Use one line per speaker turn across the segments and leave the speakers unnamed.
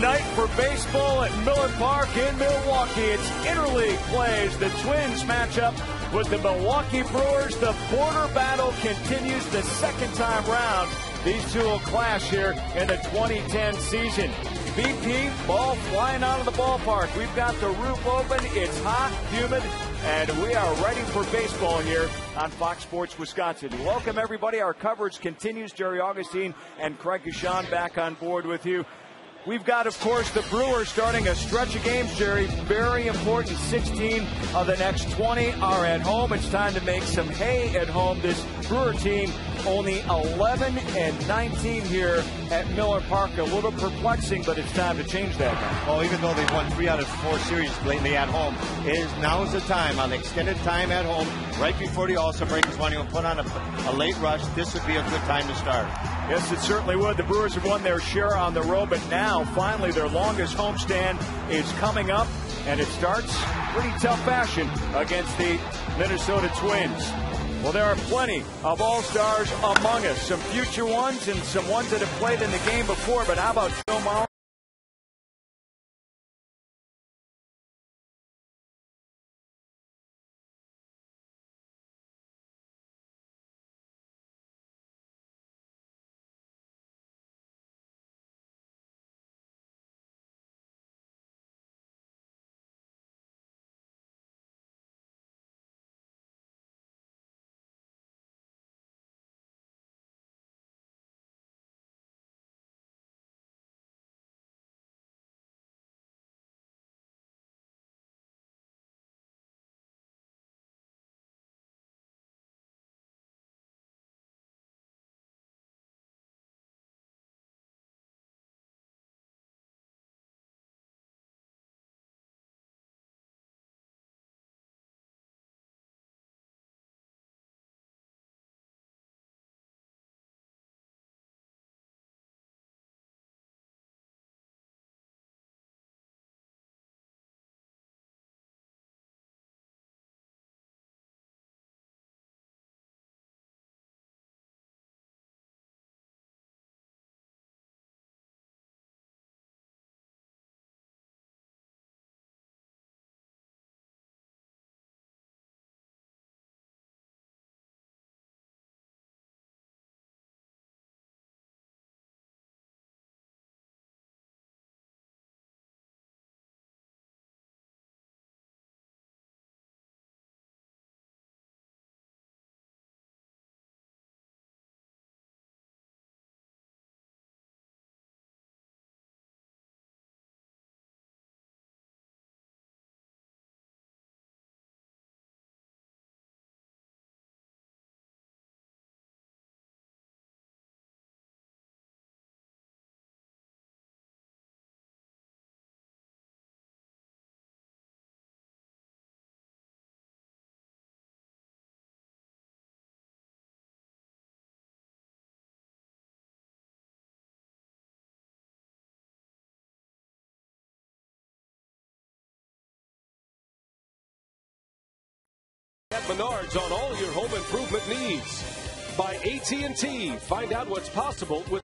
night for baseball at Miller Park in Milwaukee. It's interleague plays. The Twins match up with the Milwaukee Brewers. The border battle continues the second time round. These two will clash here in the 2010 season. BP, ball flying out of the ballpark. We've got the roof open. It's hot, humid, and we are ready for baseball here on Fox Sports Wisconsin. Welcome, everybody. Our coverage continues. Jerry Augustine and Craig Gashan back on board with you. We've got, of course, the Brewers starting a stretch of games, Jerry. Very important. 16 of the next 20 are at home. It's time to make some hay at home. This Brewer team only 11-19 here at Miller Park. A little perplexing, but it's time to change that now.
Oh, even though they've won 3 out of 4 series lately at home, now is the time, on extended time at home, right before the All-Star break, is when you put on a late rush. This would be a good time to start.
Yes, it certainly would. The Brewers have won their share on the road, but now, finally, their longest homestand is coming up, and it starts pretty tough fashion against the Minnesota Twins. Well, there are plenty of All-Stars among us, some future ones and some ones that have played in the game before, but how about Joe Mauer?
At Menards on all your home improvement needs. By AT&T. Find out what's possible with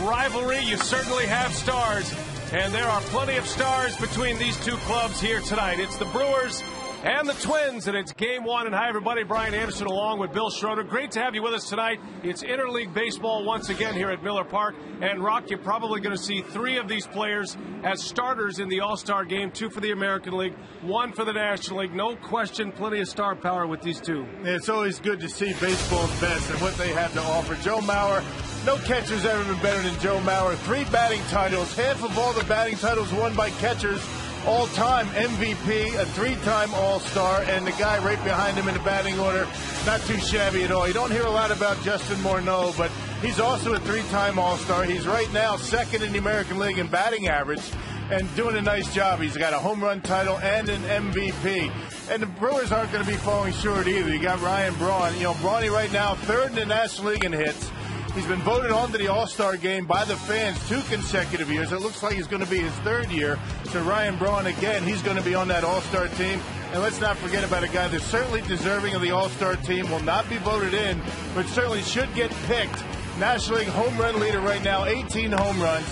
rivalry. You certainly have stars, and there are plenty of stars between these two clubs here tonight. It's the Brewers and the Twins, and it's game one. And hi, everybody. Brian Anderson along with Bill Schroeder. Great to have you with us tonight. It's interleague baseball once again here at Miller Park. And, Rock, you're probably going to see 3 of these players as starters in the All-Star game, 2 for the American League, 1 for the National League. No question, plenty of star power with these two.
It's always good to see baseball's best and what they have to offer. Joe Mauer, no catcher's ever been better than Joe Mauer. 3 batting titles, half of all the batting titles won by catchers all-time MVP, a 3-time All-Star, and the guy right behind him in the batting order, not too shabby at all. You don't hear a lot about Justin Morneau, but he's also a 3-time All-Star. He's right now second in the American League in batting average and doing a nice job. He's got a home run title and an MVP. And the Brewers aren't going to be falling short either. You got Ryan Braun. You know, Brawny right now, third in the National League in hits. He's been voted onto the All-Star game by the fans 2 consecutive years. It looks like he's going to be his 3rd year. So Ryan Braun, again, he's going to be on that All-Star team. And let's not forget about a guy that's certainly deserving of the All-Star team, will not be voted in, but certainly should get picked. National League home run leader right now, 18 home runs.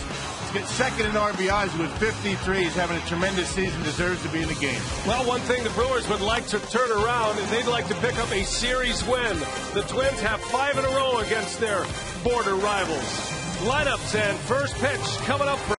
He's second in RBIs with 53. He's having a tremendous season, deserves to be in the game.
Well, one thing the Brewers would like to turn around is they'd like to pick up a series win. The Twins have 5 in a row against their border rivals. Lineups and first pitch coming up for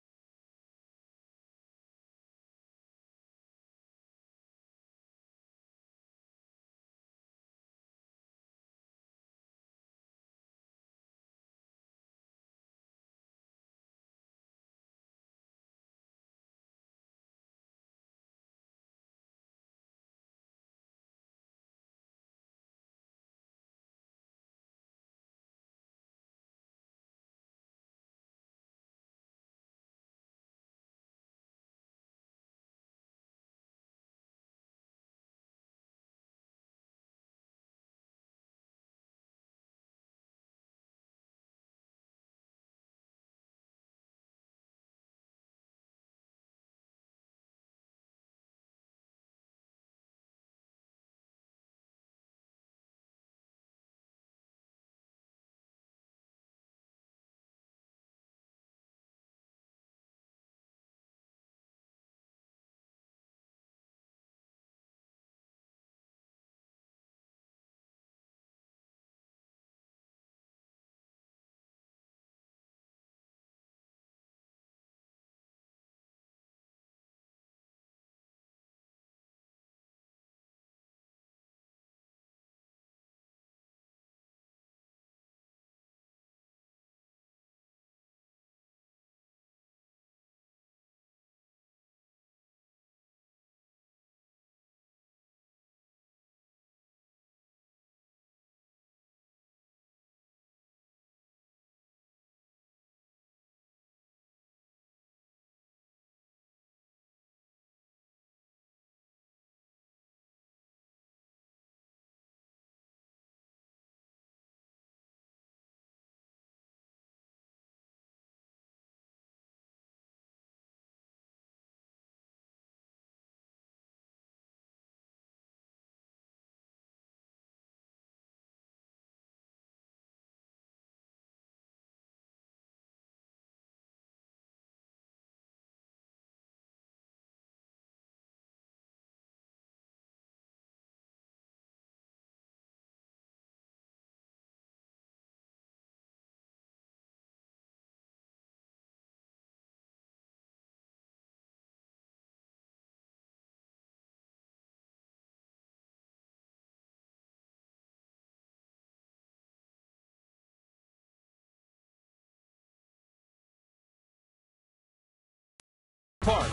Park.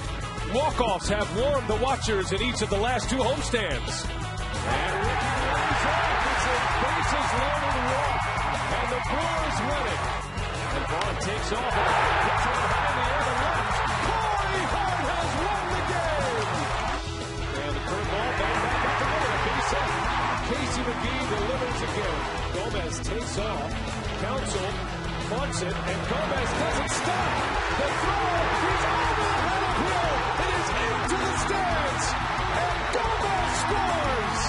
Walk-offs have warmed the watchers in each of the last 2 homestands. And Ricky runs off. It's a bases-loaded walk. And the Brewers win it. And Braun takes off. And puts it behind the other left. Corey Hart has won the game. And the curveball back up the middle. Base hit. Casey McGee delivers again. Gomez takes off. Counsell bunts it. And Gomez doesn't stop. The throw is over. It is into the stands, and Gomez scores!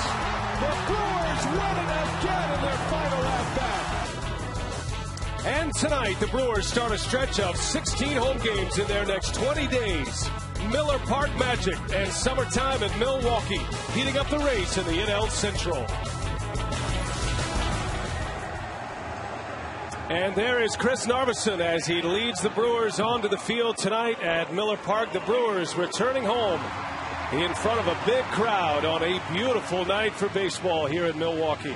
The Brewers win it again in their final at-bat. And tonight, the Brewers start a stretch of 16 home games in their next 20 days. Miller Park Magic and summertime in Milwaukee, heating up the race in the NL Central. And there is Chris Narveson as he leads the Brewers onto the field tonight at Miller Park. The Brewers returning home in front of a big crowd on a beautiful night for baseball here in Milwaukee.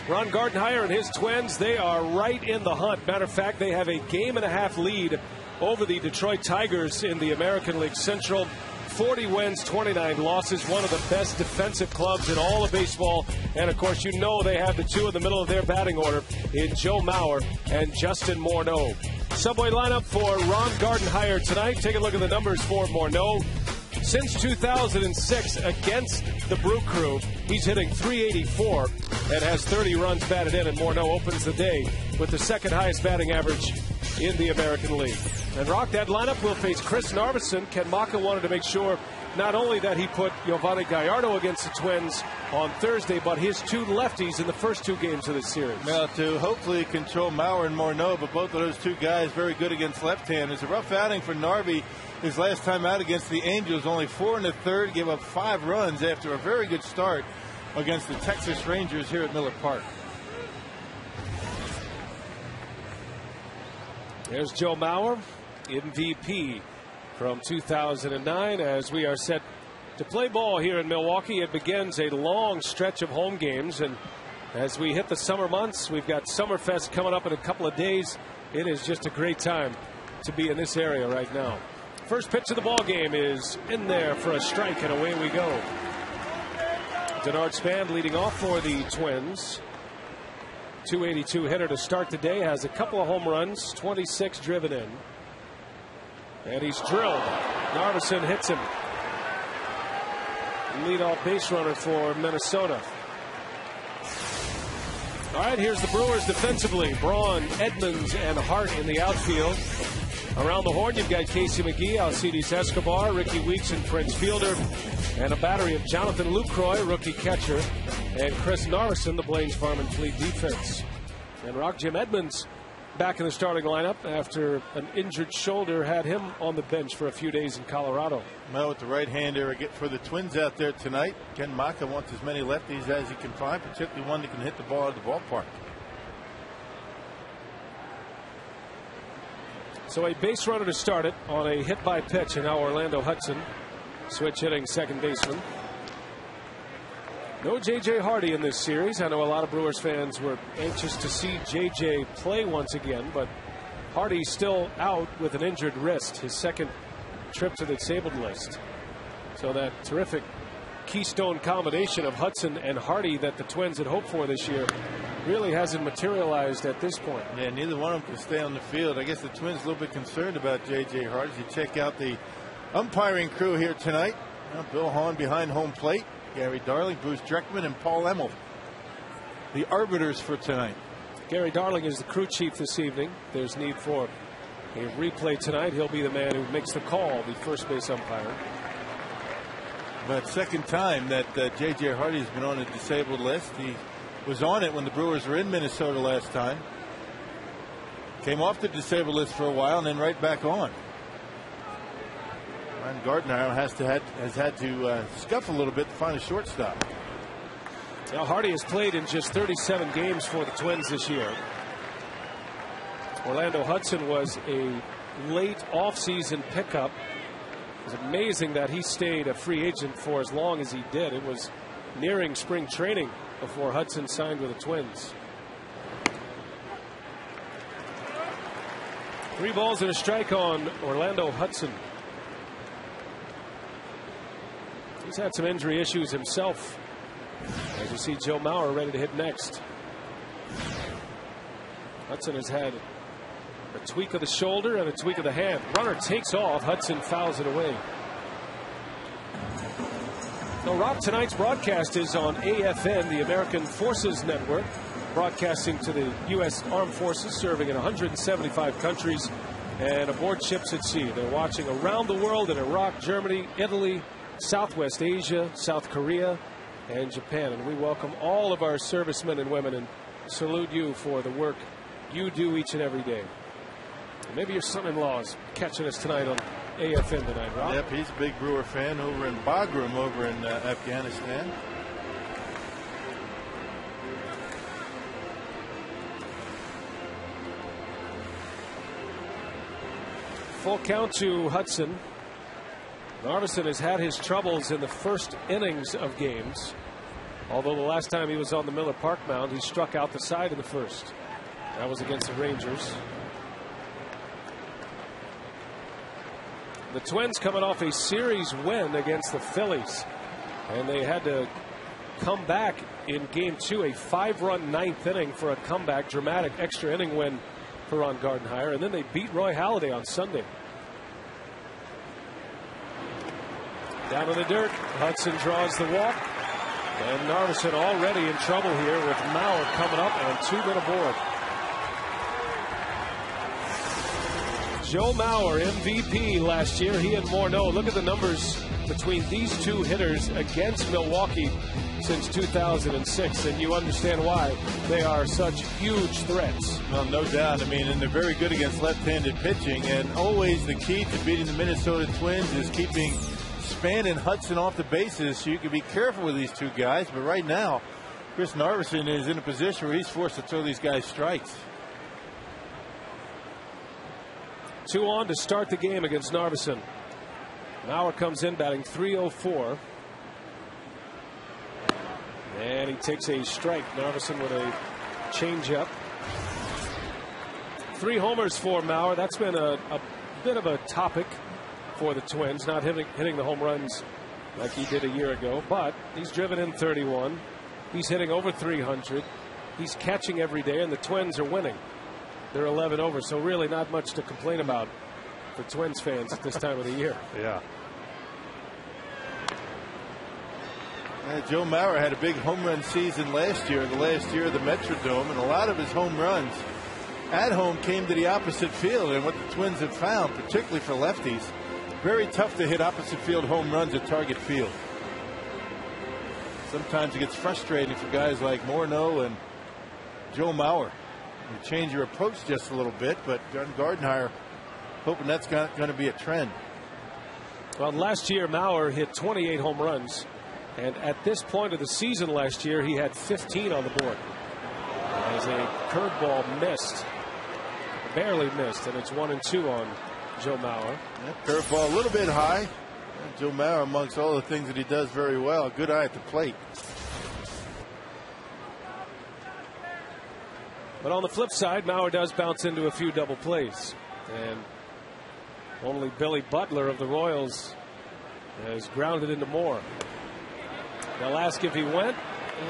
Ron Gardenhire and his Twins, they are right in the hunt. Matter of fact, they have a 1.5-game lead over the Detroit Tigers in the American League Central.
40 wins, 29 losses, one of the best defensive clubs in all of baseball. And, of course, you know they have the two in the middle of their batting order in Joe Mauer and Justin Morneau. Subway lineup for Ron Gardenhire tonight. Take a look at the numbers for Morneau. Since 2006 against the Brew Crew, he's hitting .384 and has 30 runs batted in, and Morneau opens the day with the second highest batting average in the American League. And Rock, that lineup will face Chris Narveson. Ken Maka wanted to make sure not only that he put Giovanni Gallardo against the Twins on Thursday, but his two lefties in the first two games of this series.
Well, to hopefully control Mauer and Morneau, but both of those two guys very good against left-handers. A rough outing for Narvi. His last time out against the Angels, only 4 1/3, gave up 5 runs after a very good start against the Texas Rangers here at Miller Park.
There's Joe Mauer, MVP from 2009. As we are set to play ball here in Milwaukee, it begins a long stretch of home games, and as we hit the summer months, we've got Summerfest coming up in a couple of days. It is just a great time to be in this area right now. First pitch of the ball game is in there for a strike, and away we go. Denard Span leading off for the Twins. .282 hitter to start the day, has a couple of home runs, 26 driven in. And he's drilled. Narveson hits him. Leadoff base runner for Minnesota. All right, here's the Brewers defensively. Braun, Edmonds, and Hart in the outfield. Around the horn, you've got Casey McGee, Alcides Escobar, Ricky Weeks, and Prince Fielder, and a battery of Jonathan Lucroy, rookie catcher, and Chris Narveson, the Blaines Farm and Fleet defense. And Rock, Jim Edmonds back in the starting lineup after an injured shoulder had him on the bench for a few days in Colorado.
Well, with the right-hander for the Twins out there tonight, Ken Maka wants as many lefties as he can find, particularly one that can hit the ball out of the ballpark.
So a base runner to start it on a hit by pitch, and now Orlando Hudson switch hitting second baseman. No J.J. Hardy in this series. I know a lot of Brewers fans were anxious to see J.J. play once again, but Hardy's still out with an injured wrist, his second trip to the disabled list. So that terrific keystone combination of Hudson and Hardy that the Twins had hoped for this year really hasn't materialized at this point.
Yeah, neither one of them can stay on the field. I guess the Twins a little bit concerned about J.J. Hardy. You check out the umpiring crew here tonight. Bill Hahn behind home plate, Gary Darling, Bruce Dreckman, and Paul Emmel, the arbiters for tonight.
Gary Darling is the crew chief this evening. There's need for a replay tonight. He'll be the man who makes the call, the first base umpire.
But second time that J.J. Hardy has been on the disabled list. He was on it when the Brewers were in Minnesota last time. Came off the disabled list for a while and then right back on. Ron Gardenhire has had to scuff a little bit to find a shortstop.
Now Hardy has played in just 37 games for the Twins this year. Orlando Hudson was a late offseason pickup. It was amazing that he stayed a free agent for as long as he did. It was nearing spring training before Hudson signed with the Twins. 3 balls and a strike on Orlando Hudson. He's had some injury issues himself. As you see Joe Mauer ready to hit next. Hudson has had a tweak of the shoulder and a tweak of the hand. Runner takes off. Hudson fouls it away. Now, Rob, tonight's broadcast is on AFN, the American Forces Network, broadcasting to the U.S. Armed Forces, serving in 175 countries and aboard ships at sea. They're watching around the world in Iraq, Germany, Italy, Southwest Asia, South Korea, and Japan. And we welcome all of our servicemen and women and salute you for the work you do each and every day. And maybe your son-in-law is catching us tonight on AFN tonight, Rob.
Yep, he's a big Brewer fan over in Bagram over in Afghanistan.
Full count to Hudson. Narveson has had his troubles in the first innings of games. Although the last time he was on the Miller Park mound, he struck out the side in the first. That was against the Rangers. The Twins coming off a series win against the Phillies, and they had to come back in game 2, a 5-run ninth inning for a comeback, dramatic extra inning win for Ron Gardenhire, and then they beat Roy Halladay on Sunday. Down in the dirt, Hudson draws the walk, and Narveson already in trouble here with Mauer coming up and 2 men aboard. Joe Mauer, MVP last year. He and Morneau. Look at the numbers between these two hitters against Milwaukee since 2006, and you understand why they are such huge threats.
Well, no doubt. I mean, and they're very good against left-handed pitching, and always the key to beating the Minnesota Twins is keeping Span and Hudson off the bases, so you can be careful with these two guys. But right now, Chris Narveson is in a position where he's forced to throw these guys strikes.
2 on to start the game against Narveson. Mauer comes in batting .304. And he takes a strike. Narveson with a changeup. 3 homers for Mauer. That's been a bit of a topic for the Twins, not hitting the home runs like he did a year ago. But he's driven in 31. He's hitting over 300. He's catching every day, and the Twins are winning. They're 11 over, so really not much to complain about for Twins fans at this time of the year.
Yeah. Joe Mauer had a big home run season last year, the last year of the Metrodome, and a lot of his home runs at home came to the opposite field. And what the Twins have found, particularly for lefties, very tough to hit opposite field home runs at Target Field. Sometimes it gets frustrating for guys like Morneau and Joe Mauer. You change your approach just a little bit, but Gardenhire hoping that's going to be a trend.
Well, last year Mauer hit 28 home runs, and at this point of the season last year he had 15 on the board. As a curveball missed, barely missed, and it's 1-2 on Joe Mauer.
Curveball a little bit high. Joe Mauer, amongst all the things that he does very well, good eye at the plate.
But on the flip side, Mauer does bounce into a few double plays, and only Billy Butler of the Royals has grounded into more. They'll ask if he went,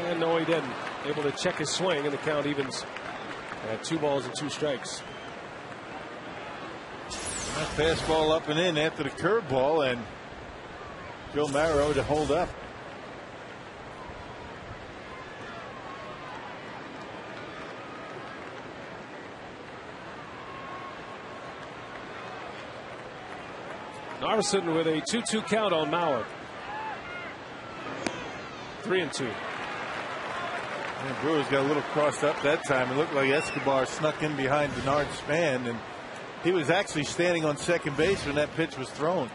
and no, he didn't. Able to check his swing, and the count evens at 2 balls and 2 strikes.
That fastball up and in after the curveball, and Joe Mauer to hold up.
Narveson with a 2-2 count on Mauer. 3-2.
And Brewers got a little crossed up that time. It looked like Escobar snuck in behind Bernard Span, and he was actually standing on second base when that pitch was thrown.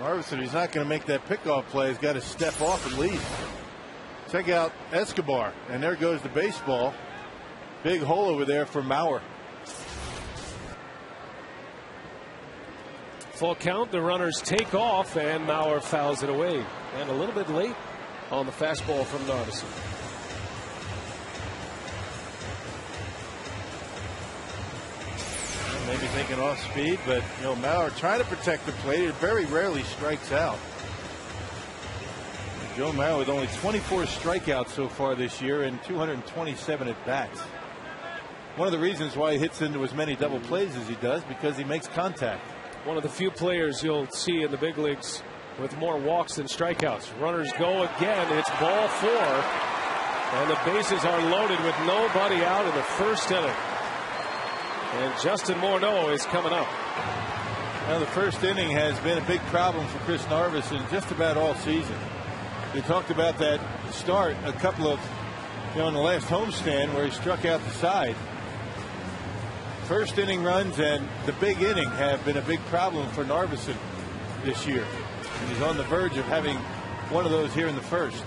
Narveson, he's not going to make that pickoff play. He's got to step off at least. Check out Escobar, and there goes the baseball. Big hole over there for Mauer.
Full count, the runners take off, and Mauer fouls it away. And a little bit late on the fastball from Narveson.
Maybe thinking off speed, but Mauer trying to protect the plate. It very rarely strikes out. Joe Mauer with only 24 strikeouts so far this year and 227 at bats. One of the reasons why he hits into as many double plays as he does, because he makes contact.
One of the few players you'll see in the big leagues with more walks than strikeouts. Runners go again. It's ball 4, and the bases are loaded with nobody out in the first inning. And Justin Morneau is coming up.
Now, the first inning has been a big problem for Chris Narveson just about all season. They talked about that start a couple of, in the last homestand where he struck out the side. First inning runs and the big inning have been a big problem for Narveson this year. And he's on the verge of having one of those here in the first.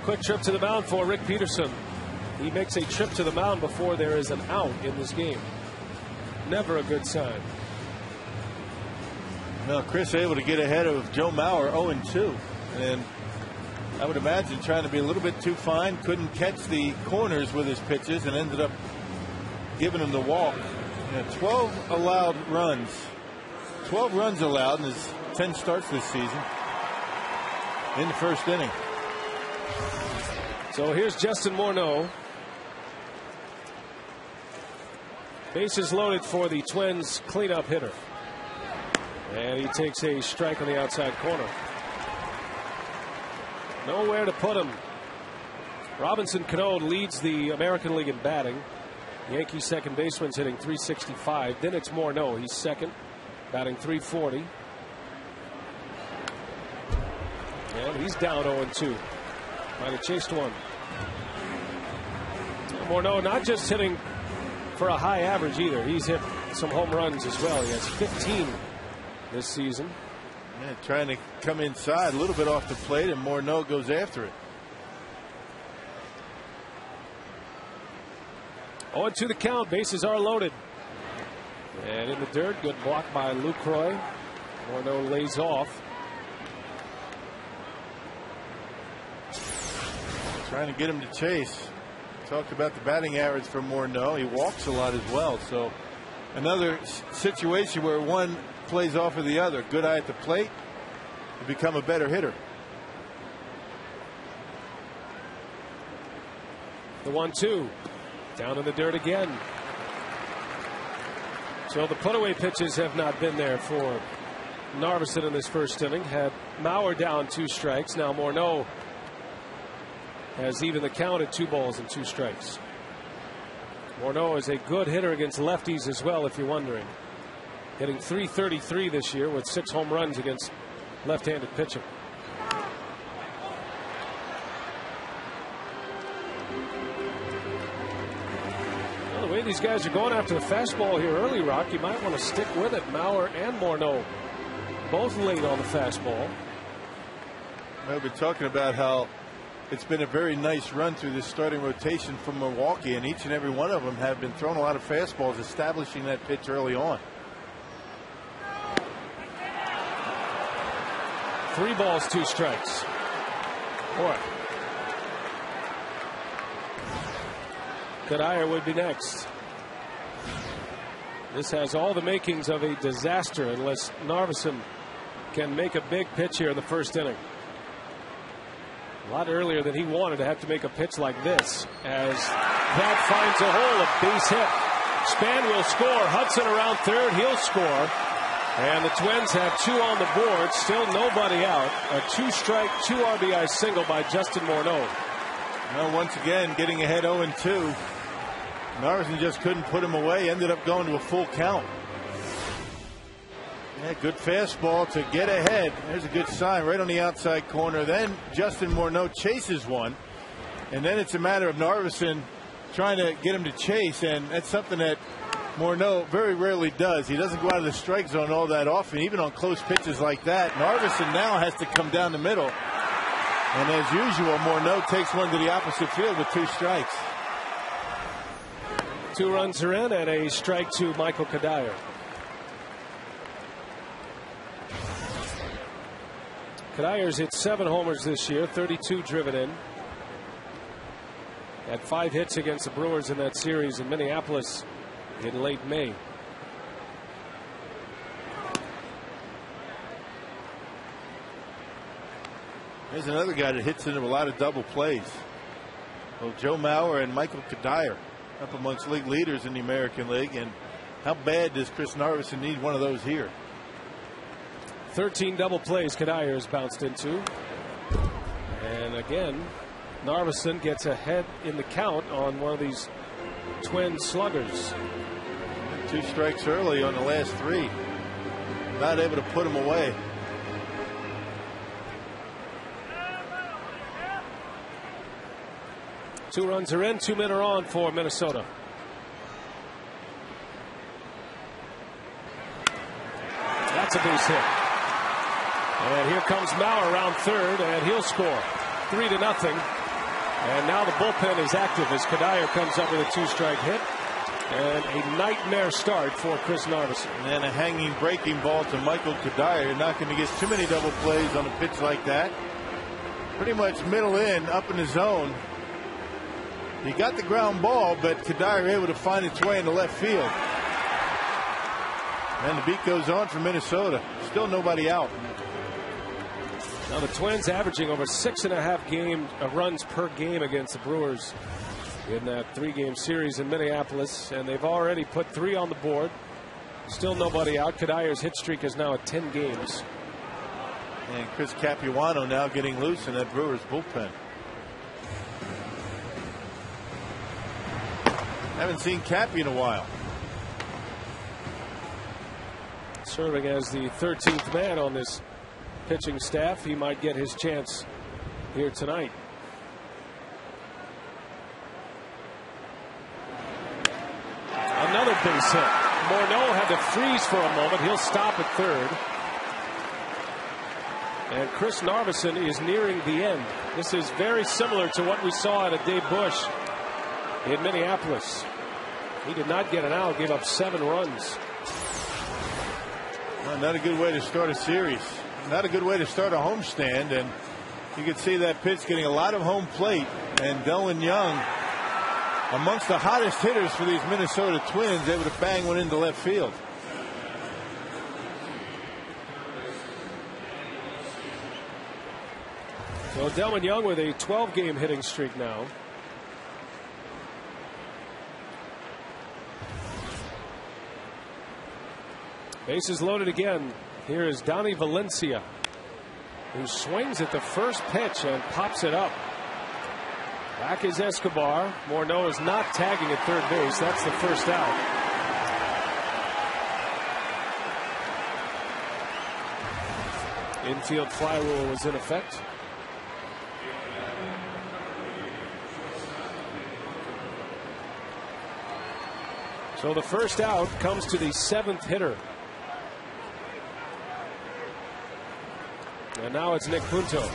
Quick trip to the mound for Rick Peterson. He makes a trip to the mound before there is an out in this game. Never a good sign.
Well, Chris able to get ahead of Joe Mauer 0-2. And I would imagine trying to be a little bit too fine. Couldn't catch the corners with his pitches and ended up giving him the walk. Yeah, 12 allowed runs. 12 runs allowed in his 10 starts this season in the first inning.
So here's Justin Morneau. Bases loaded for the Twins cleanup hitter. And he takes a strike on the outside corner. Nowhere to put him. Robinson Cano leads the American League in batting. Yankees second baseman's hitting .365. Then it's Morneau. He's second, batting .340. And he's down 0-2. Might have chased one. Morneau not just hitting for a high average either. He's hit some home runs as well. He has 15 this season.
Yeah, trying to come inside a little bit off the plate, and Morneau goes after it.
0-2 the count. Bases are loaded. And in the dirt, good block by Lucroy. Morneau lays off.
Trying to get him to chase. Talked about the batting average for Morneau. He walks a lot as well. So another situation where one plays off of the other. Good eye at the plate to become a better hitter.
The 1-2. Down in the dirt again. So the put-away pitches have not been there for Narveson in this first inning. Had Mauer down 2 strikes. Now Morneau has even the count at 2 balls and 2 strikes. Morneau is a good hitter against lefties as well, if you're wondering. Hitting .333 this year with 6 home runs against left-handed pitching. Well, the way these guys are going after the fastball here early, Rock, you might want to stick with it. Mauer and Morneau both late on the fastball.
We've been talking about how it's been a very nice run through this starting rotation from Milwaukee, and each and every one of them have been throwing a lot of fastballs, establishing that pitch early on.
3 balls, 2 strikes. Boy. Cuddyer would be next. This has all the makings of a disaster unless Narveson can make a big pitch here in the first inning. A lot earlier than he wanted to have to make a pitch like this, as that finds a hole, a base hit. Span will score. Hudson around third. He'll score. And the Twins have 2 on the board. Still nobody out. A 2-strike, 2 RBI single by Justin Morneau.
Well, once again, getting ahead 0-2. Narveson just couldn't put him away. Ended up going to a full count. Yeah, good fastball to get ahead. There's a good sign right on the outside corner. Then Justin Morneau chases one. And then it's a matter of Narveson trying to get him to chase. And that's something that Morneau very rarely does. He doesn't go out of the strike zone all that often, even on close pitches like that. Narveson now has to come down the middle. And as usual, Morneau takes one to the opposite field with 2 strikes.
2 runs are in and a strike to Michael Cuddyer. Cuddier's hit 7 homers this year, 32 driven in. Had 5 hits against the Brewers in that series in Minneapolis in late May.
There's another guy that hits into a lot of double plays. Well, Joe Mauer and Michael Cuddyer up amongst league leaders in the American League. And how bad does Chris Narveson need one of those here?
13 double plays Cuddyer has bounced into. And again, Narveson gets ahead in the count on one of these Twin sluggers.
2 strikes early on the last 3. Not able to put him away.
Two runs are in, 2 men are on for Minnesota. That's a base hit. And here comes Mauer around third, and he'll score. 3-0. And now the bullpen is active as Cuddyer comes up with a 2-strike hit. And a nightmare start for Chris Narveson.
And a hanging breaking ball to Michael Cuddyer. You're not going to get too many double plays on a pitch like that. Pretty much middle in, up in the zone. He got the ground ball, but Cuddyer able to find its way into left field. And the beat goes on for Minnesota. Still nobody out.
Now the Twins averaging over 6.5 runs per game against the Brewers in that 3-game series in Minneapolis, and they've already put 3 on the board. Still nobody out. Kadayer's hit streak is now at 10 games.
And Chris Capuano now getting loose in that Brewers bullpen. Haven't seen Cappy in a while.
Serving as the 13th man on this pitching staff. He might get his chance here tonight. Another base hit. Morneau had to freeze for a moment. He'll stop at third. And Chris Narveson is nearing the end. This is very similar to what we saw at a Dave Bush in Minneapolis. He did not get an out, gave up 7 runs.
Well, not a good way to start a series. Not a good way to start a homestand. And you can see that pitch getting a lot of home plate. And Delwin Young, amongst the hottest hitters for these Minnesota Twins, able to bang one into left field.
So Delwin Young with a 12-game hitting streak now. Bases loaded again. Here is Donnie Valencia, who swings at the first pitch and pops it up. Back is Escobar. Morneau is not tagging at third base. That's the first out. Infield fly rule was in effect. So the first out comes to the 7th hitter. And now it's Nick Punto.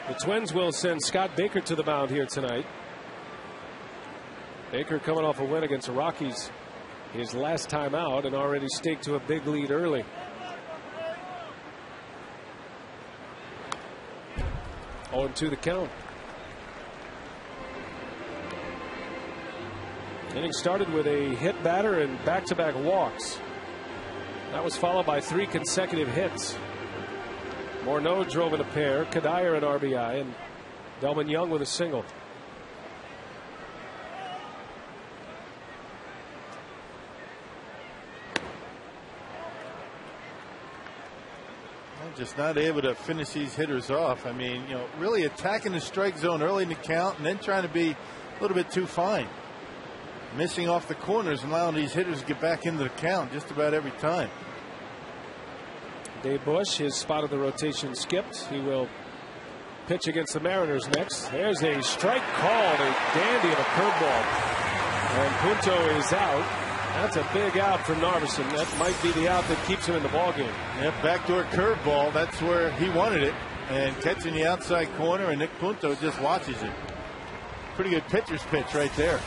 The Twins will send Scott Baker to the mound here tonight. Baker coming off a win against the Rockies his last time out and already staked to a big lead early. Oh, 2 the count. Inning started with a hit batter and back-to-back walks. That was followed by 3 consecutive hits. Morneau drove in a pair, Kadayer an RBI, and Delwin Young with a single.
Just not able to finish these hitters off. I mean, you know, really attacking the strike zone early in the count and then trying to be a little bit too fine. Missing off the corners and allowing these hitters to get back into the count just about every time.
Dave Bush, his spot of the rotation skipped. He will pitch against the Mariners next. There's a strike called, a dandy of a curveball. And Punto is out. That's a big out for Narveson. That might be the out that keeps him in the ballgame.
Yep, backdoor curveball. That's where he wanted it. And catching the outside corner, and Nick Punto just watches it. Pretty good pitcher's pitch right there.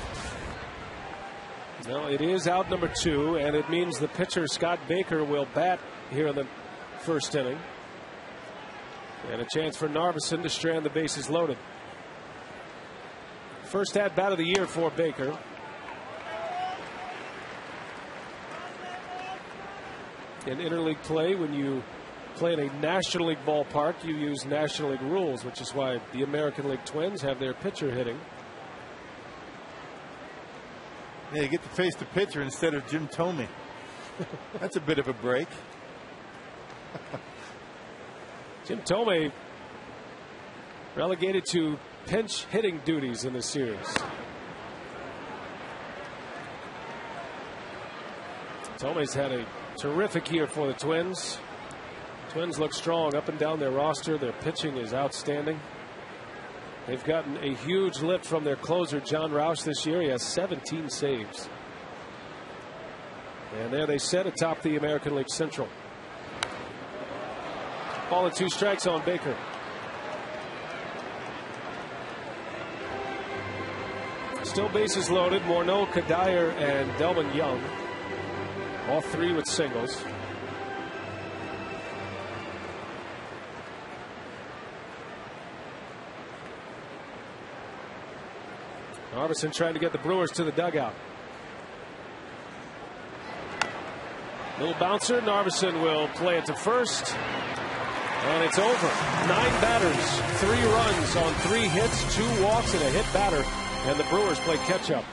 Well, it is out number 2, and it means the pitcher, Scott Baker, will bat here in the first inning. And a chance for Narveson to strand the bases loaded. First at bat of the year for Baker. In interleague play, when you play in a National League ballpark, you use National League rules, which is why the American League Twins have their pitcher hitting.
Yeah, you get to face the pitcher instead of Jim Thome. That's a bit of a break.
Jim Thome relegated to pinch hitting duties in this series. Thome's had a terrific year for the Twins. Twins look strong up and down their roster. Their pitching is outstanding. They've gotten a huge lift from their closer, John Roush, this year. He has 17 saves. And there they sit atop the American League Central. Ball and 2 strikes on Baker. Still bases loaded. Morneau, Kadayer, and Delwin Young. All 3 with singles. Narveson trying to get the Brewers to the dugout. Little bouncer. Narveson will play it to first. And it's over. 9 batters, 3 runs on 3 hits, 2 walks, and a hit batter. And the Brewers play catch-up.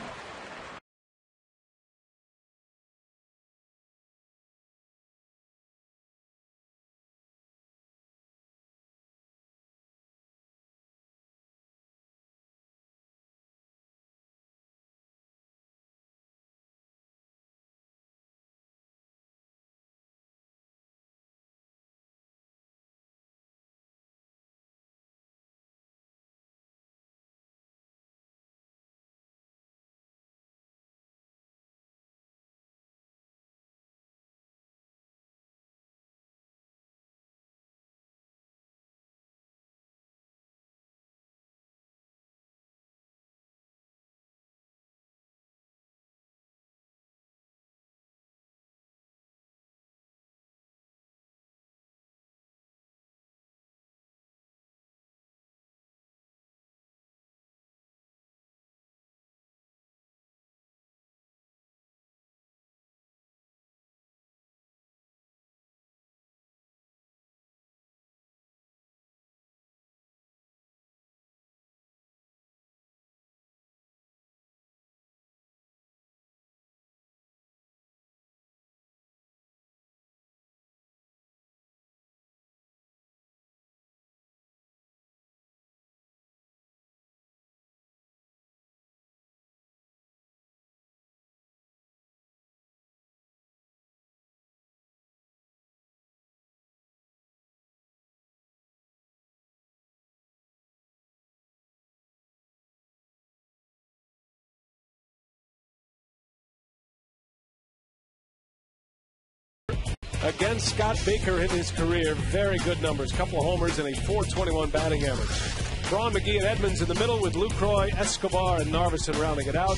Against Scott Baker in his career, very good numbers. Couple of homers and a .421 batting average. Braun McGee and Edmonds in the middle with Lucroy, Escobar, and Narveson rounding it out.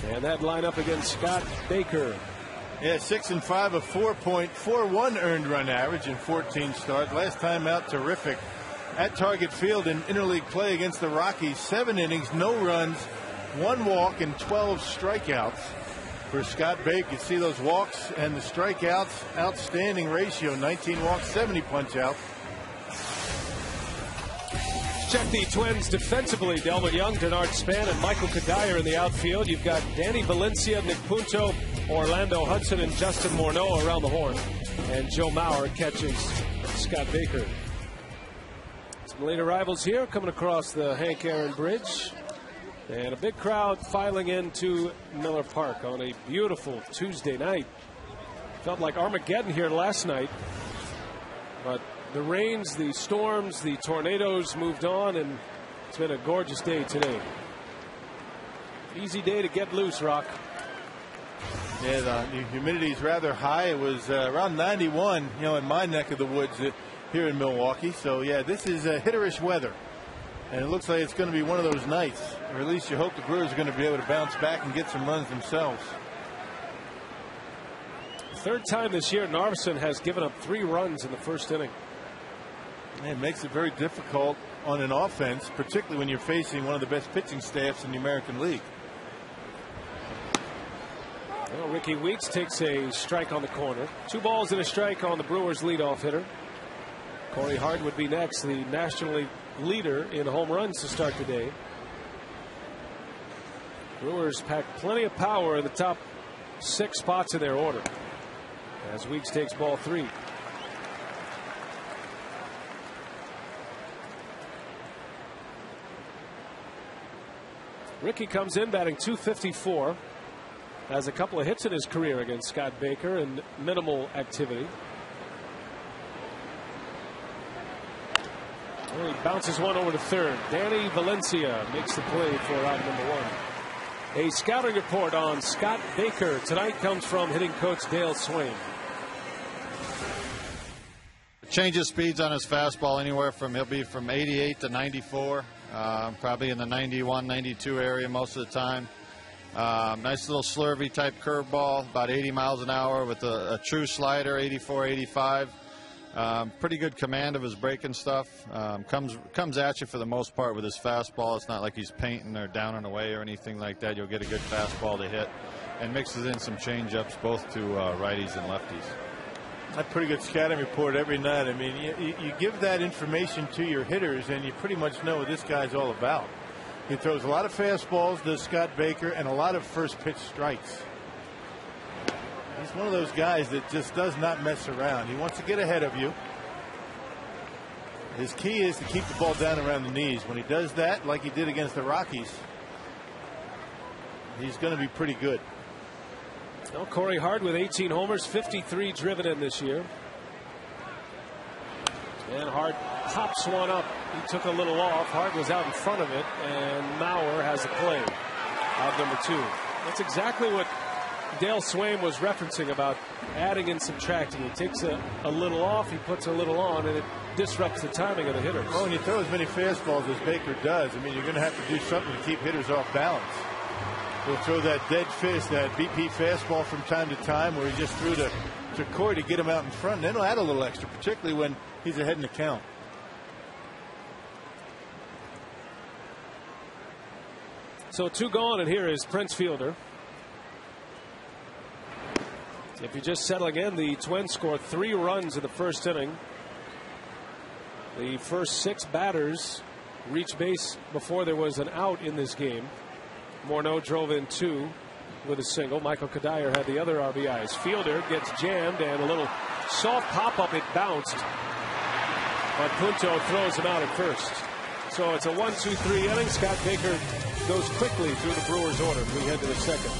And that lineup against Scott Baker.
Yeah, 6 and 5, a 4.41 earned run average in 14 starts. Last time out, terrific at Target Field in interleague play against the Rockies. 7 innings, no runs, 1 walk, and 12 strikeouts for Scott Baker. You see those walks and the strikeouts, outstanding ratio, 19 walks, 70 punch-outs.
Check the Twins defensively. Delvin Young, Denard Span, and Michael Kadire in the outfield. You've got Danny Valencia, Nick Punto, Orlando Hudson, and Justin Morneau around the horn. And Joe Mauer catches Scott Baker. Some late arrivals here coming across the Hank Aaron Bridge. And a big crowd filing into Miller Park on a beautiful Tuesday night. Felt like Armageddon here last night. But the rains, the storms, the tornadoes moved on, and it's been a gorgeous day today. Easy day to get loose, Rock.
Yeah, the humidity is rather high. It was around 91, in my neck of the woods here in Milwaukee. So, yeah, this is hitterish weather. And it looks like it's going to be one of those nights, or at least you hope the Brewers are going to be able to bounce back and get some runs themselves.
Third time this year, Narveson has given up 3 runs in the first inning.
It makes it very difficult on an offense, particularly when you're facing one of the best pitching staffs in the American League.
Well, Ricky Weeks takes a strike on the corner. 2 balls and a strike on the Brewers' leadoff hitter. Corey Hart would be next, the National League leader in home runs to start the day. Brewers pack plenty of power in the top 6 spots in their order as Weeks takes ball 3. Ricky comes in batting .254. Has a couple of hits in his career against Scott Baker and minimal activity. Well, he bounces one over to third. Danny Valencia makes the play for out number 1. A scouting report on Scott Baker tonight comes from hitting coach Dale Swain.
Changes speeds on his fastball anywhere from, he'll be from 88 to 94, probably in the 91, 92 area most of the time. Nice little slurvy type curveball, about 80 miles an hour with a true slider, 84, 85. Pretty good command of his breaking stuff. Comes at you for the most part with his fastball. It's not like he's painting or down and away or anything like that. You'll get a good fastball to hit, and mixes in some changeups both to righties and lefties.
A pretty good scouting report every night. I mean, you give that information to your hitters, and you pretty much know what this guy's all about. He throws a lot of fastballs, does Scott Baker, and a lot of first pitch strikes. He's one of those guys that just does not mess around. He wants to get ahead of you. His key is to keep the ball down around the knees. When he does that, like he did against the Rockies, he's going to be pretty good.
Well, Corey Hart with 18 homers, 53 driven in this year. And Hart pops one up. He took a little off. Hart was out in front of it, and Mauer has the play. Out number 2. That's exactly what Dale Swaim was referencing about adding and subtracting. He takes a little off, he puts a little on, and it disrupts the timing of the hitters.
Well, when you throw as many fastballs as Baker does, I mean, you're going to have to do something to keep hitters off balance. He'll throw that dead fist, that BP fastball from time to time, where he just threw to Corey to get him out in front. And then he'll add a little extra, particularly when he's ahead in the count.
So 2 gone, and here is Prince Fielder. If you just settle again, the Twins scored 3 runs in the first inning. The first 6 batters reached base before there was an out in this game. Morneau drove in 2 with a single. Michael Cuddyer had the other RBIs. Fielder gets jammed, and a little soft pop-up. It bounced, but Punto throws him out at first. So it's a 1-2-3 inning. Scott Baker goes quickly through the Brewers' order. We head to the second.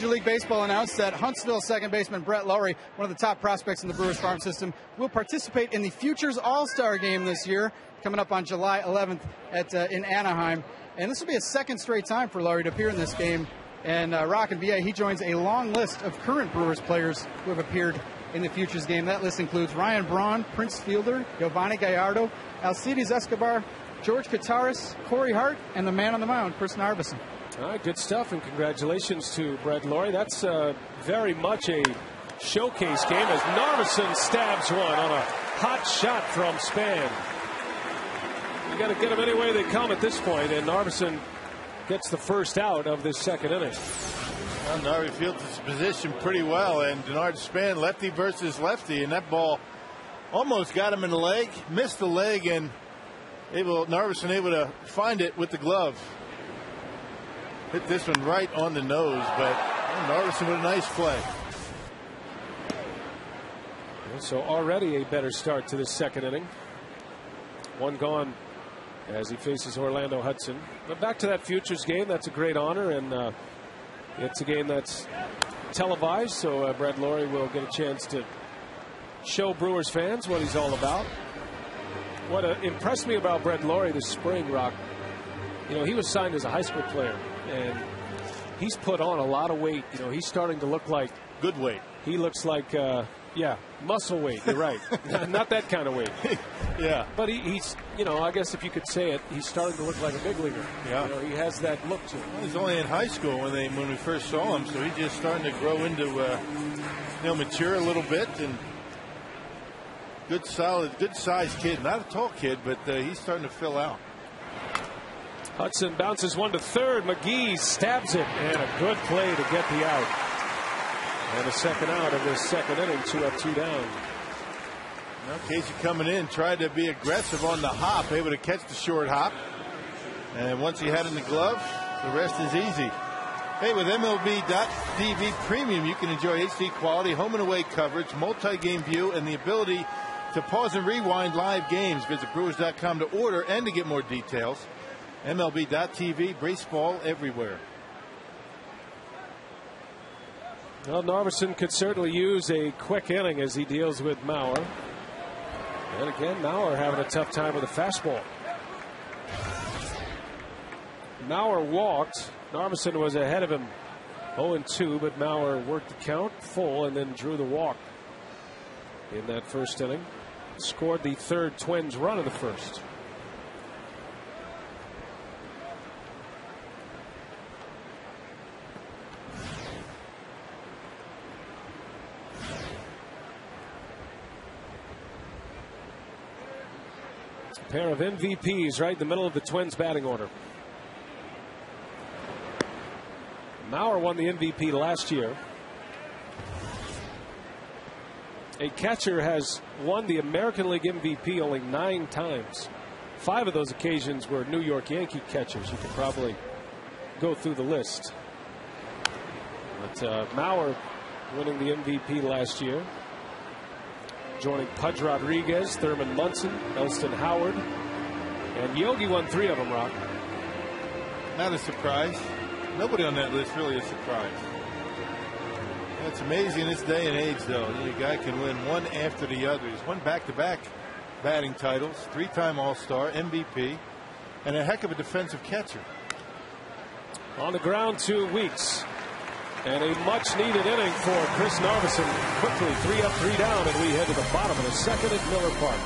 Major League Baseball announced that Huntsville second baseman Brett Lowry, one of the top prospects in the Brewers farm system, will participate in the Futures All-Star Game this year, coming up on July 11th in Anaheim. And this will be a second straight time for Lowry to appear in this game. And Rock and BA, he joins a long list of current Brewers players who have appeared in the Futures game. That list includes Ryan Braun, Prince Fielder, Giovanni Gallardo, Alcides Escobar, George Kataris, Corey Hart, and the man on the mound, Chris Narveson.
All right, good stuff, and congratulations to Brett Lowry. That's very much a showcase game as Narveson stabs one on a hot shot from Span. You got to get them any way they come at this point, and Narveson gets the first out of this second inning.
Well, Narveson fields his position pretty well, and Denard Span, lefty versus lefty, and that ball almost got him in the leg, missed the leg, and Narveson able to find it with the glove. Hit this one right on the nose, but Narveson with a nice play.
So already a better start to this second inning. One gone as he faces Orlando Hudson. But back to that Futures game. That's a great honor, and it's a game that's televised, so Brett Lawrie will get a chance to show Brewers fans what he's all about. What impressed me about Brett Lawrie this spring, Rock, you know, he was signed as a high school player, and he's put on a lot of weight. You know, he's starting to look like
good weight.
He looks like, yeah, muscle weight. You're right. Not that kind of weight.
Yeah.
But he's, you know, I guess if you could say it, he's starting to look like a big leaguer.
Yeah.
You know, he has that look to him.
Well, he's only in high school when we first saw him, so he's just starting to grow into, mature a little bit, and good sized kid. Not a tall kid, but he's starting to fill out.
Hudson bounces one to third. McGee stabs it, and a good play to get the out. And a second out of this second inning. 2 up, 2 down.
Well, Casey coming in, tried to be aggressive on the hop, able to catch the short hop. And once he had it in the glove, the rest is easy. Hey, with MLB.TV Premium, you can enjoy HD quality home and away coverage, multi-game view, and the ability to pause and rewind live games. Visit Brewers.com to order and to get more details. MLB.TV, baseball everywhere.
Well, Narveson could certainly use a quick inning as he deals with Mauer. And again, Mauer having a tough time with the fastball. Mauer walked. Narveson was ahead of him 0-2, but Mauer worked the count full and then drew the walk in that first inning. Scored the third Twins run of the first. A pair of MVPs right in the middle of the Twins batting order. Mauer won the MVP last year. A catcher has won the American League MVP only 9 times. 5 of those occasions were New York Yankee catchers. You could probably go through the list. But Mauer winning the MVP last year, joining Pudge Rodriguez, Thurman Munson, Elston Howard, and Yogi won 3 of them, Rock.
Not a surprise. Nobody on that list really is surprised. It's amazing in this day and age, though. The guy can win one after the other. He's won back-to-back batting titles, 3-time All-Star, MVP, and a heck of a defensive catcher.
On the ground 2 weeks. And a much-needed inning for Chris Narveson. Quickly, 3 up, 3 down, and we head to the bottom of the second at Miller Park.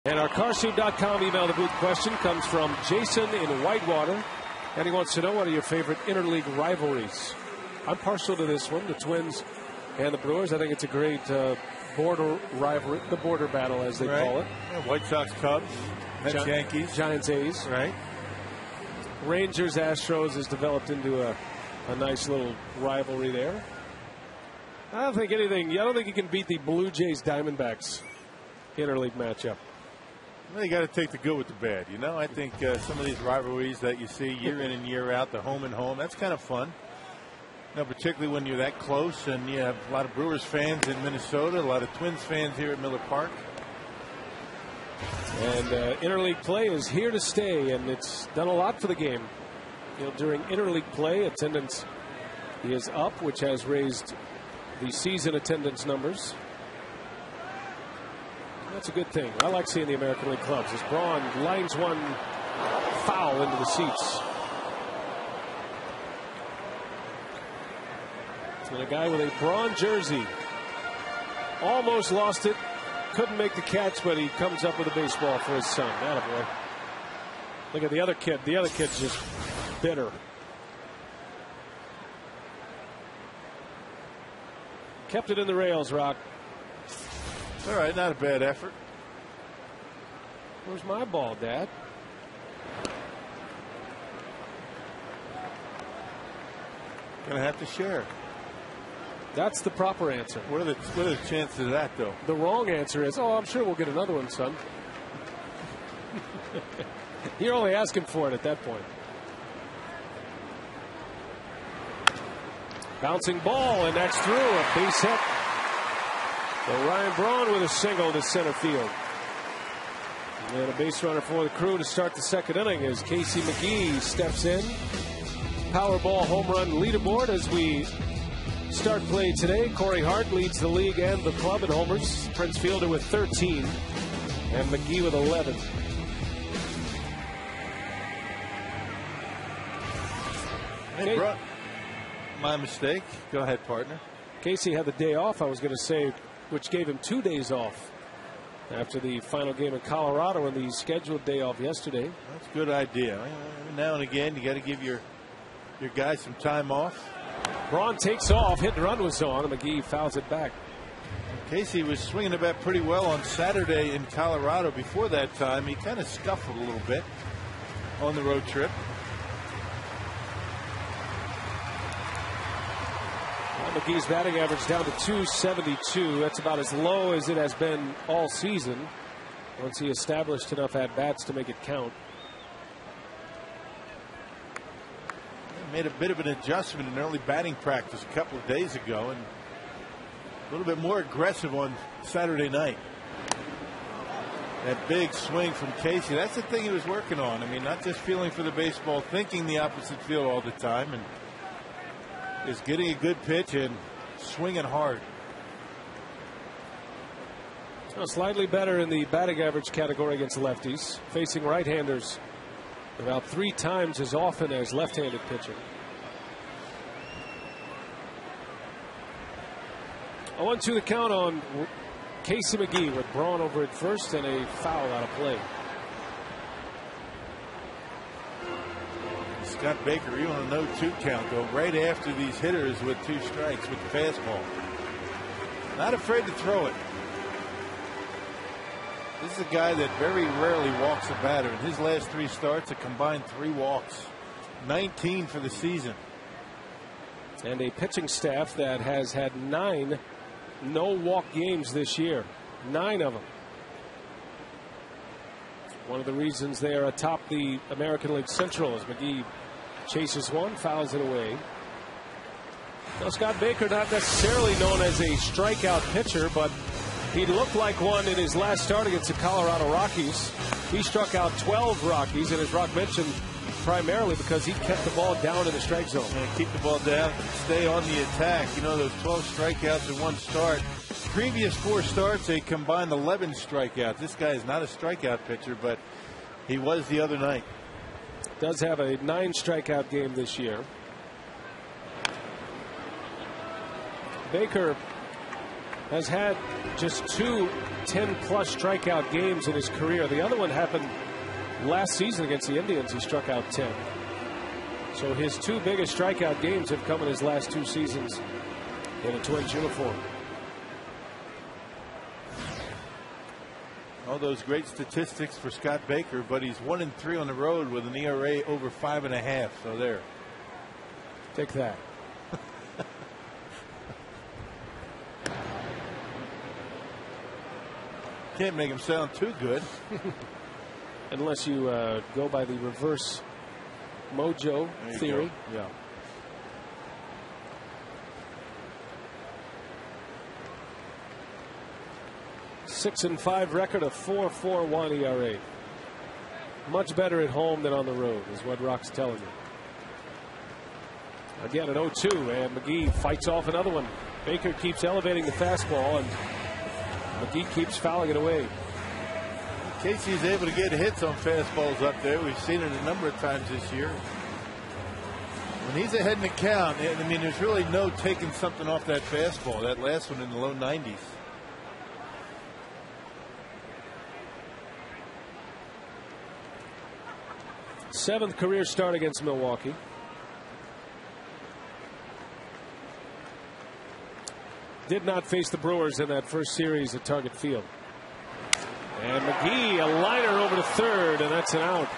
And our Carsoup.com email the booth question comes from Jason in Whitewater. And he wants to know, what are your favorite interleague rivalries? I'm partial to this one, the Twins and the Brewers. I think it's a great border rivalry, the border battle, as they call it.
Yeah, White Sox, Cubs, Mets, Yankees,
Giants, A's.
Right.
Rangers, Astros has developed into a nice little rivalry there. I don't think you can beat the Blue Jays Diamondbacks interleague matchup.
Well, you got to take the good with the bad. You know, I think some of these rivalries that you see year in and year out, the home and home, that's kind of fun. You know, particularly when you're that close, and you have a lot of Brewers fans in Minnesota, a lot of Twins fans here at Miller Park.
And interleague play is here to stay, and it's done a lot for the game. You know, during interleague play, attendance is up, which has raised the season attendance numbers. That's a good thing. I like seeing the American League clubs as Braun lines one foul into the seats. And a guy with a Braun jersey almost lost it. Couldn't make the catch, but he comes up with a baseball for his son. Attaboy. Look at the other kid. The other kid's just bitter. Kept it in the rails, Rock.
All right, not a bad effort.
Where's my ball, Dad?
Gonna have to share.
That's the proper answer.
What are the chances of that, though?
The wrong answer is, oh, I'm sure we'll get another one, son. You're only asking for it at that point. Bouncing ball, and that's through. A base hit. So Ryan Braun with a single to center field. And a base runner for the Crew to start the second inning as Casey McGee steps in. Powerball home run leaderboard as we start play today. Corey Hart leads the league and the club in homers. Prince Fielder with 13 and McGee with 11.
Hey, bro. My mistake. Go ahead, partner.
Casey had the day off, I was going to say, which gave him 2 days off after the final game in Colorado and the scheduled day off yesterday.
That's a good idea. Now and again, you got to give your guys some time off.
Braun takes off. Hit and run was on, and McGee fouls it back.
Casey was swinging the bat pretty well on Saturday in Colorado. Before that time, he kind of scuffled a little bit on the road trip.
McGee's batting average down to 272. That's about as low as it has been all season once he established enough at-bats to make it count.
Made a bit of an adjustment in early batting practice a couple of days ago and a little bit more aggressive on Saturday night. That big swing from Casey, that's the thing he was working on. I mean, not just feeling for the baseball, thinking the opposite field all the time, and is getting a good pitch and swinging hard.
Slightly better in the batting average category against lefties, facing right-handers about 3 times as often as left-handed pitching. 0-2 the count on Casey McGee with Braun over at first and a foul out of play.
Scott Baker, even on a 0-2 count, go right after these hitters with 2 strikes with the fastball. Not afraid to throw it. This is a guy that very rarely walks a batter. In his last 3 starts, a combined 3 walks. 19 for the season.
And a pitching staff that has had 9 no-walk games this year. 9 of them. One of the reasons they are atop the American League Central as McGee chases one, fouls it away. Now, Scott Baker, not necessarily known as a strikeout pitcher, but he looked like one in his last start against the Colorado Rockies. He struck out 12 Rockies, and as Rock mentioned, primarily because he kept the ball down in the strike zone.
And keep the ball down, stay on the attack. You know, those 12 strikeouts in one start. Previous 4 starts, they combined 11 strikeouts. This guy is not a strikeout pitcher, but he was the other night.
Does have a 9 strikeout game this year. Baker has had just 2 10-plus strikeout games in his career. The other one happened last season against the Indians. He struck out 10. So his 2 biggest strikeout games have come in his last 2 seasons in a Twins uniform.
All those great statistics for Scott Baker, but he's 1-3 on the road with an ERA over 5.5. So there.
Take that.
Can't make him sound too good.
Unless you go by the reverse mojo theory.
Yeah.
6-5 record, a 4.41 ERA. Much better at home than on the road, is what Rock's telling me. Again, an 0-2, and McGee fights off another one. Baker keeps elevating the fastball, and McGee keeps fouling it away.
Casey's able to get hits on fastballs up there. We've seen it a number of times this year. When he's ahead in the count, I mean, there's really no taking something off that fastball. That last one in the low 90s.
Seventh career start against Milwaukee. Did not face the Brewers in that first series at Target Field. And McGee, a liner over to third, and that's an out.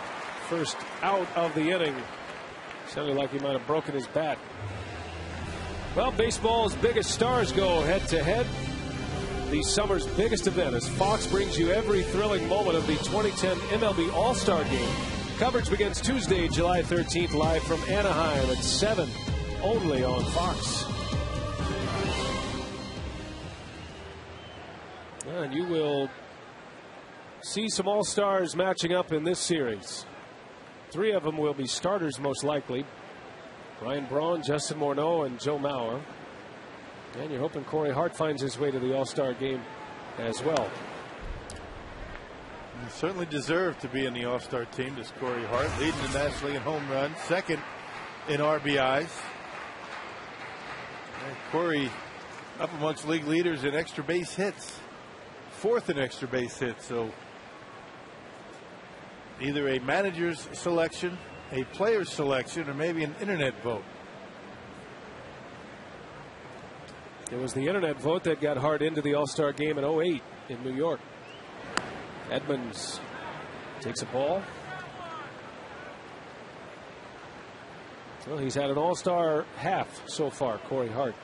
First out of the inning. Sounded like he might have broken his bat. Well, baseball's biggest stars go head to head. The summer's biggest event as Fox brings you every thrilling moment of the 2010 MLB All-Star Game. Coverage begins Tuesday, July 13th, live from Anaheim at 7, only on Fox. And you will see some All-Stars matching up in this series. 3 of them will be starters most likely. Ryan Braun, Justin Morneau, and Joe Mauer. And you're hoping Corey Hart finds his way to the All-Star game as well.
He certainly deserved to be in the All-Star team, this Corey Hart, leading the National League in home runs, second in RBIs. And Corey up amongst league leaders in extra base hits, 4th in extra base hits. So either a manager's selection, a player's selection, or maybe an internet vote.
It was the internet vote that got Hart into the All-Star game in 2008 in New York. Edmonds takes a ball. Well, he's had an All-Star half so far, Corey Hart.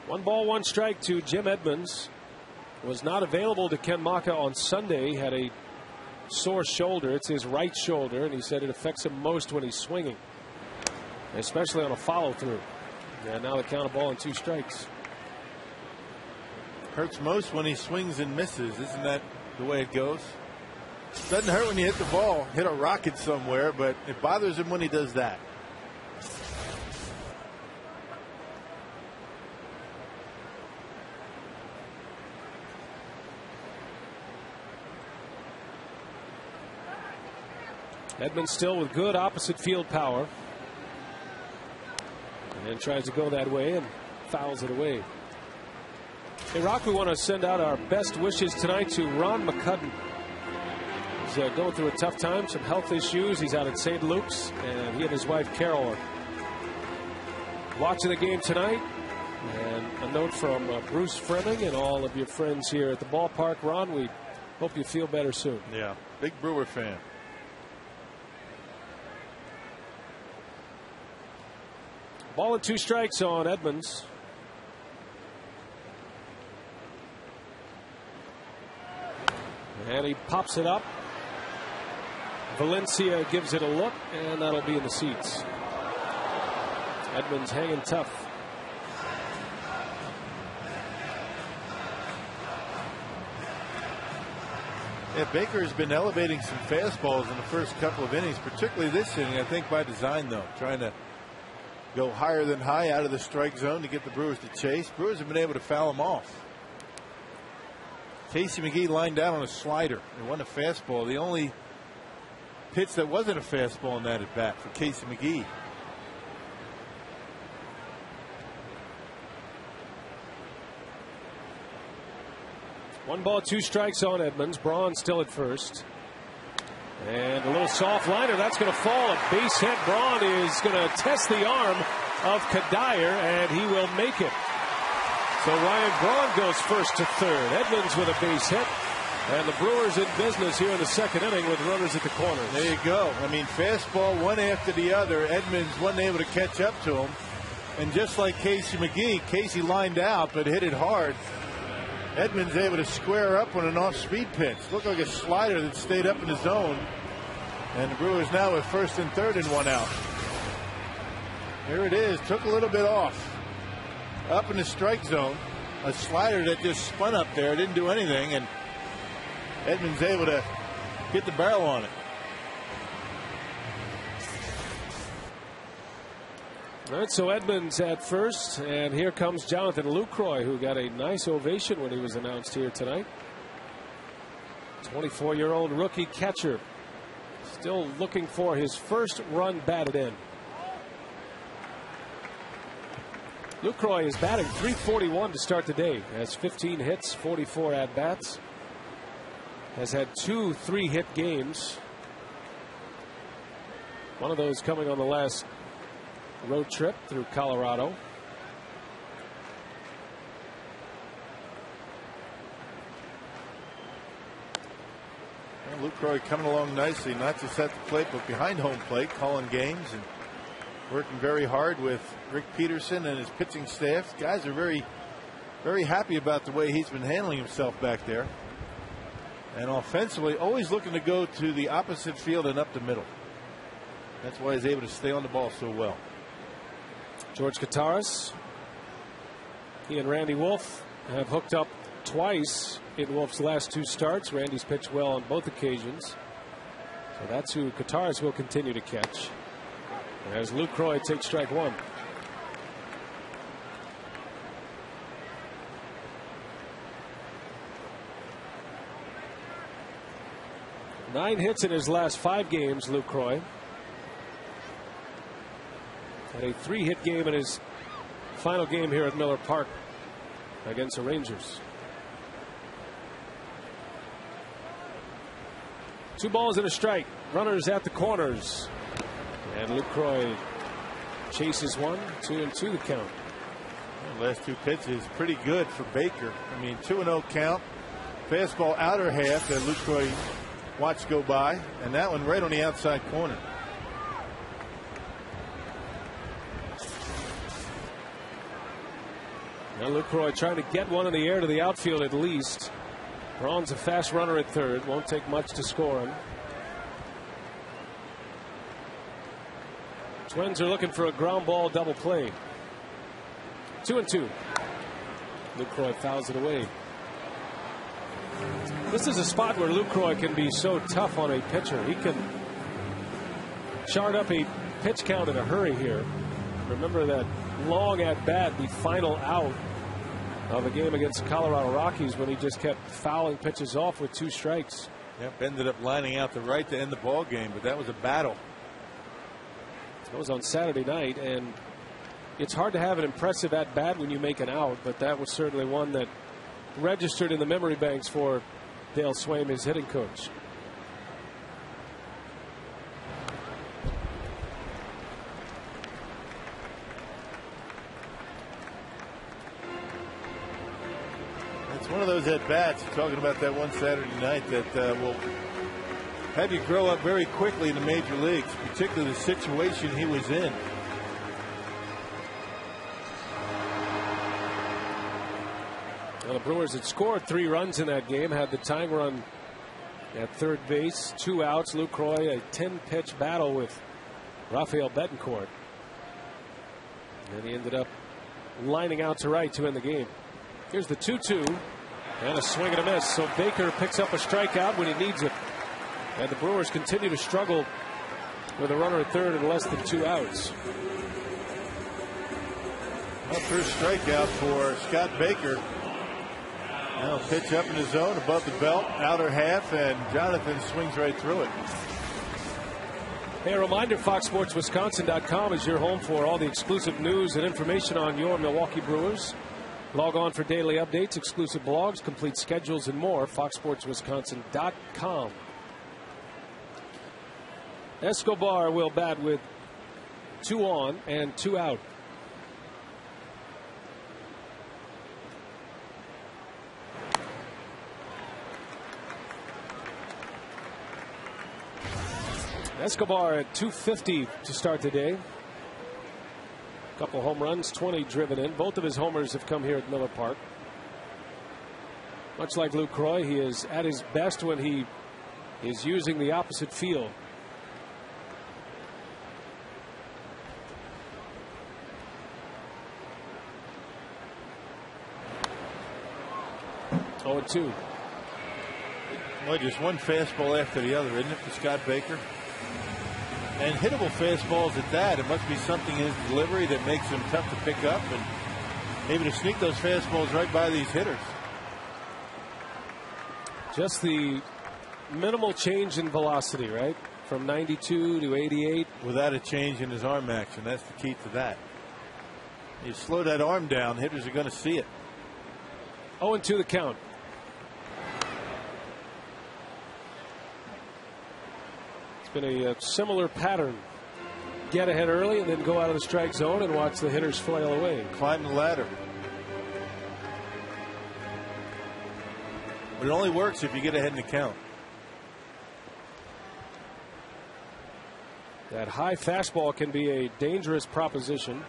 1 ball, 1 strike to Jim Edmonds. Was not available to Ken Maka on Sunday. Had a sore shoulder. It's his right shoulder, and he said it affects him most when he's swinging, especially on a follow-through. And now the count of ball and 2 strikes.
Hurts most when he swings and misses. Isn't that the way it goes? Doesn't hurt when you hit the ball, hit a rocket somewhere, but it bothers him when he does that.
Edmonds still with good opposite field power. And tries to go that way and fouls it away. Hey, Rock, we want to send out our best wishes tonight to Ron McCudden. He's going through a tough time, some health issues. He's out at St. Luke's, and he and his wife Carol are watching the game tonight. And a note from Bruce Fremming and all of your friends here at the ballpark. Ron, we hope you feel better soon.
Yeah, big Brewer fan.
Ball and 2 strikes on Edmonds. And he pops it up. Valencia gives it a look, and that'll be in the seats. Edmonds hanging tough.
Yeah, Baker has been elevating some fastballs in the first couple of innings, particularly this inning, I think by design, though, trying to go higher than high out of the strike zone to get the Brewers to chase. Brewers have been able to foul him off. Casey McGee lined down on a slider. It wasn't a fastball. The only pitch that wasn't a fastball in that at bat for Casey McGee.
One ball, 2 strikes on Edmonds. Braun still at first. And a little soft liner. That's going to fall. A base hit. Braun is going to test the arm of Kadire, and he will make it. So Ryan Braun goes first to third. Edmonds with a base hit. And the Brewers in business here in the second inning with runners at the corners.
There you go. I mean, fastball one after the other. Edmonds wasn't able to catch up to him. And just like Casey McGee, Casey lined out but hit it hard. Edmonds able to square up on an off-speed pitch. Looked like a slider that stayed up in the zone. And the Brewers now with first and third and one out. Here it is. Took a little bit off. Up in the strike zone. A slider that just spun up there. Didn't do anything. And Edmonds able to get the barrel on it.
All right, so Edmonds at first, and here comes Jonathan Lucroy, who got a nice ovation when he was announced here tonight. 24-year-old rookie catcher, still looking for his first run batted in. Lucroy is batting .341 to start the day. Has 15 hits, 44 at-bats. Has had 2 3-hit games. One of those coming on the last road trip through Colorado.
And Lucroy coming along nicely, not just at the plate, but behind home plate, calling games and working very hard with Rick Peterson and his pitching staff. Guys are very, very happy about the way he's been handling himself back there. And offensively, always looking to go to the opposite field and up the middle. That's why he's able to stay on the ball so well.
George Kottaras, he and Randy Wolf have hooked up twice in Wolf's last 2 starts. Randy's pitched well on both occasions. So that's who Kottaras will continue to catch. As Lucroy takes strike one. Nine hits in his last 5 games, Lucroy. Had a 3-hit game in his final game here at Miller Park against the Rangers. 2 balls and a strike. Runners at the corners. And Lucroy chases one, 2-2 the count.
The last 2 pitches pretty good for Baker. I mean, 2-0 count. Fastball outer half that Lucroy watched go by, and that one right on the outside corner.
Now Lucroy trying to get one in the air to the outfield at least. Braun's a fast runner at third. Won't take much to score him. Twins are looking for a ground ball double play. 2-2. Lucroy fouls it away. This is a spot where Lucroy can be so tough on a pitcher. He can chart up a pitch count in a hurry here. Remember that long at bat, the final out of a game against the Colorado Rockies, when he just kept fouling pitches off with 2 strikes.
Yep, ended up lining out the right to end the ball game, but that was a battle.
That was on Saturday night, and it's hard to have an impressive at bat when you make an out, but that was certainly one that registered in the memory banks for Dale Swaim, his hitting coach.
It's one of those at bats, talking about that one Saturday night, that will have you grow up very quickly in the major leagues, particularly the situation he was in.
Well, the Brewers had scored 3 runs in that game, had the tying run at third base, 2 outs. Lucroy, a 10-pitch battle with Rafael Betancourt. And he ended up lining out to right to end the game. Here's the 2-2 and a swing and a miss. So Baker picks up a strikeout when he needs it. And the Brewers continue to struggle with a runner at third and less than 2 outs.
Well, first strikeout for Scott Baker. Now pitch up in the zone above the belt, outer half, and Jonathan swings right through it.
Hey, a reminder, FoxSportsWisconsin.com is your home for all the exclusive news and information on your Milwaukee Brewers. Log on for daily updates, exclusive blogs, complete schedules, and more. FoxSportsWisconsin.com. Escobar will bat with 2 on and 2 out. Escobar at 250 to start the day. A couple home runs, 20 driven in. Both of his homers have come here at Miller Park. Much like Lucroy, he is at his best when he is using the opposite field. Oh, 2.
Well, just one fastball after the other, isn't it, for Scott Baker? And hittable fastballs at that. It must be something in his delivery that makes him tough to pick up and able to sneak those fastballs right by these hitters.
Just the minimal change in velocity, right? From 92 to 88.
Without a change in his arm action. That's the key to that. You slow that arm down, hitters are going to see it.
0-2 the count. It's been a similar pattern. Get ahead early and then go out of the strike zone and watch the hitters flail away.
Climb the ladder. But it only works if you get ahead in the count.
That high fastball can be a dangerous proposition.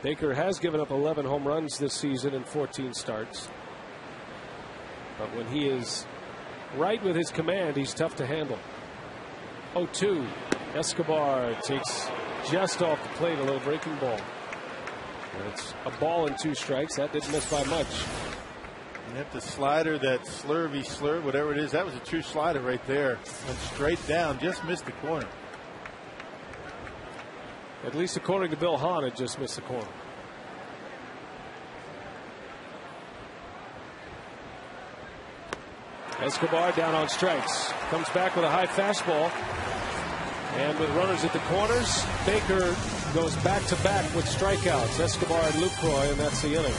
Baker has given up 11 home runs this season in 14 starts. But when he is right with his command, he's tough to handle. 0-2. Escobar takes just off the plate a little breaking ball. And it's a ball and 2 strikes. That didn't miss by much.
And if the slider, that slurvy, whatever it is, that was a true slider right there. Went straight down, just missed the corner.
At least according to Bill Hahn, it just missed the corner. Escobar down on strikes. Comes back with a high fastball. And with runners at the corners, Baker goes back-to-back with strikeouts. Escobar and Lucroy, and that's the inning.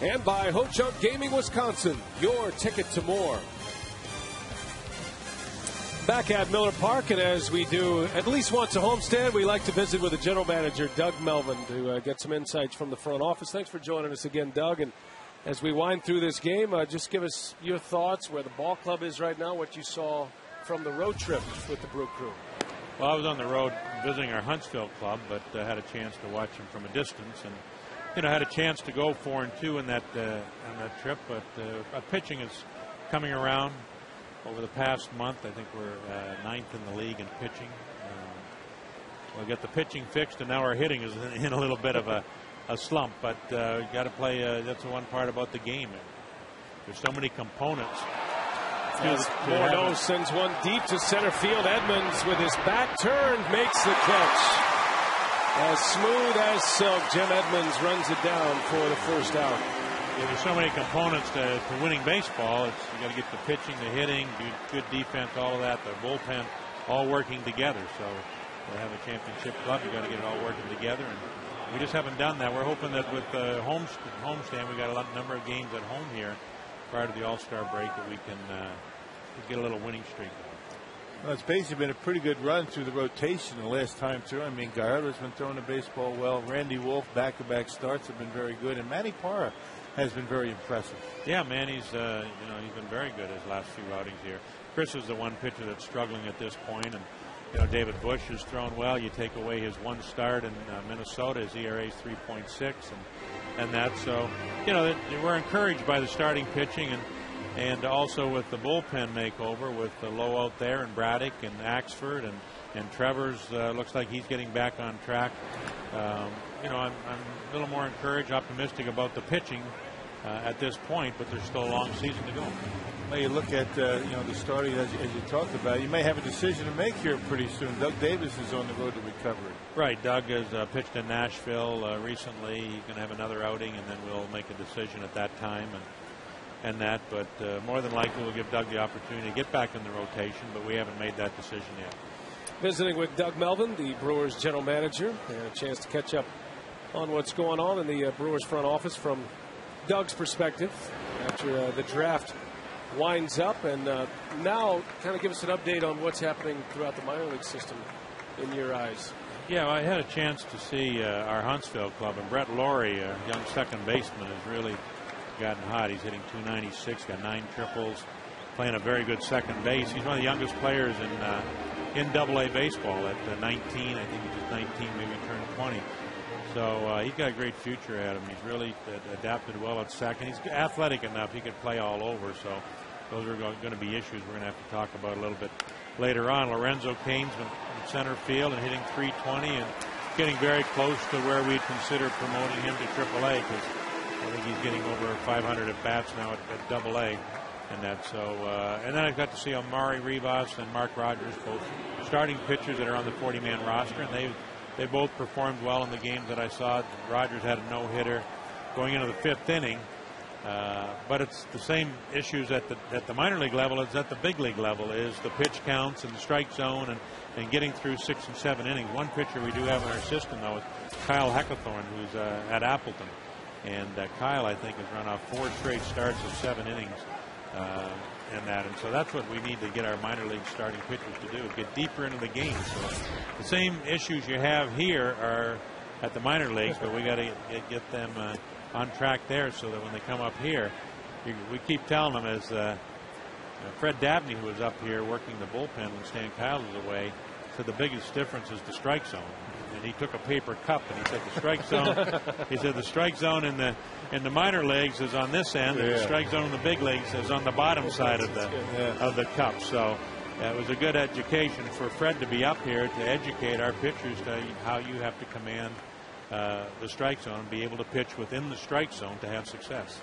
And by Ho-Chunk Gaming Wisconsin, your ticket to more. Back at Miller Park, and as we do at least once a homestand, we like to visit with the general manager, Doug Melvin, to get some insights from the front office. Thanks for joining us again, Doug. And as we wind through this game, just give us your thoughts, where the ball club is right now, what you saw from the road trip with the Brew Crew.
Well, I was on the road visiting our Huntsville club, but had a chance to watch them from a distance, and had a chance to go 4-2 on that trip. But our pitching is coming around over the past month. I think we're 9th in the league in pitching. We'll get the pitching fixed, and now our hitting is in a little bit of a slump. But you got to play. That's the one part about the game. There's so many components.
Morneau sends one deep to center field. Edmonds, with his back turned, makes the catch. As smooth as silk, Jim Edmonds runs it down for the first out.
Yeah, there's so many components to winning baseball. You got to get the pitching, the hitting, good defense, all of that, the bullpen, all working together. So to have a championship club, you got to get it all working together, and we just haven't done that. We're hoping that with the homestand, we got a number of games at home here prior to the All-Star break that we can get a little winning streak.
Well, it's basically been a pretty good run through the rotation the last time through. I mean, Gallardo's been throwing the baseball well. Randy Wolf, back-to-back starts have been very good, and Manny Parra has been very impressive.
Yeah, Manny's he's been very good his last few outings here. Chris is the one pitcher that's struggling at this point, and David Bush has thrown well. You take away his one start in Minnesota, his ERA is 3.6, and that. So we're encouraged by the starting pitching, and also with the bullpen makeover with the Lowe out there and Braddock and Axford and Trevor's looks like he's getting back on track. I'm a little more encouraged, optimistic about the pitching at this point, but there's still a long season to go.
Well, you look at the starting as you talked about. You may have a decision to make here pretty soon. Doug Davis is on the road to recovery.
Right. Doug has pitched in Nashville recently. He's going to have another outing, and then we'll make a decision at that time. And that, but more than likely we'll give Doug the opportunity to get back in the rotation, but we haven't made that decision yet.
Visiting with Doug Melvin, the Brewers general manager, and a chance to catch up on what's going on in the Brewers front office from Doug's perspective after the draft winds up, and now kind of give us an update on what's happening throughout the minor league system in your eyes.
Yeah, I had a chance to see our Huntsville club, and Brett Laurie, a young second baseman, has really gotten hot. He's hitting .296, got 9 triples, playing a very good second base. He's one of the youngest players in AA baseball at 19. I think he's just 19, maybe turned 20. So he's got a great future at him. He's really adapted well at second. He's athletic enough. He could play all over. So those are going to be issues we're going to have to talk about a little bit later on. Lorenzo Cain's in center field and hitting .320 and getting very close to where we'd consider promoting him to AAA, because I think he's getting over 500 at bats now at AA, and that. So, and then I got to see Amari Rivas and Mark Rogers, both starting pitchers that are on the 40-man roster, and they both performed well in the games that I saw. Rogers had a no-hitter going into the 5th inning, but it's the same issues at the minor league level as at the big league level, is the pitch counts and the strike zone and getting through 6 and 7 innings. One pitcher we do have in our system, though, is Kyle Heckathorn, who's at Appleton. And Kyle, I think, has run off 4 straight starts of 7 innings and so that's what we need to get our minor league starting pitchers to do, get deeper into the game. So the same issues you have here are at the minor leagues, but we got to get them on track there so that when they come up here, we keep telling them, as Fred Dabney, who was up here working the bullpen when Stan Kyle was away, said the biggest difference is the strike zone. And he took a paper cup and he said the strike zone. He said the strike zone in the minor leagues is on this end, and the strike zone in the big leagues is on the bottom side of the cup. So it was a good education for Fred to be up here to educate our pitchers to how you have to command the strike zone and be able to pitch within the strike zone to have success.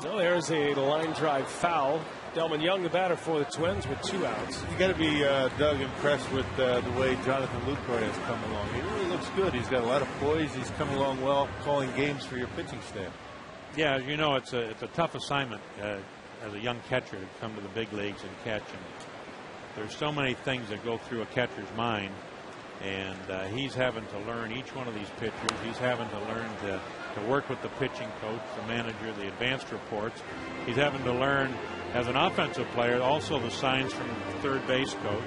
Well, there's a line drive foul. Delman Young, the batter for the Twins, with 2 outs.
You got to be, Doug, impressed with the way Jonathan Lucroy has come along. He really looks good. He's got a lot of poise. He's come along well, calling games for your pitching staff.
Yeah, as you know, it's a tough assignment as a young catcher to come to the big leagues and catch. And there's so many things that go through a catcher's mind, and he's having to learn each one of these pitchers. He's having to learn to work with the pitching coach, the manager, the advanced reports. He's having to learn as an offensive player also the signs from the third base coach.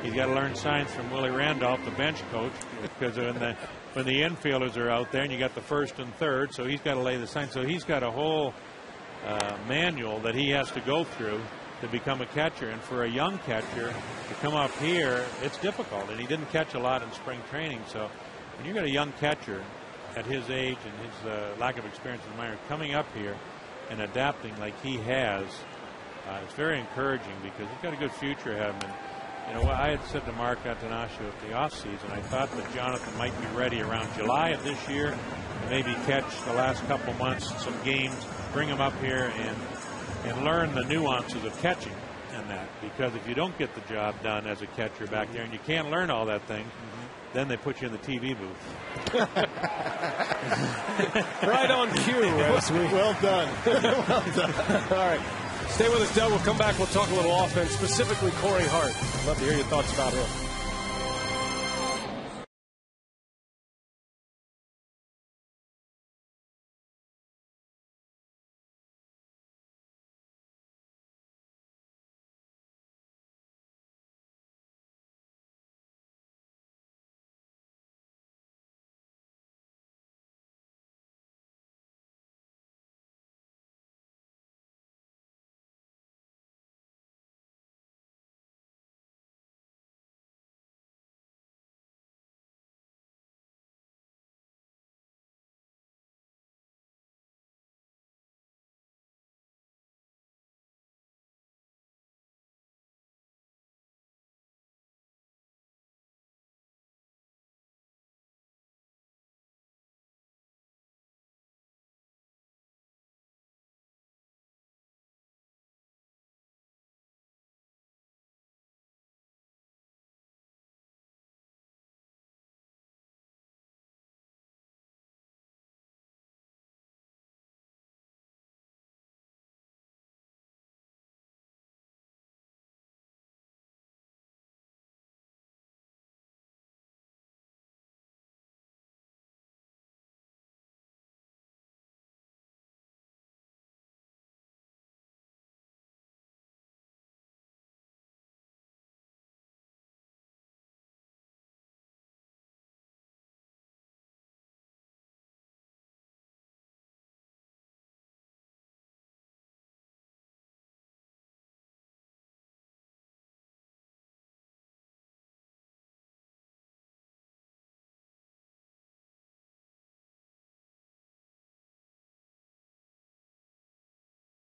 He's got to learn signs from Willie Randolph, the bench coach, because when the infielders are out there and you got the first and third, so he's got to lay the signs. So he's got a whole manual that he has to go through to become a catcher. And for a young catcher to come up here, it's difficult. And he didn't catch a lot in spring training. So when you got a young catcher at his age and his lack of experience in the minor coming up here and adapting like he has, it's very encouraging because he's got a good future ahead of him. And, you know, I had said to Mark Attanasio at the offseason, I thought that Jonathan might be ready around July of this year and maybe catch the last couple months some games, bring him up here and learn the nuances of catching and that. Because if you don't get the job done as a catcher back there and you can't learn all that thing, then they put you in the TV booth.
Right on cue.
Well done. Well done.
All right. Stay with us, Doug. We'll come back. We'll talk a little offense, specifically Corey Hart. Love to hear your thoughts about him.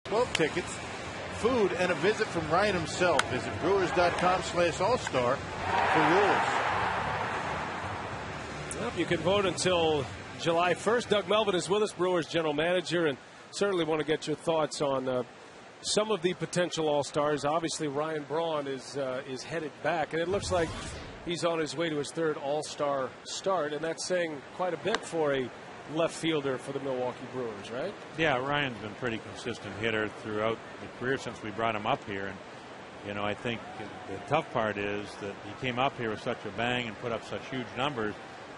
Both tickets, food, and a visit from Ryan himself. Visit Brewers.com/All-Star for rules.
Well, you can vote until July 1st. Doug Melvin is with us, Brewers general manager, and certainly want to get your thoughts on some of the potential All-Stars. Obviously, Ryan Braun is headed back, and it looks like he's on his way to his third All-Star start, and that's saying quite a bit for a left fielder for the Milwaukee Brewers, right?
Yeah, Ryan's been a pretty consistent hitter throughout the career since we brought him up here. And, you know, I think the tough part is that he came up here with such a bang and put up such huge numbers.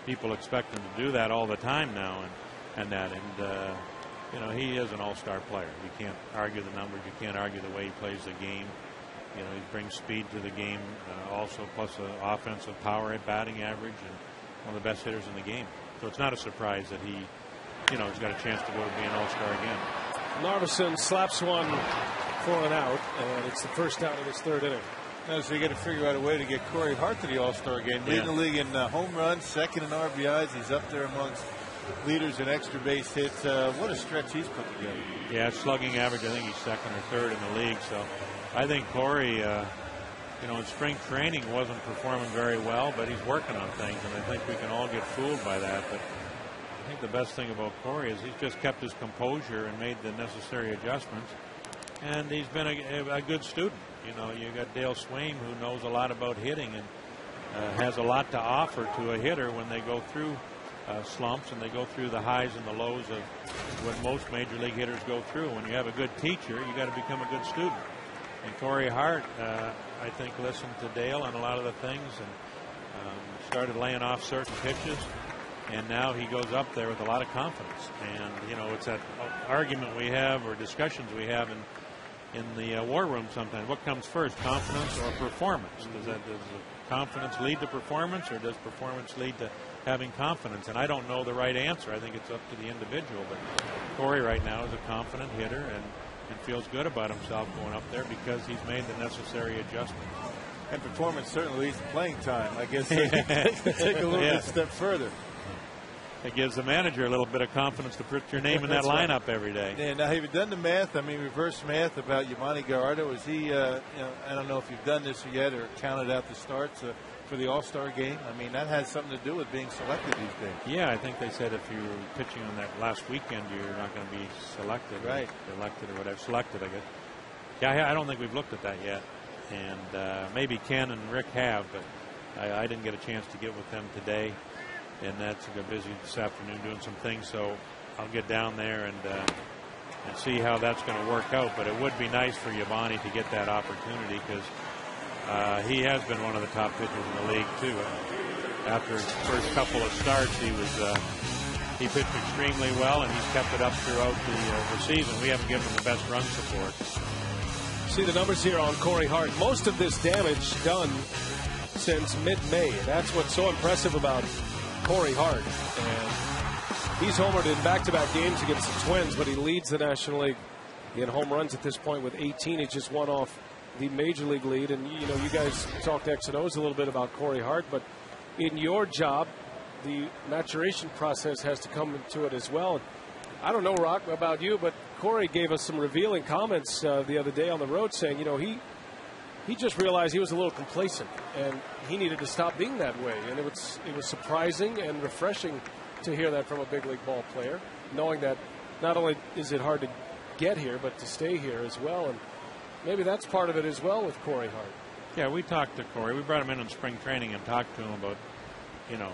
People expect him to do that all the time now. And you know, he is an all-star player. You can't argue the numbers. You can't argue the way he plays the game. You know, he brings speed to the game, also plus offensive power at batting average, and one of the best hitters in the game. So it's not a surprise that he, you know, has got a chance to go to be an all-star again.
Narveson slaps one for an out, and it's the first out of his third inning.
Now, so you got to figure out a way to get Corey Hart to the All-Star game. Leading the league in home runs, second in RBIs. He's up there amongst leaders in extra base hits. What a stretch he's put together.
Yeah, slugging average, I think he's second or third in the league. So I think Corey, you know, in spring training wasn't performing very well, but he's working on things, and I think we can all get fooled by that. But I think the best thing about Corey is he's just kept his composure and made the necessary adjustments, and he's been a good student. You know, you got Dale Swain, who knows a lot about hitting and has a lot to offer to a hitter when they go through slumps and they go through the highs and the lows of what most major league hitters go through. When you have a good teacher, you got to become a good student. And Corey Hart, I think, listened to Dale on a lot of the things and started laying off certain pitches. And now he goes up there with a lot of confidence. And, you know, it's that argument we have or discussions we have in the war room sometimes. What comes first, confidence or performance? Does confidence lead to performance, or does performance lead to having confidence? And I don't know the right answer. I think it's up to the individual. But Corey right now is a confident hitter and feels good about himself going up there because he's made the necessary adjustments.
And performance certainly leads to playing time. I guess take a little bit step further.
It gives the manager a little bit of confidence to put your name in that lineup every day.
Yeah, now, have you done the math? I mean, reverse math about Yamani Gallardo? Is he, you know, I don't know if you've done this yet or counted out the starts for the All-Star game. I mean, that has something to do with being selected these days.
Yeah, I think they said if you were pitching on that last weekend, you're not going to be selected.
Right.
Or elected or whatever. Selected, I guess. Yeah, I don't think we've looked at that yet. And maybe Ken and Rick have, but I didn't get a chance to get with them today, and that's they're busy this afternoon doing some things. So I'll get down there and see how that's going to work out. But it would be nice for Yabani to get that opportunity because he has been one of the top pitchers in the league too. After his first couple of starts, he pitched extremely well, and he's kept it up throughout the season. We haven't given him the best run support.
See the numbers here on Corey Hart. Most of this damage done since mid-May. That's what's so impressive about Corey Hart. And he's homered in back-to-back games against the Twins, but he leads the National League in home runs at this point with 18. He just won off the Major League lead. And, you know, you guys talked X and O's a little bit about Corey Hart, but in your job, the maturation process has to come into it as well. I don't know, Rock, about you, but Corey gave us some revealing comments the other day on the road saying, you know, he just realized he was a little complacent and he needed to stop being that way. And it was surprising and refreshing to hear that from a big league ball player, knowing that not only is it hard to get here, but to stay here as well. And maybe that's part of it as well with Corey Hart.
Yeah, we talked to Corey. We brought him in spring training and talked to him about, you know,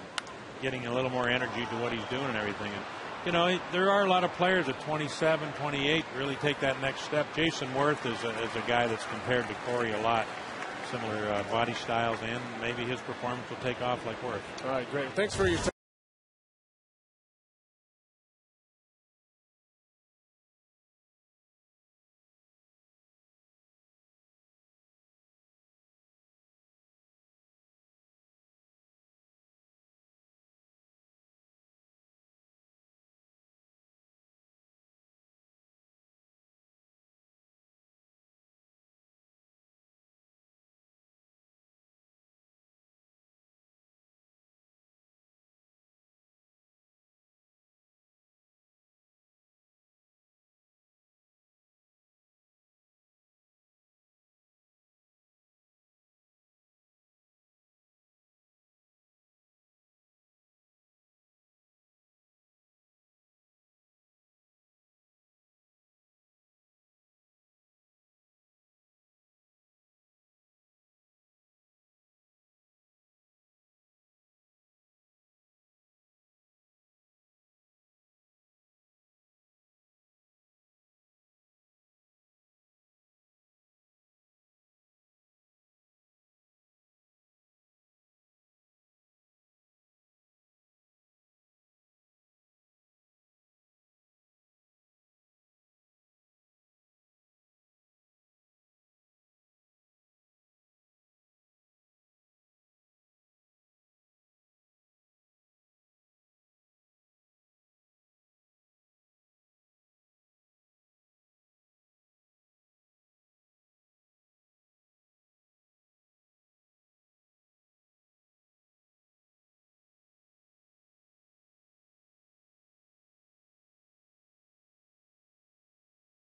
getting a little more energy to what he's doing and everything. And, you know, there are a lot of players at 27, 28 really take that next step. Jason Worth is a guy that's compared to Corey a lot. Similar body styles, and maybe his performance will take off like Worth.
All right, great. Thanks for your time.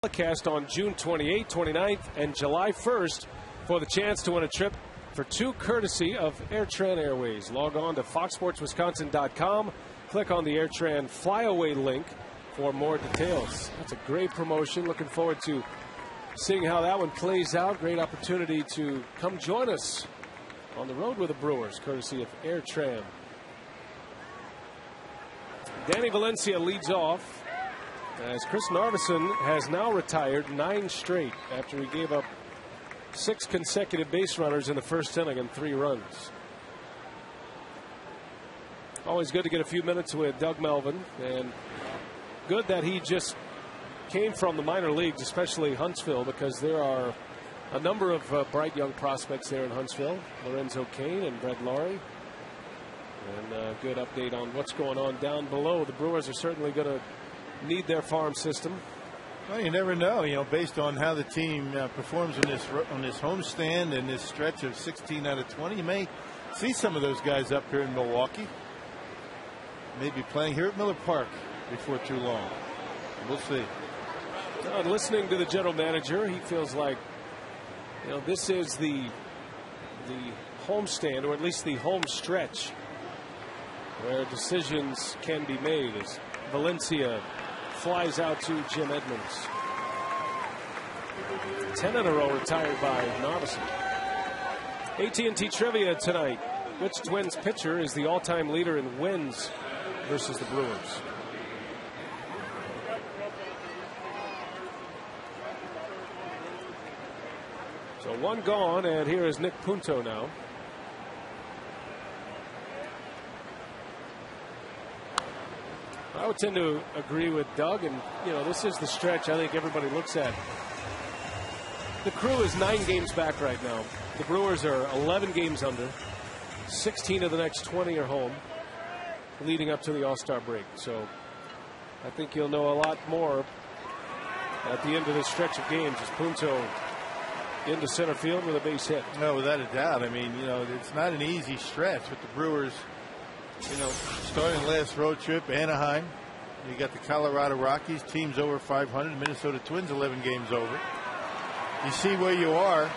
Telecast on June 28th, 29th, and July 1st for the chance to win a trip for two courtesy of AirTran Airways. Log on to foxsportswisconsin.com. Click on the AirTran Flyaway link for more details. That's a great promotion. Looking forward to seeing how that one plays out. Great opportunity to come join us on the road with the Brewers, courtesy of AirTran. Danny Valencia leads off, as Chris Narveson has now retired 9 straight after he gave up 6 consecutive base runners in the first inning and 3 runs. Always good to get a few minutes with Doug Melvin, and good that he just came from the minor leagues, especially Huntsville, because there are a number of bright young prospects there in Huntsville. Lorenzo Cain and Brett Laurie. And a good update on what's going on down below. The Brewers are certainly going to need their farm system.
Well, you never know, you know, based on how the team performs on this homestand and this stretch of 16 out of 20. You may see some of those guys up here in Milwaukee. Maybe playing here at Miller Park before too long. We'll see.
Listening to the general manager, he feels like, you know, this is the homestand, or at least the home stretch, where decisions can be made as Valencia flies out to Jim Edmonds. 10 in a row retired by Narveson. AT&T Trivia tonight. which Twins pitcher is the all-time leader in wins versus the Brewers. So one gone, and here is Nick Punto now. I would tend to agree with Doug, and this is the stretch I think everybody looks at. The Crew is 9 games back right now. The Brewers are 11 games under. 16 of the next 20 are home, leading up to the All-Star break. So I think you'll know a lot more at the end of this stretch of games as Punto into center field with a base hit.
No, without a doubt. I mean, it's not an easy stretch with the Brewers. Starting last road trip, Anaheim. You got the Colorado Rockies, teams over 500. Minnesota Twins, 11 games over. You see where you are.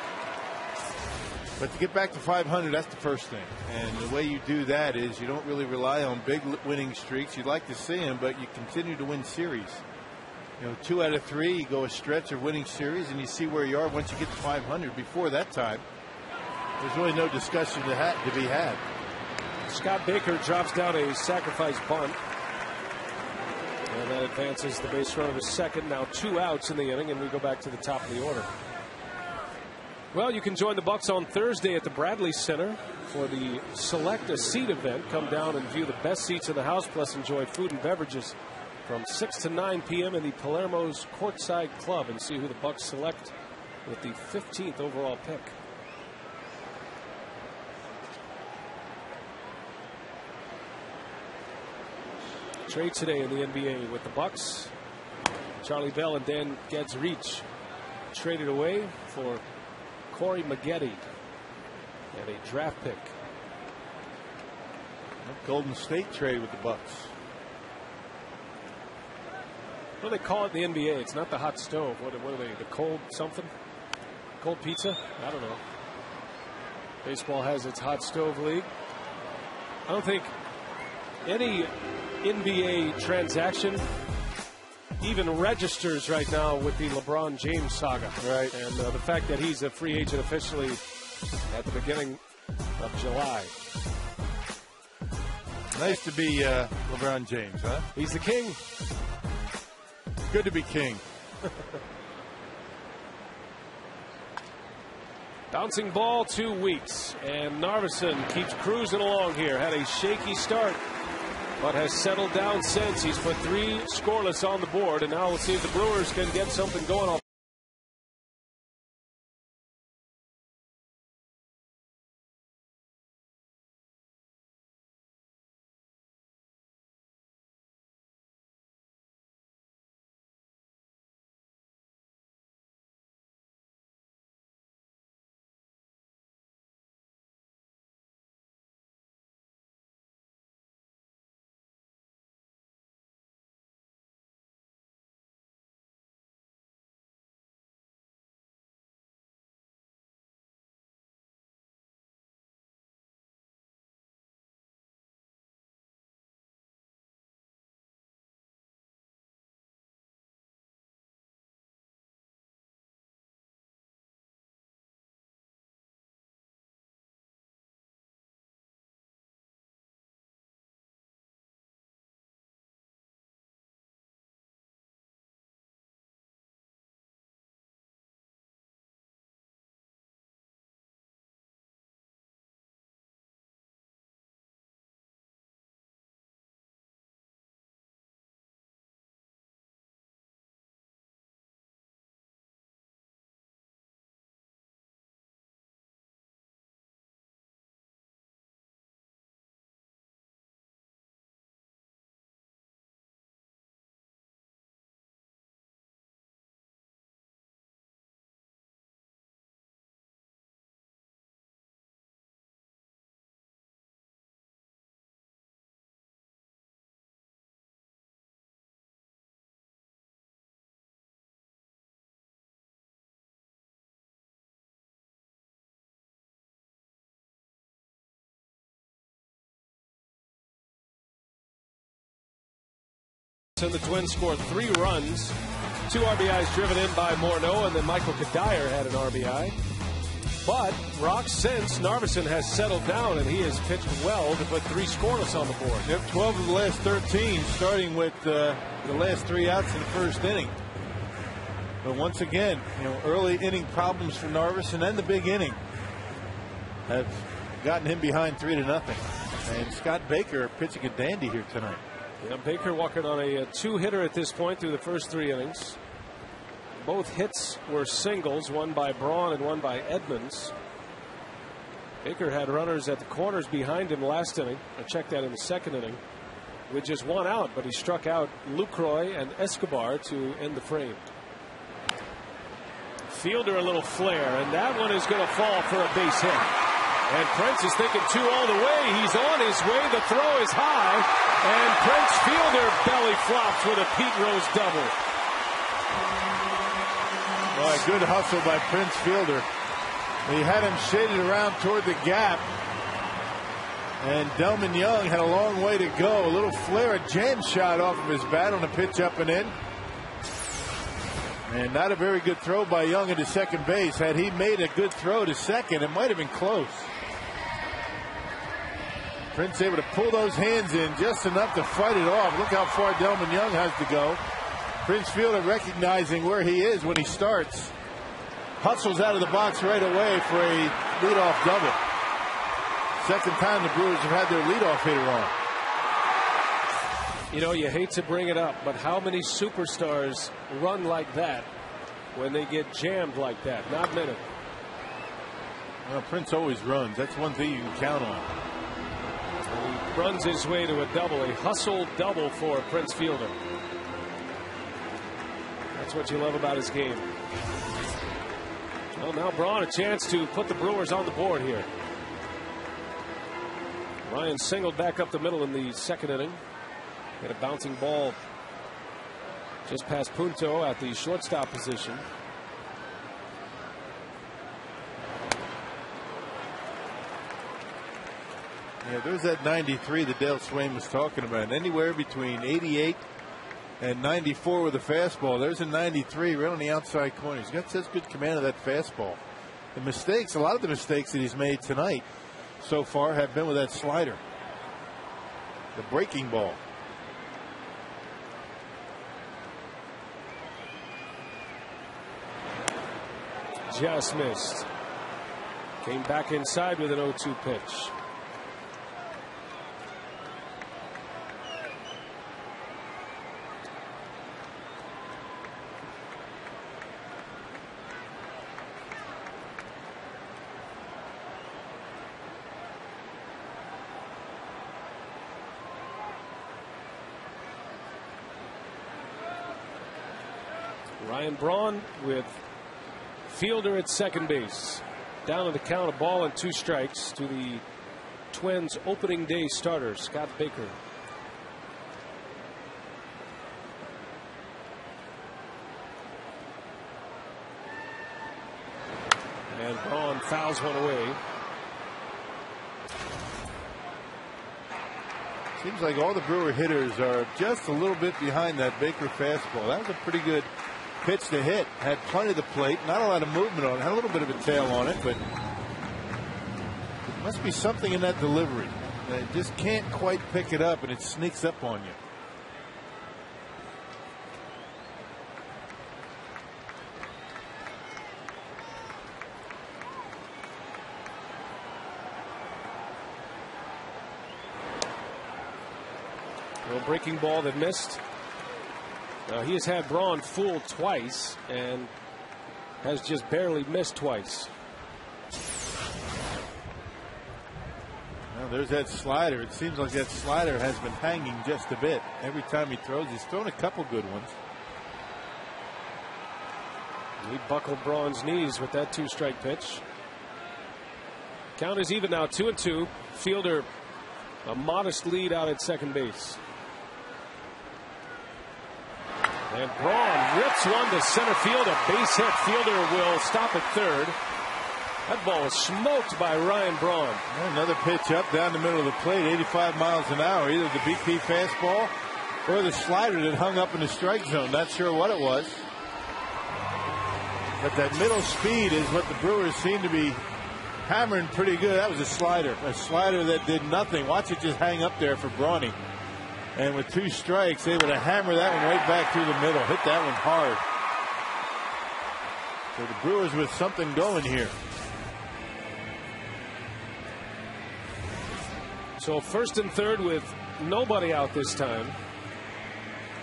But to get back to 500, that's the first thing. And the way you do that is you don't really rely on big winning streaks. You'd like to see them, but you continue to win series. 2 out of 3, you go a stretch of winning series, and you see where you are once you get to 500. Before that time, there's really no discussion to be had.
Scott Baker drops down a sacrifice bunt. And that advances the base runner to second. Now 2 outs in the inning, and we go back to the top of the order. Well, you can join the Bucks on Thursday at the Bradley Center for the Select a Seat event. Come down and view the best seats in the house, plus enjoy food and beverages from 6 to 9 p.m. in the Palermo's Courtside Club, and see who the Bucks select with the 15th overall pick. Trade today in the NBA with the Bucks. Charlie Bell and Dan Gadzuric traded away for Corey Maggette and a draft pick.
Golden State trade with the Bucks.
What do they call it in the NBA? It's not the hot stove. What are they? The cold something? Cold pizza? I don't know. Baseball has its hot stove league. I don't think any NBA transaction even registers right now with the LeBron James saga.
Right.
And the fact that he's a free agent officially at the beginning of July.
Nice to be LeBron James, huh?
He's the king.
Good to be king.
Bouncing ball 2 weeks, and Narveson keeps cruising along here. Had a shaky start, but has settled down since. He's put 3 scoreless on the board, and now we'll see if the Brewers can get something going on. And the Twins scored 3 runs, 2 RBIs driven in by Morneau, and then Michael Kadire had an RBI. But Rock, since Narveson has settled down and he has pitched well to put 3 scoreless on the board.
Yep, 12 of the last 13, starting with the last 3 outs in the first inning. But once again, early inning problems for Narveson and the big inning have gotten him behind 3-0. And Scott Baker pitching a dandy here tonight.
Yeah, Baker walking on a 2-hitter at this point through the first 3 innings. Both hits were singles, one by Braun and one by Edmonds. Baker had runners at the corners behind him last inning. I checked that in the second inning with just 1 out, but he struck out Lucroy and Escobar to end the frame. Fielder a little flare, and that one is going to fall for a base hit. And Prince is thinking 2 all the way. He's on his way. The throw is high, and Prince Fielder belly flops with a Pete Rose double.
Well, a good hustle by Prince Fielder. He had him shaded around toward the gap. And Delman Young had a long way to go. A little flare, a jam shot off of his bat on a pitch up and in. And not a very good throw by Young into second base. Had he made a good throw to second, it might have been close. Prince able to pull those hands in just enough to fight it off. Look how far Delman Young has to go. Prince Fielder recognizing where he is when he starts. Hustles out of the box right away for a leadoff double. Second time the Brewers have had their leadoff hitter on.
You hate to bring it up, but how many superstars run like that when they get jammed like that? Not many.
Well, Prince always runs. That's one thing you can count on.
He runs his way to a double, a hustle double for Prince Fielder. That's what you love about his game. Well, now Braun a chance to put the Brewers on the board here. Ryan singled back up the middle in the second inning. Hit a bouncing ball just past Punto at the shortstop position.
Yeah, there's that 93 that Dale Swain was talking about. Anywhere between 88 and 94 with a fastball. There's a 93 right on the outside corner. He's got such good command of that fastball. The mistakes, a lot of the mistakes that he's made tonight so far have been with that slider. The breaking ball.
Just missed. Came back inside with an 0-2 pitch. Ryan Braun with Fielder at second base. Down to the count, a ball and 2 strikes to the Twins opening day starter, Scott Baker. And Braun fouls one away.
Seems like all the Brewer hitters are just a little bit behind that Baker fastball. That was a pretty good pitch to hit. Had plenty of the plate. Not a lot of movement on it. Had a little bit of a tail on it, but there must be something in that delivery. It just can't quite pick it up, and it sneaks up on you.
A breaking ball that missed. He has had Braun fooled twice and has just barely missed twice.
Well, there's that slider. It seems like that slider has been hanging just a bit. Every time he throws, he's thrown a couple good ones.
He buckled Braun's knees with that 2-strike pitch. Count is even now, 2-2. Fielder a modest lead out at second base. And Braun rips one to center field. A base hit. Fielder will stop at third. That ball was smoked by Ryan Braun.
Well, another pitch up down the middle of the plate, 85 miles an hour. Either the BP fastball or the slider that hung up in the strike zone. Not sure what it was. But that middle speed is what the Brewers seem to be hammering pretty good. That was a slider that did nothing. Watch it just hang up there for Brawny. And with 2 strikes, able to hammer that one right back through the middle. Hit that one hard. So the Brewers with something going here.
So first and third with nobody out this time.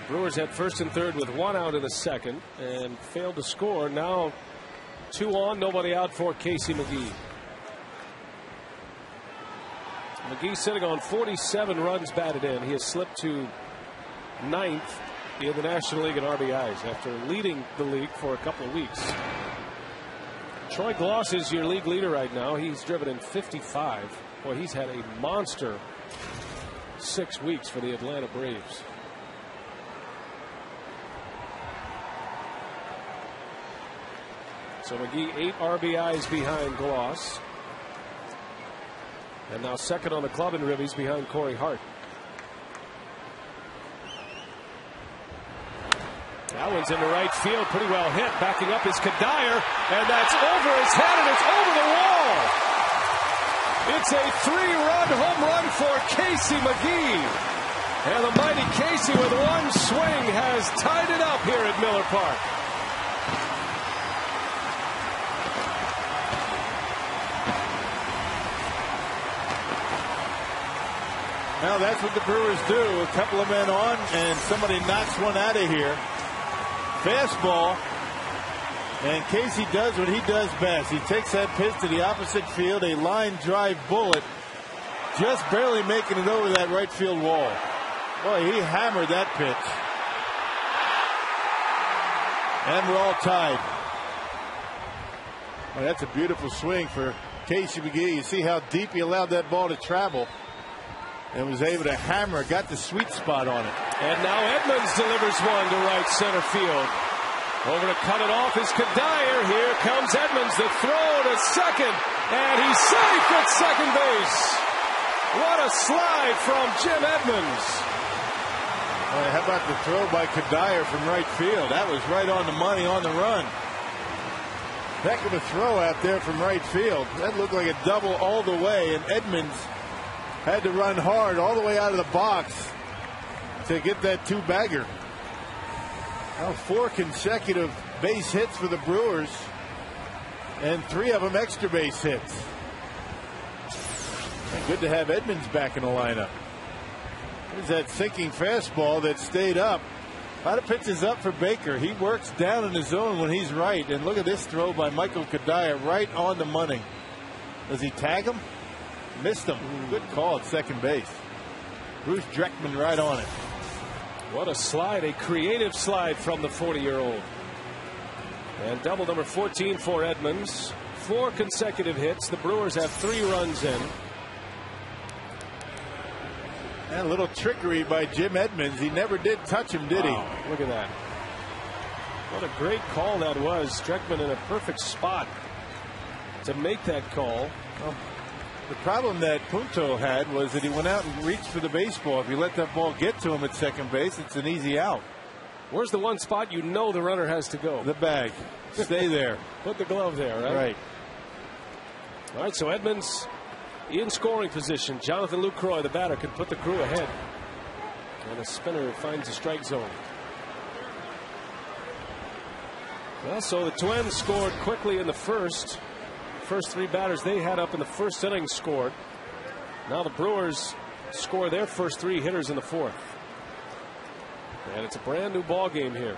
Brewers had first and third with 1 out in the second and failed to score. Now 2 on, nobody out for Casey McGehee. McGehee sitting on 47 runs batted in. He has slipped to 9th in the National League in RBIs after leading the league for a couple of weeks. Troy Glaus is your league leader right now. He's driven in 55. Boy, he's had a monster 6 weeks for the Atlanta Braves. So McGehee 8 RBIs behind Glaus. And now second on the club in ribbies behind Corey Hart. That one's into right field, pretty well hit. Backing up is Kadire, and that's over his head, and it's over the wall. It's a 3-run home run for Casey McGehee. And the mighty Casey with 1 swing has tied it up here at Miller Park.
Now that's what the Brewers do. A couple of men on, and somebody knocks one out of here. Fastball. And Casey does what he does best. He takes that pitch to the opposite field, a line drive bullet, just barely making it over that right field wall. Boy, he hammered that pitch. And we're all tied. Well, that's a beautiful swing for Casey McGehee. You see how deep he allowed that ball to travel. And was able to hammer, got the sweet spot on it.
And now Edmonds delivers one to right center field. Over to cut it off is Kadire. Here comes Edmonds. The throw to second. And he's safe at second base. What a slide from Jim Edmonds.
Well, how about the throw by Kadire from right field? That was right on the money on the run. Heck of a throw out there from right field. That looked like a double all the way. And Edmonds had to run hard all the way out of the box to get that 2-bagger. Now 4 consecutive base hits for the Brewers, and 3 of them extra base hits. And good to have Edmonds back in the lineup. There's that sinking fastball that stayed up. A lot of pitches up for Baker. He works down in the zone when he's right. And look at this throw by Michael Kadire, right on the money. Does he tag him? Missed him. Good call at second base. Bruce Dreckman right on it.
What a slide, a creative slide from the 40-year-old. And double number 14 for Edmonds. 4 consecutive hits. The Brewers have 3 runs in.
And a little trickery by Jim Edmonds. He never did touch him, did he?
Look at that. What a great call that was. Dreckman in a perfect spot to make that call.
Well, the problem that Punto had was that he went out and reached for the baseball. If you let that ball get to him at second base, it's an easy out.
Where's the one spot you know the runner has to go?
The bag. Stay there.
Put the glove there, right?
Right.
All right, so Edmonds in scoring position. Jonathan Lucroy, the batter, can put the Crew ahead. And a spinner finds the strike zone. Well, so the Twins scored quickly in the first. First 3 batters they had up in the first inning scored. Now the Brewers score their first 3 hitters in the 4th. And it's a brand new ball game here.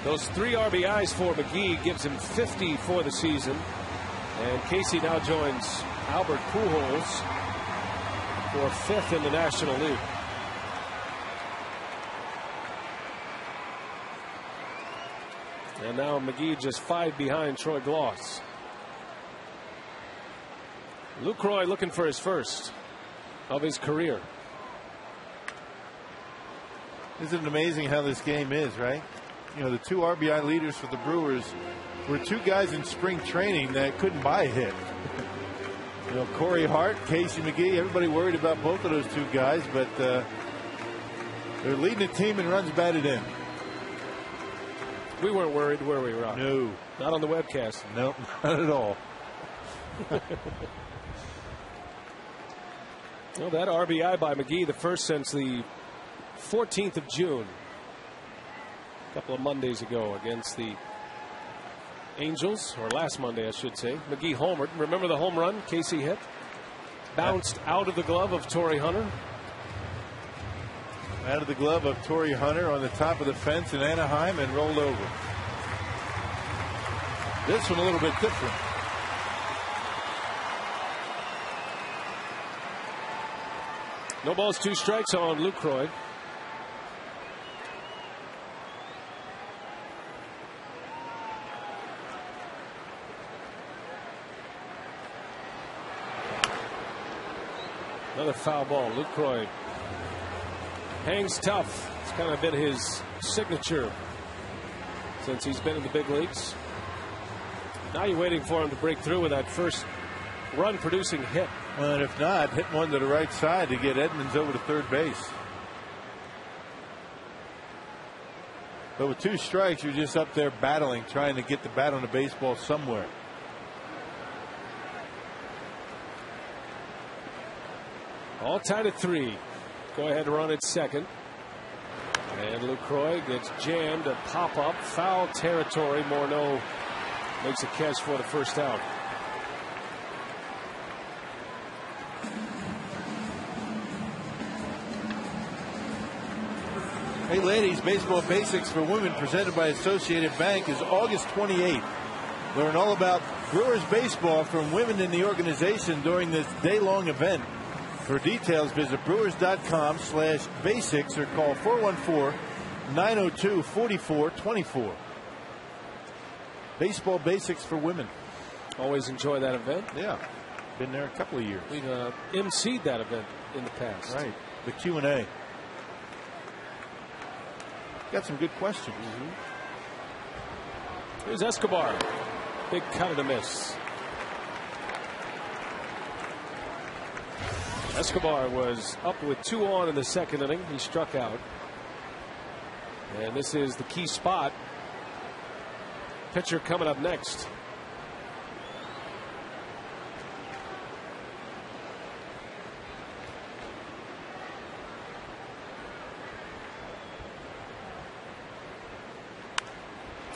Those 3 RBIs for McGehee gives him 50 for the season. And Casey now joins Albert Pujols for 5th in the National League. And now McGehee just 5 behind Troy Glaus. Lucroy looking for his first of his career.
Isn't it amazing how this game is, right? You know, the 2 RBI leaders for the Brewers were 2 guys in spring training that couldn't buy a hit. You know, Corey Hart, Casey McGee, everybody worried about both of those two guys, but they're leading the team in runs batted in.
We weren't worried, were we, Rob?
No.
Not on the webcast.
Nope, not at all.
Well, that RBI by McGee, the first since the 14th of June. A couple of Mondays ago against the Angels, or last Monday, I should say. McGee homered. Remember the home run Casey hit? Bounced out of the glove of Torrey Hunter.
Out of the glove of Torrey Hunter on the top of the fence in Anaheim and rolled over. This one a little bit different.
No balls, 2 strikes on Lucroy. Another foul ball. Lucroy hangs tough. It's kind of been his signature since he's been in the big leagues. Now you're waiting for him to break through with that first run producing hit.
And if not, hit one to the right side to get Edmonds over to third base. But with 2 strikes, you're just up there battling, trying to get the bat on the baseball somewhere.
All tied at 3. Go ahead run at second. And Lucroy gets jammed. A pop up, foul territory. Morneau makes a catch for the first out.
Hey ladies, Baseball Basics for Women presented by Associated Bank is August 28th. Learn all about Brewers baseball from women in the organization during this day-long event. For details, visit brewers.com/basics or call 414-902-4424. Baseball Basics for Women.
Always enjoy that event.
Yeah, been there a couple of years.
We've emceed that event in the past.
Right, the Q&A. Got some good questions.
Here's Escobar. Big cut and a miss. Escobar was up with 2 on in the second inning. He struck out. And this is the key spot. Pitcher coming up next.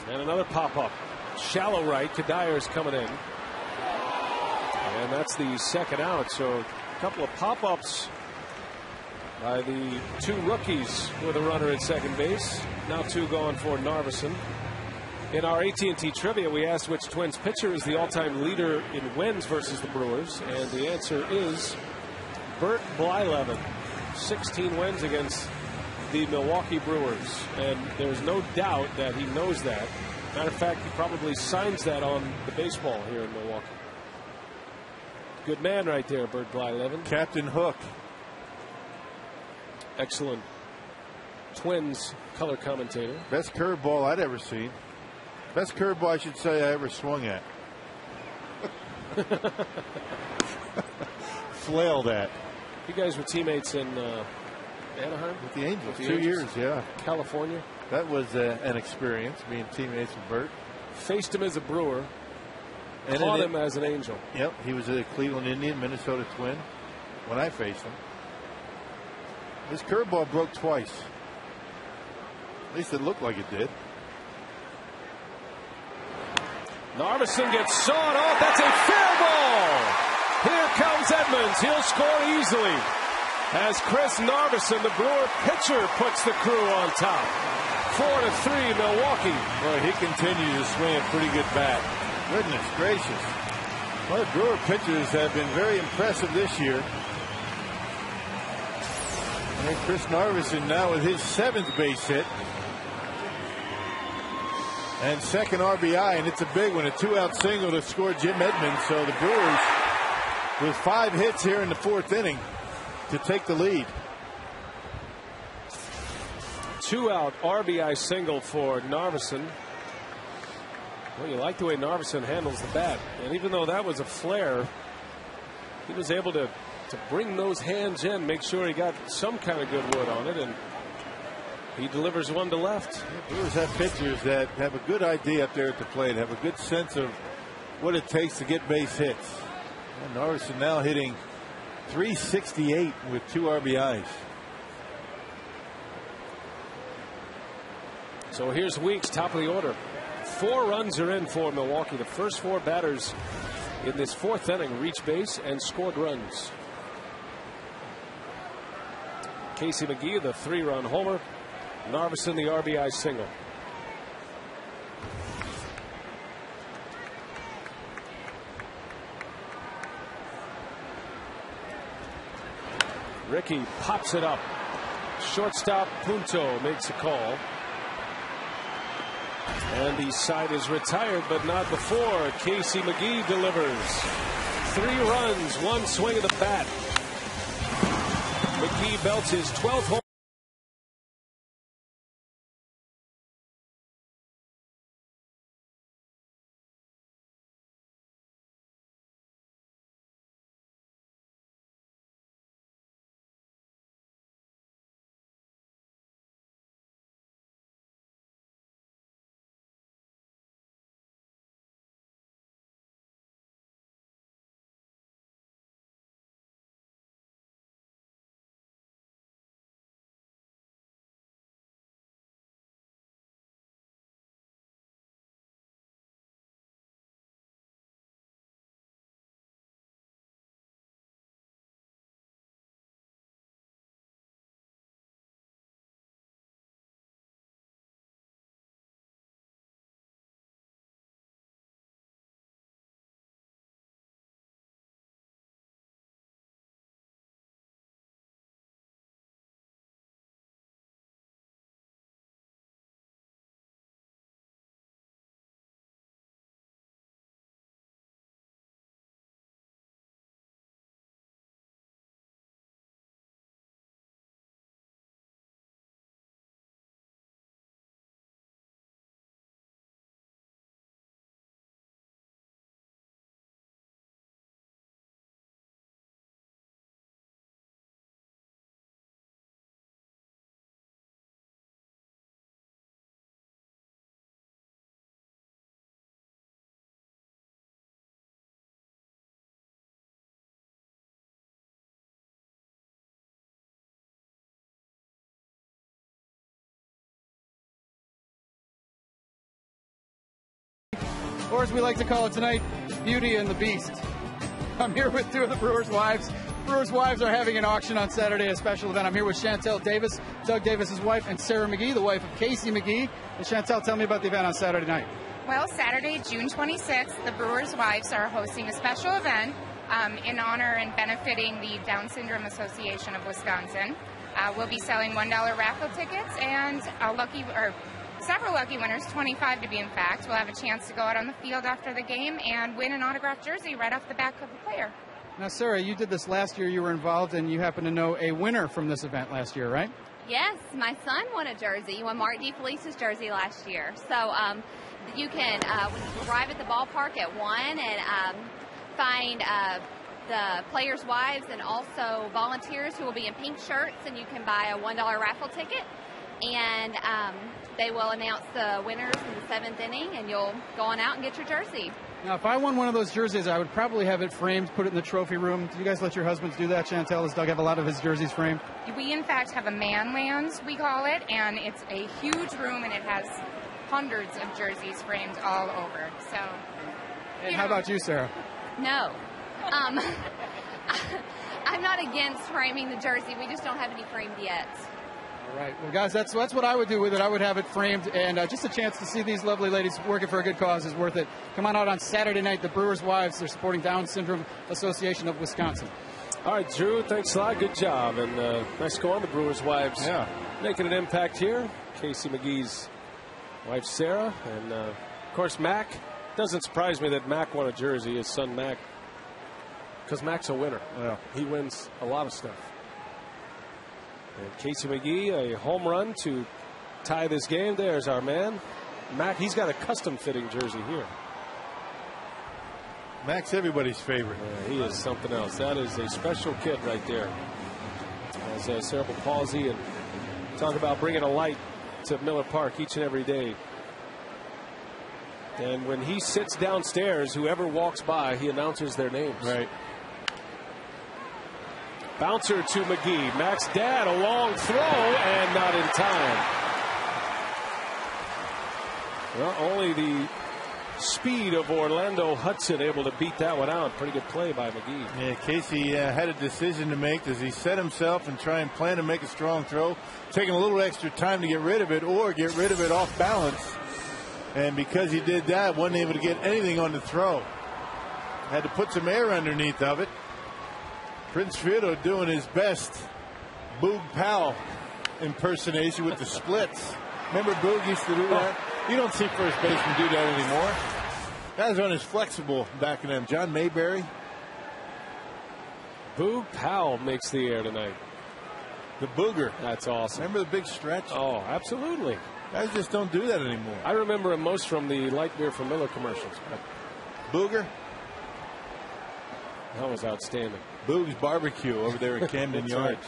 And another pop-up. Shallow right. Kadyr's coming in. And that's the second out. So a couple of pop-ups by the 2 rookies with a runner at second base. Now 2 gone for Narveson. In our AT&T trivia, we asked which Twins pitcher is the all-time leader in wins versus the Brewers. And the answer is Bert Blyleven. 16 wins against the Milwaukee Brewers, and there's no doubt that he knows that. Matter of fact, he probably signs that on the baseball here in Milwaukee. Good man right there, Bert Blyleven.
Captain Hook.
Excellent Twins color commentator.
Best curveball I'd ever seen. Best curveball, I should say, I ever swung at. Flailed at.
You guys were teammates in Anaheim?
With the Angels. 2 years, yeah.
California.
That was an experience, being teammates with Bert.
Faced him as a Brewer. And caught him as an Angel.
Yep, he was a Cleveland Indian, Minnesota Twin when I faced him. His curveball broke twice. At least it looked like it did.
Narveson gets sawed off. That's a fair ball. Here comes Edmonds. He'll score easily. As Chris Narveson, the Brewer pitcher, puts the Crew on top. 4-3 Milwaukee.
Boy, he continues to swing a pretty good bat. Goodness gracious. Well, the Brewer pitchers have been very impressive this year. And Chris Narveson now with his 7th base hit. And second RBI, and it's a big one. A 2-out single to score Jim Edmonds. So the Brewers with 5 hits here in the 4th inning to take the lead.
2-out RBI single for Narveson. Well, you like the way Narveson handles the bat. And even though that was a flare, he was able to bring those hands in, make sure he got some kind of good wood on it, and he delivers one to left.
Brewers have pitchers that have a good idea up there at the plate, have a good sense of what it takes to get base hits. And Narveson now hitting .368 with 2 RBIs.
So here's Weeks, top of the order. 4 runs are in for Milwaukee. The first 4 batters in this 4th inning reached base and scored runs. Casey McGee, the 3-run homer. Narveson, the RBI single. Ricky pops it up. Shortstop Punto makes a call. And the side is retired, but not before Casey McGee delivers. 3 runs, 1 swing of the bat. McGee belts his 12th home.
Or as we like to call it tonight, Beauty and the Beast. I'm here with 2 of the Brewers' wives. Brewers' wives are having an auction on Saturday, a special event. I'm here with Chantel Davis, Doug Davis's wife, and Sarah McGee, the wife of Casey McGee. And Chantel, tell me about the event on Saturday night.
Well, Saturday, June 26th, the Brewers' wives are hosting a special event in honor and benefiting the Down Syndrome Association of Wisconsin. We'll be selling $1 raffle tickets, and several lucky winners, 25 to be in fact, will have a chance to go out on the field after the game and win an autographed jersey right off the back of the player.
Now, Sarah, you did this last year. You were involved, and you happen to know a winner from this event last year, right?
Yes, my son won a jersey. He won Mark DeFelice's jersey last year. So you can, when you arrive at the ballpark at 1 and find the players' wives and also volunteers who will be in pink shirts, and you can buy a $1 raffle ticket. And they will announce the winners in the 7th inning, and you'll go on out and get your jersey.
Now, if I won one of those jerseys, I would probably have it framed, put it in the trophy room. Do you guys let your husbands do that, Chantel? Does Doug have a lot of his jerseys framed?
We, in fact, have a manlands, we call it, and it's a huge room, and it has hundreds of jerseys framed all over. So,
and how about you, Sarah?
No. I'm not against framing the jersey. We just don't have any framed yet.
All right. Well, guys, that's what I would do with it. I would have it framed, and just a chance to see these lovely ladies working for a good cause is worth it. Come on out on Saturday night. The Brewers' wives, they're supporting Down Syndrome Association of Wisconsin.
All right, Drew, thanks a lot. Good job. And nice to go on the Brewers' wives.
Yeah.
Making an impact here. Casey McGee's wife, Sarah. And, of course, Mac. Doesn't surprise me that Mac won a jersey, his son Mac. Because Mac's a winner.
Yeah.
He wins a lot of stuff. And Casey McGee, a home run to tie this game. There's our man. Mac, he's got a custom fitting jersey here.
Max, everybody's favorite.
He is something else. That is a special kid right there. Has cerebral palsy, and talk about bringing a light to Miller Park each and every day. And when he sits downstairs, whoever walks by, he announces their names.
Right.
Bouncer to McGee. Max Dad, a long throw, and not in time. Well, only the speed of Orlando Hudson able to beat that one out. Pretty good play by McGee.
Yeah, Casey had a decision to make. Does he set himself and try and plan to make a strong throw, taking a little extra time to get rid of it, or get rid of it off balance? And because he did that, wasn't able to get anything on the throw. Had to put some air underneath of it. Prince Fido doing his best Boog Powell impersonation with the splits. Remember Boog used to do that? You don't see first basemen do that anymore. Guys aren't as flexible back in them. John Mayberry.
Boog Powell makes the air tonight.
The booger.
That's awesome.
Remember the big stretch?
Oh, absolutely.
Guys just don't do that anymore.
I remember him most from the light beer from Miller commercials.
Booger?
That was outstanding.
Boog's Barbecue over there at Camden Yards.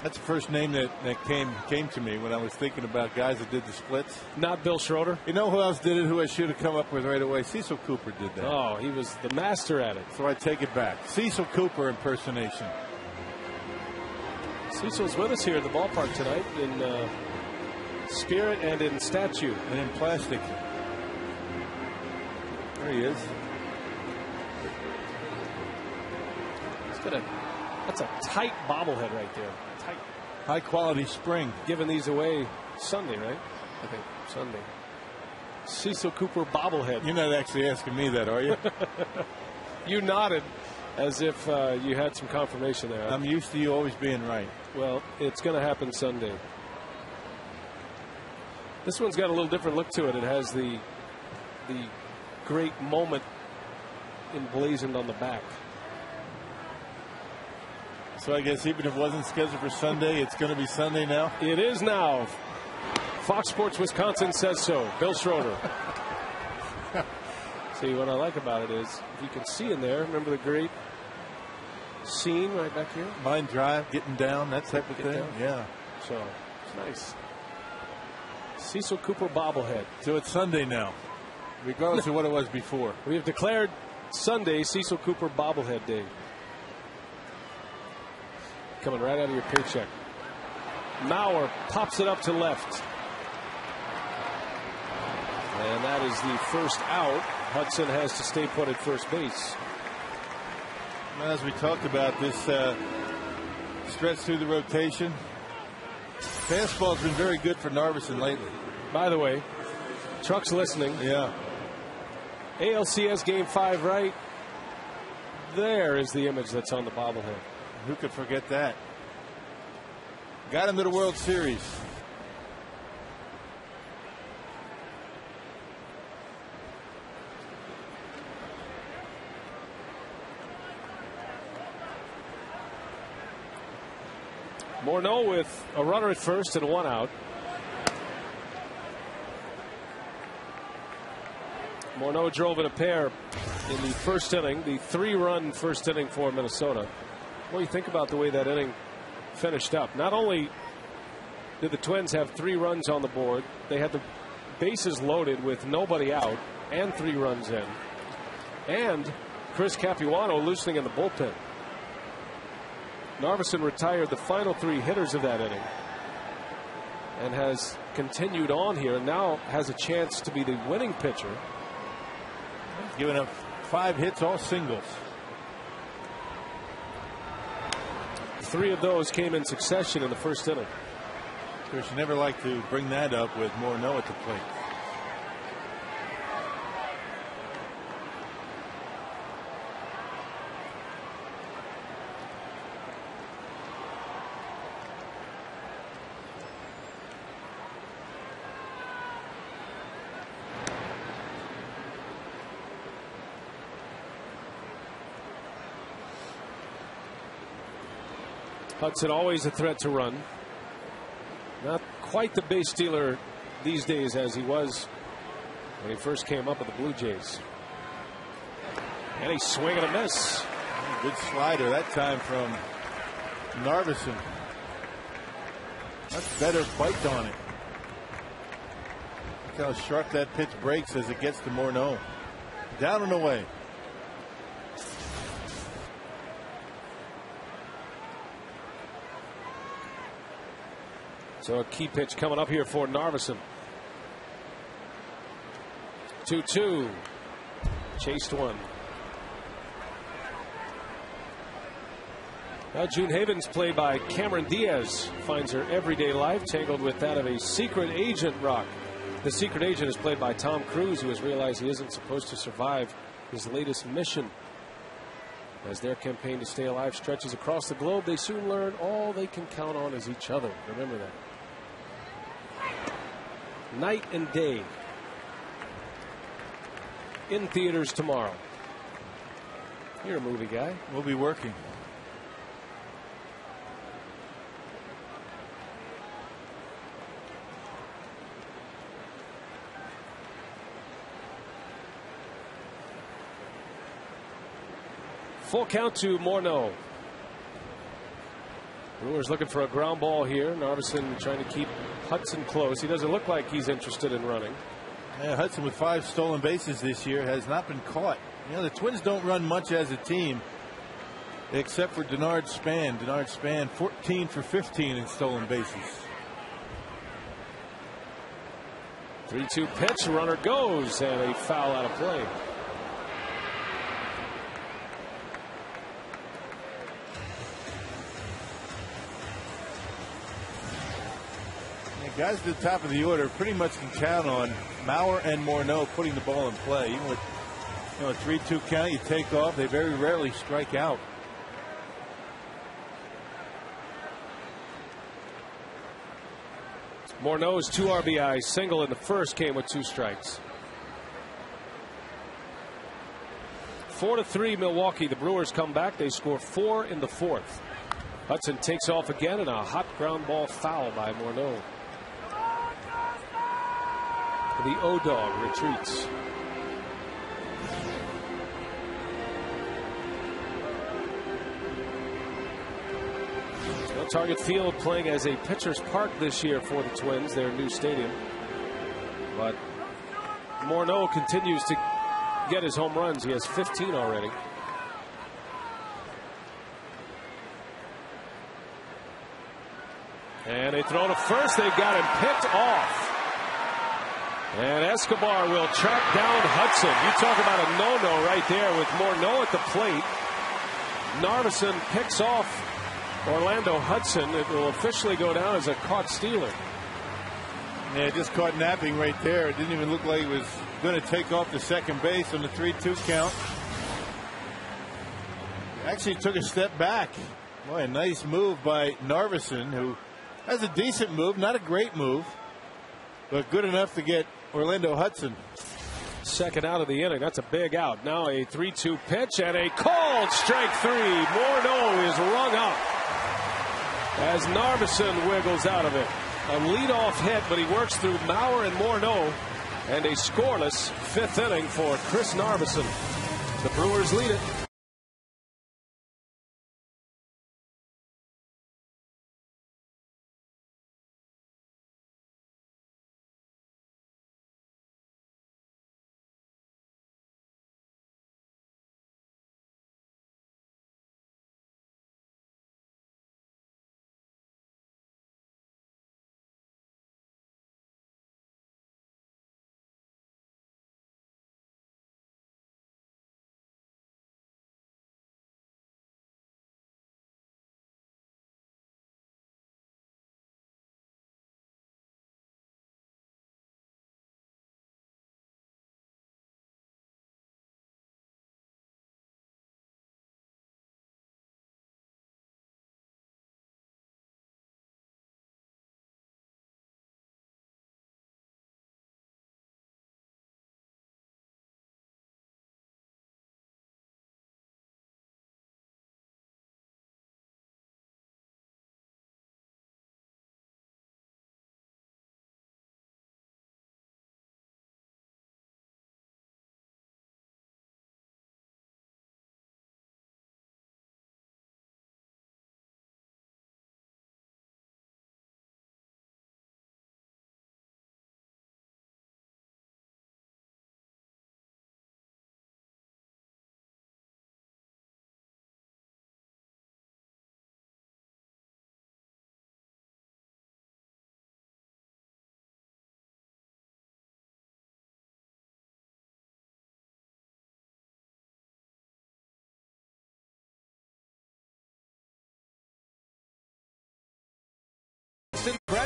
That's the first name that came to me when I was thinking about guys that did the splits.
Not Bill Schroeder.
You know who else did it, who I should have come up with right away? Cecil Cooper did that.
Oh, he was the master at it.
So I take it back. Cecil Cooper impersonation.
Cecil's with us here at the ballpark tonight in spirit and in statue.
And in plastic. There he is.
That's a tight bobblehead right there. Tight.
High quality spring.
Giving these away Sunday, right? I think Sunday. Cecil Cooper bobblehead.
You're not actually asking me that, are you?
You nodded as if you had some confirmation there.
I'm used to you always being right.
Well, it's going to happen Sunday. This one's got a little different look to it. It has the great moment emblazoned on the back.
So I guess even if it wasn't scheduled for Sunday, it's going to be Sunday now?
It is now. Fox Sports Wisconsin says so. Bill Schroeder. See, what I like about it is, if you can see in there, remember the great scene right back here?
Line drive, getting down, that type of thing. Yeah.
So, it's nice. Cecil Cooper bobblehead.
So it's Sunday now, regardless of what it was before.
We have declared Sunday Cecil Cooper bobblehead day. Coming right out of your paycheck. Mauer pops it up to left. And that is the first out. Hudson has to stay put at first base.
Well, as we talked about this stretch through the rotation, fastball's been very good for Narveson lately.
By the way, Truck's listening.
Yeah.
ALCS Game 5 right. There is the image that's on the bobblehead.
Who could forget that? Got him to the World Series.
Morneau with a runner at first and one out. Morneau drove in a pair in the first inning, the 3-run first inning for Minnesota. What do you think about the way that inning finished up? Not only did the Twins have 3 runs on the board, they had the bases loaded with nobody out and 3 runs in. And Chris Capuano loosening in the bullpen. Narveson retired the final 3 hitters of that inning and has continued on here and now has a chance to be the winning pitcher.
Giving up 5 hits, all singles.
3 of those came in succession in the first inning.
Of course, you never like to bring that up with Morneau at the plate.
Hudson always a threat to run. Not quite the base stealer these days as he was when he first came up with the Blue Jays. And he swing and a miss.
Good slider that time from Narveson. Much better bite on it. Look how sharp that pitch breaks as it gets to Morneau. Down and away.
So a key pitch coming up here for Narveson. 2-2. Chased one. Now June Havens, played by Cameron Diaz, finds her everyday life tangled with that of a secret agent, Rock. The secret agent is played by Tom Cruise, who has realized he isn't supposed to survive his latest mission. As their campaign to stay alive stretches across the globe, they soon learn all they can count on is each other. Remember that. Night and Day. In theaters tomorrow. You're a movie guy.
We'll be working.
Full count to Morneau. Brewers looking for a ground ball here. Narveson trying to keep Hudson close. He doesn't look like he's interested in running.
Yeah, Hudson with 5 stolen bases this year has not been caught. You know, the Twins don't run much as a team except for Denard Span. Denard Span 14 for 15 in stolen bases.
3-2 pitch. Runner goes and a foul out of play.
Guys at the top of the order pretty much can count on Mauer and Morneau putting the ball in play. Even with a 3-2 count, you take off. They very rarely strike out.
Morneau's 2 RBI single in the first came with 2 strikes. 4-3 Milwaukee. The Brewers come back. They score 4 in the 4th. Hudson takes off again, and a hot ground ball foul by Morneau. The O-Dog retreats. Well, Target Field playing as a pitcher's park this year for the Twins, their new stadium. But Morneau continues to get his home runs. He has 15 already. And they throw to first. They got him picked off. And Escobar will track down Hudson. You talk about a no-no right there with Morneau at the plate. Narveson picks off Orlando Hudson. It will officially go down as a caught stealer.
Yeah, just caught napping right there. It didn't even look like he was going to take off the second base on the 3-2 count. Actually took a step back. Boy, a nice move by Narveson, who has a decent move, not a great move, but good enough to get Orlando Hudson.
Second out of the inning. That's a big out. Now a 3-2 pitch and a called strike 3. Morneau is rung up as Narveson wiggles out of it. A leadoff hit, but he works through Mauer and Morneau, and a scoreless 5th inning for Chris Narveson. The Brewers lead it.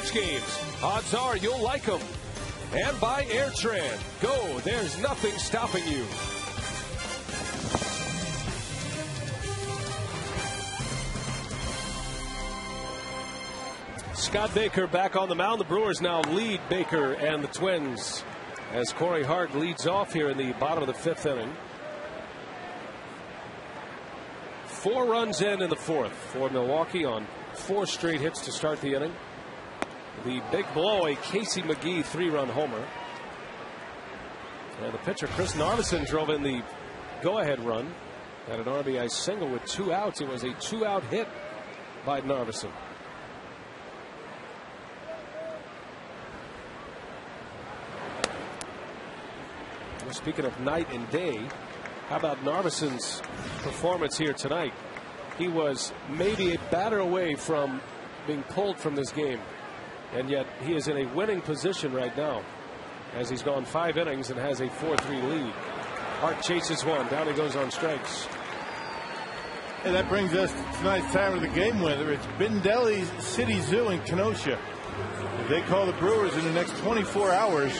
sports games. Odds are you'll like them. And by Airtran. Go, there's nothing stopping you. Scott Baker back on the mound. The Brewers now lead Baker and the Twins as Corey Hart leads off here in the bottom of the 5th inning. 4 runs in the 4th for Milwaukee on 4 straight hits to start the inning. The big blow, a Casey McGee 3-run homer. And the pitcher Chris Narveson drove in the go-ahead run. Had an RBI single with 2 outs. It was a 2-out hit by Narveson. Speaking of night and day, how about Narveson's performance here tonight? He was maybe a batter away from being pulled from this game, and yet he is in a winning position right now as he's gone 5 innings and has a 4-3 lead. Hart chases one. Down he goes on strikes.
And that brings us to tonight's time of the game winner. It's Bindelli City Zoo in Kenosha. If they call the Brewers in the next 24 hours,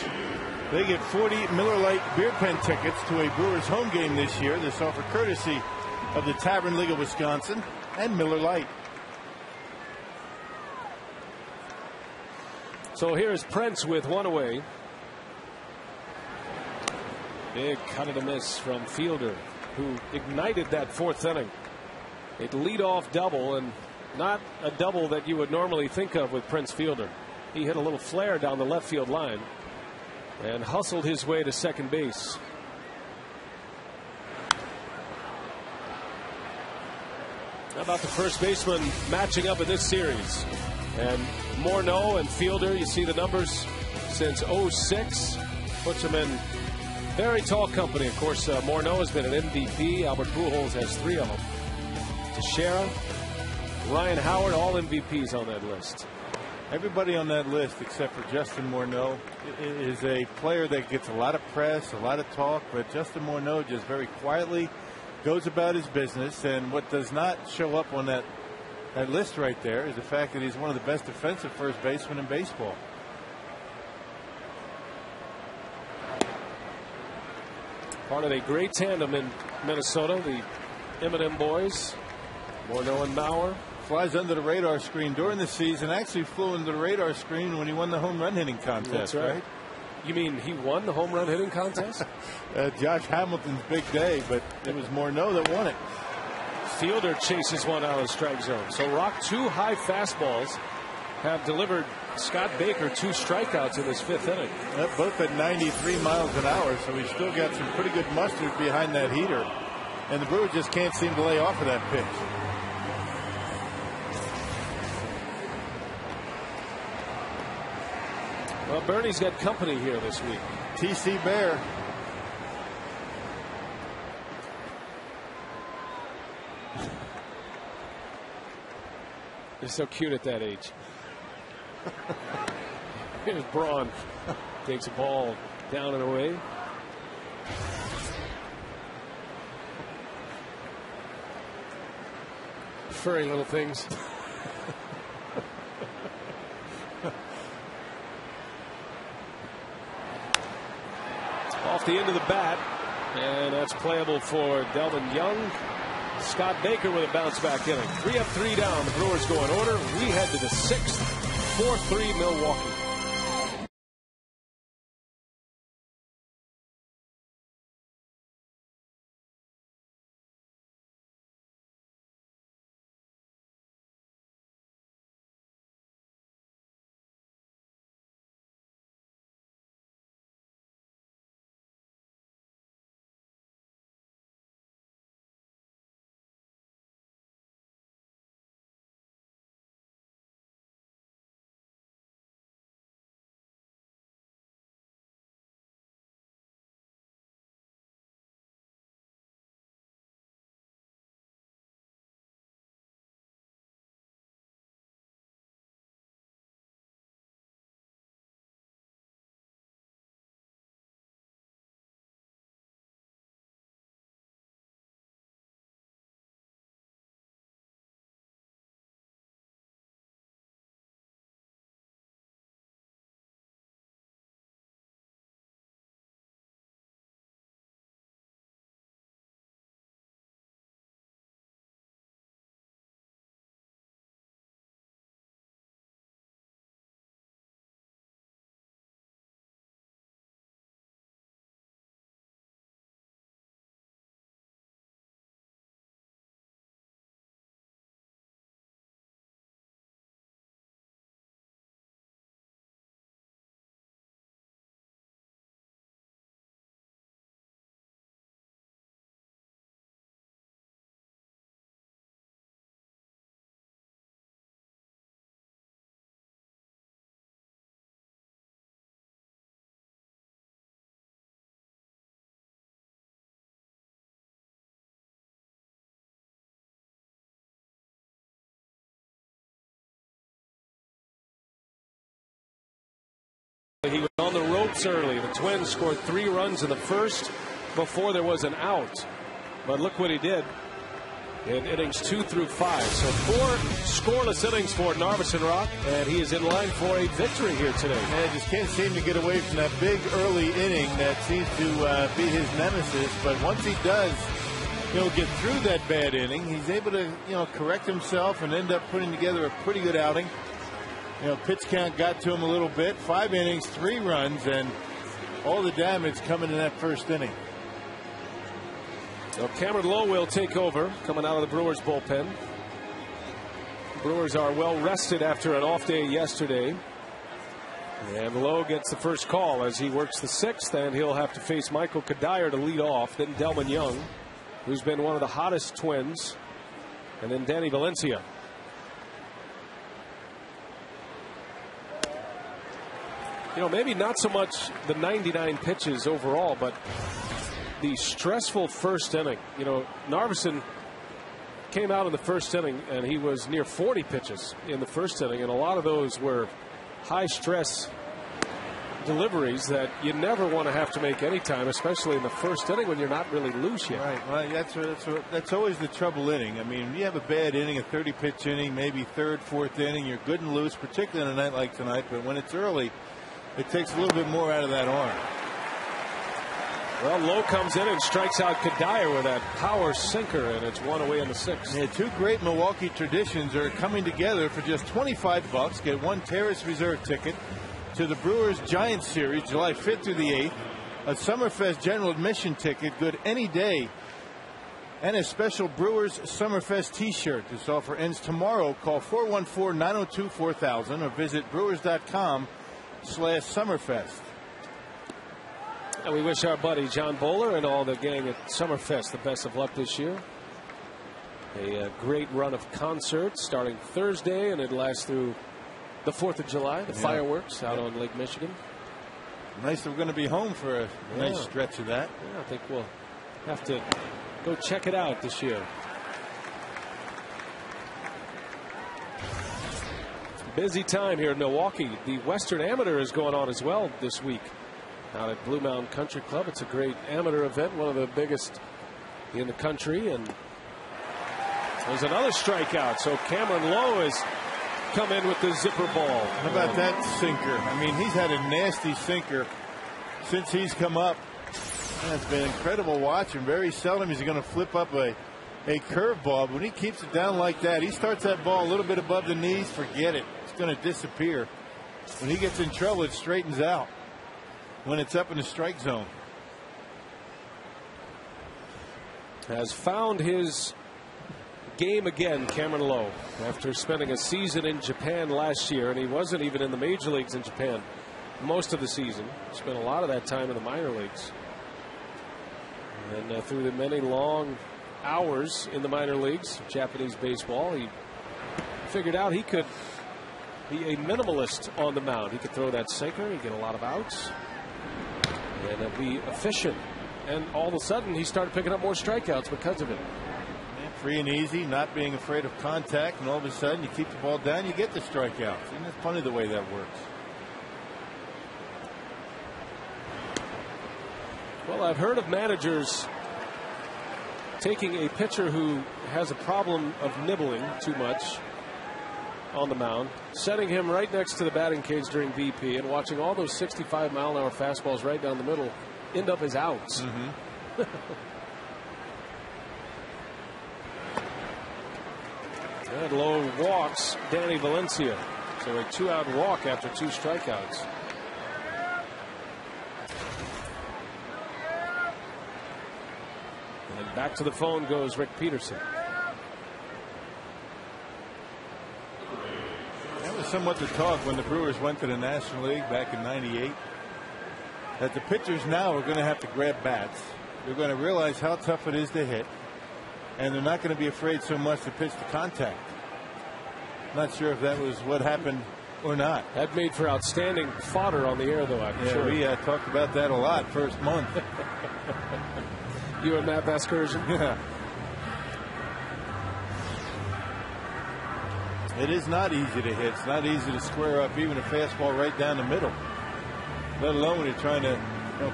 they get 40 Miller Lite beer pen tickets to a Brewers home game this year. This offer courtesy of the Tavern League of Wisconsin and Miller Lite.
So here's Prince with 1 away. Big cut and a miss from Fielder, who ignited that 4th inning. A leadoff double, and not a double that you would normally think of with Prince Fielder. He hit a little flare down the left field line and hustled his way to second base. How about the first baseman matching up in this series? And Morneau and Fielder, you see the numbers since 06, puts him in very tall company. Of course, Morneau has been an MVP. Albert Pujols has 3 of them. Teixeira, Ryan Howard, all MVPs on that list.
Everybody on that list except for Justin Morneau is a player that gets a lot of press, a lot of talk, but Justin Morneau just very quietly goes about his business. And what does not show up on that list right there is the fact that he's one of the best defensive first basemen in baseball.
Part of a great tandem in Minnesota, the M&M boys, Morneau and Bauer.
Flies under the radar screen during the season. Actually flew under the radar screen when he won the home run hitting contest.
That's right. You mean he won the home run hitting contest?
Josh Hamilton's big day, but it was Morneau that won it.
Fielder chases one out of the strike zone. So Rock, 2 high fastballs have delivered Scott Baker 2 strikeouts in this 5th inning.
Both at 93 miles an hour, so he's still got some pretty good mustard behind that heater. And the Brewers just can't seem to lay off of that pitch.
Well, Bernie's got company here this week.
T.C. Bear.
He's so cute at that age. Here's Braun. Takes a ball down and away. Furry little things. Off the end of the bat, and that's playable for Delvin Young. Scott Baker with a bounce back inning. 3 up, 3 down. The Brewers go in order. We head to the 6th. 4-3 Milwaukee. He was on the ropes early. The Twins scored 3 runs in the first before there was an out. But look what he did in innings 2 through 5. So 4 scoreless innings for Narveson Rock, and he is in line for a victory here today.
Man, just can't seem to get away from that big early inning that seems to be his nemesis. But once he does, get through that bad inning, he's able to, correct himself and end up putting together a pretty good outing. Pitch count got to him a little bit. 5 innings, 3 runs, and all the damage coming in that first inning.
So Cameron Lowe will take over, coming out of the Brewers bullpen. The Brewers are well rested after an off day yesterday. And Lowe gets the first call as he works the 6th, and he'll have to face Michael Kadire to lead off. Then Delman Young, who's been one of the hottest Twins, and then Danny Valencia. Maybe not so much the 99 pitches overall, but the stressful first inning. Narveson came out in the first inning and he was near 40 pitches in the first inning, and a lot of those were high stress deliveries that you never want to have to make any time, especially in the first inning when you're not really loose yet.
Right. Well, that's always the trouble inning. I mean, when you have a bad inning, a 30-pitch inning, maybe 3rd, 4th inning, you're good and loose, particularly on a night like tonight. But when it's early, it takes a little bit more out of that arm.
Well, Lowe comes in and strikes out Kadire with that power sinker, and it's 1 away in the 6th.
Yeah, 2 great Milwaukee traditions are coming together for just $25. Get 1 Terrace Reserve ticket to the Brewers Giants Series, July 5th through the 8th. A Summerfest general admission ticket, good any day. And a special Brewers Summerfest t-shirt. This offer ends tomorrow. Call 414-902-4000 or visit brewers.com/Summerfest.
And we wish our buddy John Bowler and all the gang at Summerfest the best of luck this year. A great run of concerts starting Thursday, and it lasts through the 4th of July, the fireworks out on Lake Michigan.
Nice that we're going to be home for a nice stretch of that.
Yeah, I think we'll have to go check it out this year. Busy time here in Milwaukee. The Western Amateur is going on as well this week out at Blue Mountain Country Club. It's a great amateur event, one of the biggest in the country. And there's another strikeout. So Cameron Lowe has come in with the zipper ball.
How about that sinker? I mean, he's had a nasty sinker since he's come up. And it's been incredible watching. Very seldom is he going to flip up a curveball. But when he keeps it down like that, he starts that ball a little bit above the knees, forget it. It's going to disappear. When he gets in trouble, it straightens out when it's up in the strike zone.
Has found his game again, Cameron Lowe, after spending a season in Japan last year, and he wasn't even in the major leagues in Japan most of the season. Spent a lot of that time in the minor leagues. And through the many long hours in the minor leagues, Japanese baseball, he figured out he could be a minimalist on the mound. He could throw that sinker, he'd get a lot of outs, and be efficient. And all of a sudden, he started picking up more strikeouts because of it.
Free and easy, not being afraid of contact, and all of a sudden, you keep the ball down, you get the strikeouts. And that's funny the way that works.
Well, I've heard of managers taking a pitcher who has a problem of nibbling too much on the mound, setting him right next to the batting cage during BP, and watching all those 65-mile-an-hour fastballs right down the middle end up as outs. And Lowe walks Danny Valencia. So a 2-out walk after 2 strikeouts. And back to the phone goes Rick Peterson.
That was somewhat the talk when the Brewers went to the National League back in '98. That the pitchers now are going to have to grab bats. They're going to realize how tough it is to hit. And they're not going to be afraid so much to pitch to contact. Not sure if that was what happened or not.
That made for outstanding fodder on the air, though, I'm sure.
We talked about that a lot first month.
You and Matt Vasgersian?
Yeah. It is not easy to hit. It's not easy to square up even a fastball right down the middle. let alone when you're trying to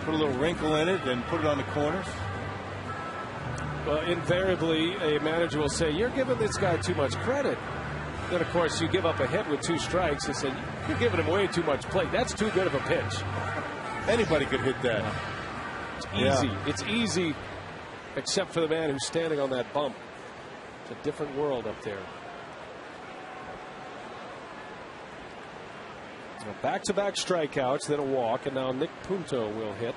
put a little wrinkle in it and put it on the corners.
Well, invariably, a manager will say, you're giving this guy too much credit. Then, of course, you give up a hit with 2 strikes and say, you're giving him way too much play. That's too good of a pitch.
Anybody could hit that.
It's easy. Yeah. It's easy, except for the man who's standing on that bump. It's a different world up there. Back-to-back strikeouts, then a walk, and now Nick Punto will hit.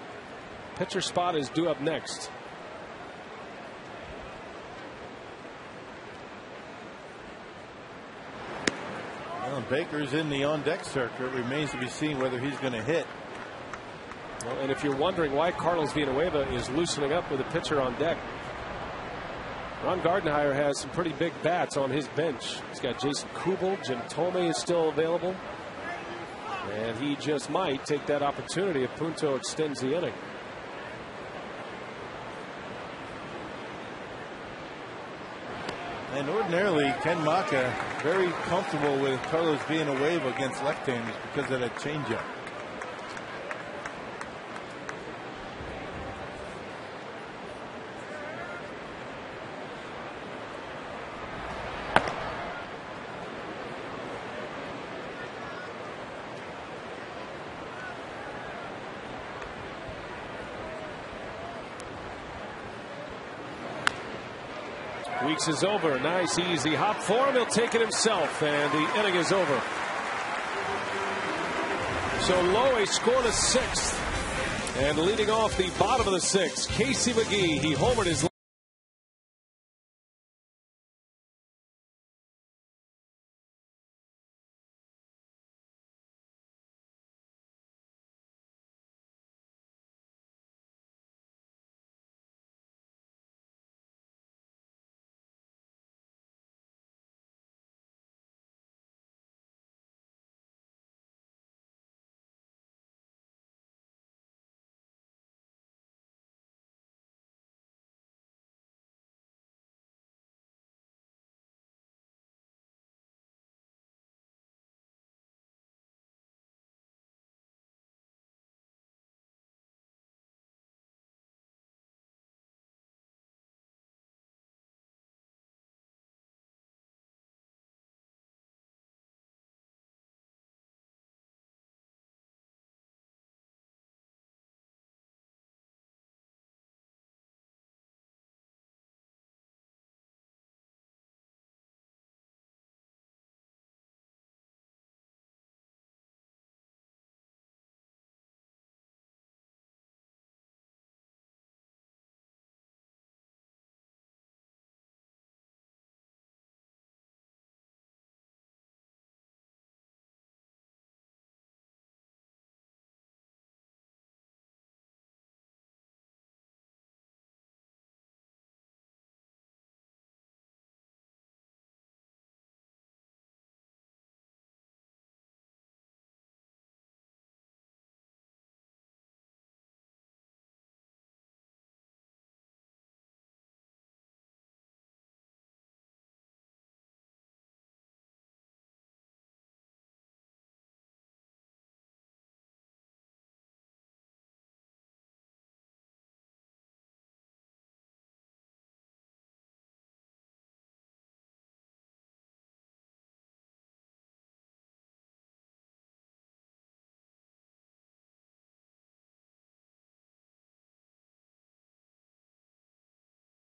Pitcher spot is due up next.
Well, Baker's in the on-deck circuit. It remains to be seen whether he's going to hit.
Well, and if you're wondering why Carlos Villanueva is loosening up with a pitcher on deck, Ron Gardenhire has some pretty big bats on his bench. He's got Jason Kubel. Jim Thome is still available. And he just might take that opportunity if Punto extends the inning.
And ordinarily, Ken Maka very comfortable with Carlos Villanueva against left-handers because of that changeup.
Weeks is over. Nice, easy hop for him. He'll take it himself, and the inning is over. So Lowe scored a 6th, and leading off the bottom of the 6th, Casey McGee. He homered his.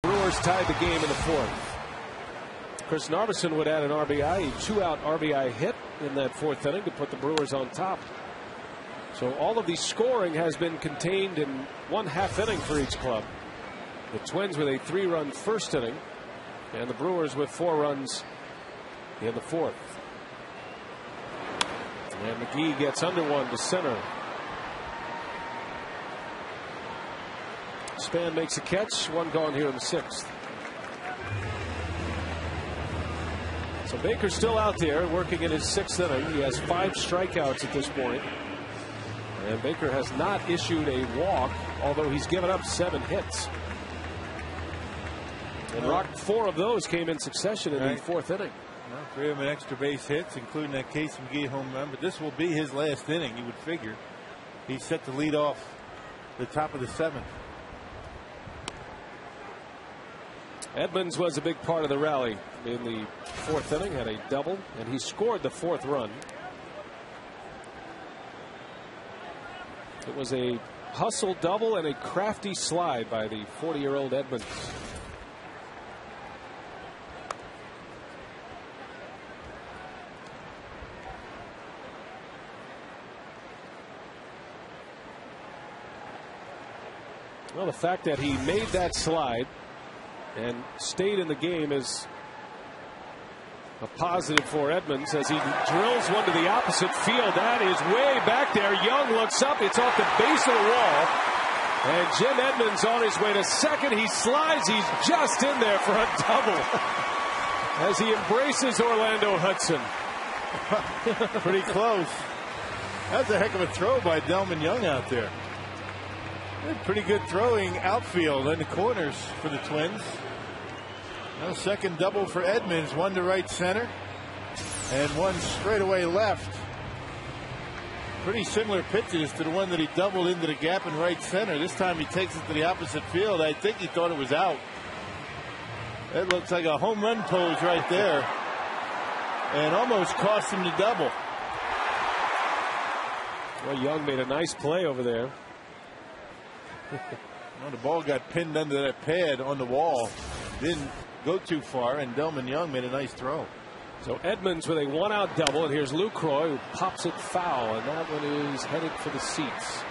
Brewers tied the game in the 4th. Chris Narveson would add an RBI, a 2-out RBI hit in that 4th inning to put the Brewers on top. So all of the scoring has been contained in 1/2 inning for each club. The Twins with a 3-run 1st inning, and the Brewers with 4 runs in the 4th. And McGee gets under one to center. Span makes a catch, 1 gone here in the 6th. So Baker's still out there working in his 6th inning. He has 5 strikeouts at this point. And Baker has not issued a walk, although he's given up 7 hits. And Rock, 4 of those came in succession in the 4th inning.
Well, 3 of them extra base hits, including that Casey McGee home run. But this will be his last inning, you would figure. He's set to lead off the top of the 7th.
Edmonds was a big part of the rally in the 4th inning, had a double, and he scored the 4th run. It was a hustle double and a crafty slide by the 40-year-old Edmonds. Well, the fact that he made that slide and stayed in the game is a positive for Edmonds as he drills one to the opposite field. That is way back there. Young looks up. It's off the base of the wall. And Jim Edmonds on his way to second. He slides. He's just in there for a double as he embraces Orlando Hudson.
Pretty close. That's a heck of a throw by Delmon Young out there. Pretty good throwing outfield in the corners for the Twins. Now second double for Edmonds, one to right center and one straightaway left. Pretty similar pitches to the one that he doubled into the gap in right center. This time he takes it to the opposite field. I think he thought it was out. That looks like a home run pose right there and almost cost him the double.
Well, Young made a nice play over there.
Well, the ball got pinned under that pad on the wall. Didn't go too far, and Delmon Young made a nice throw.
So Edmonds with a one-out double, and here's Lucroy who pops it foul, and that one is headed for the seats.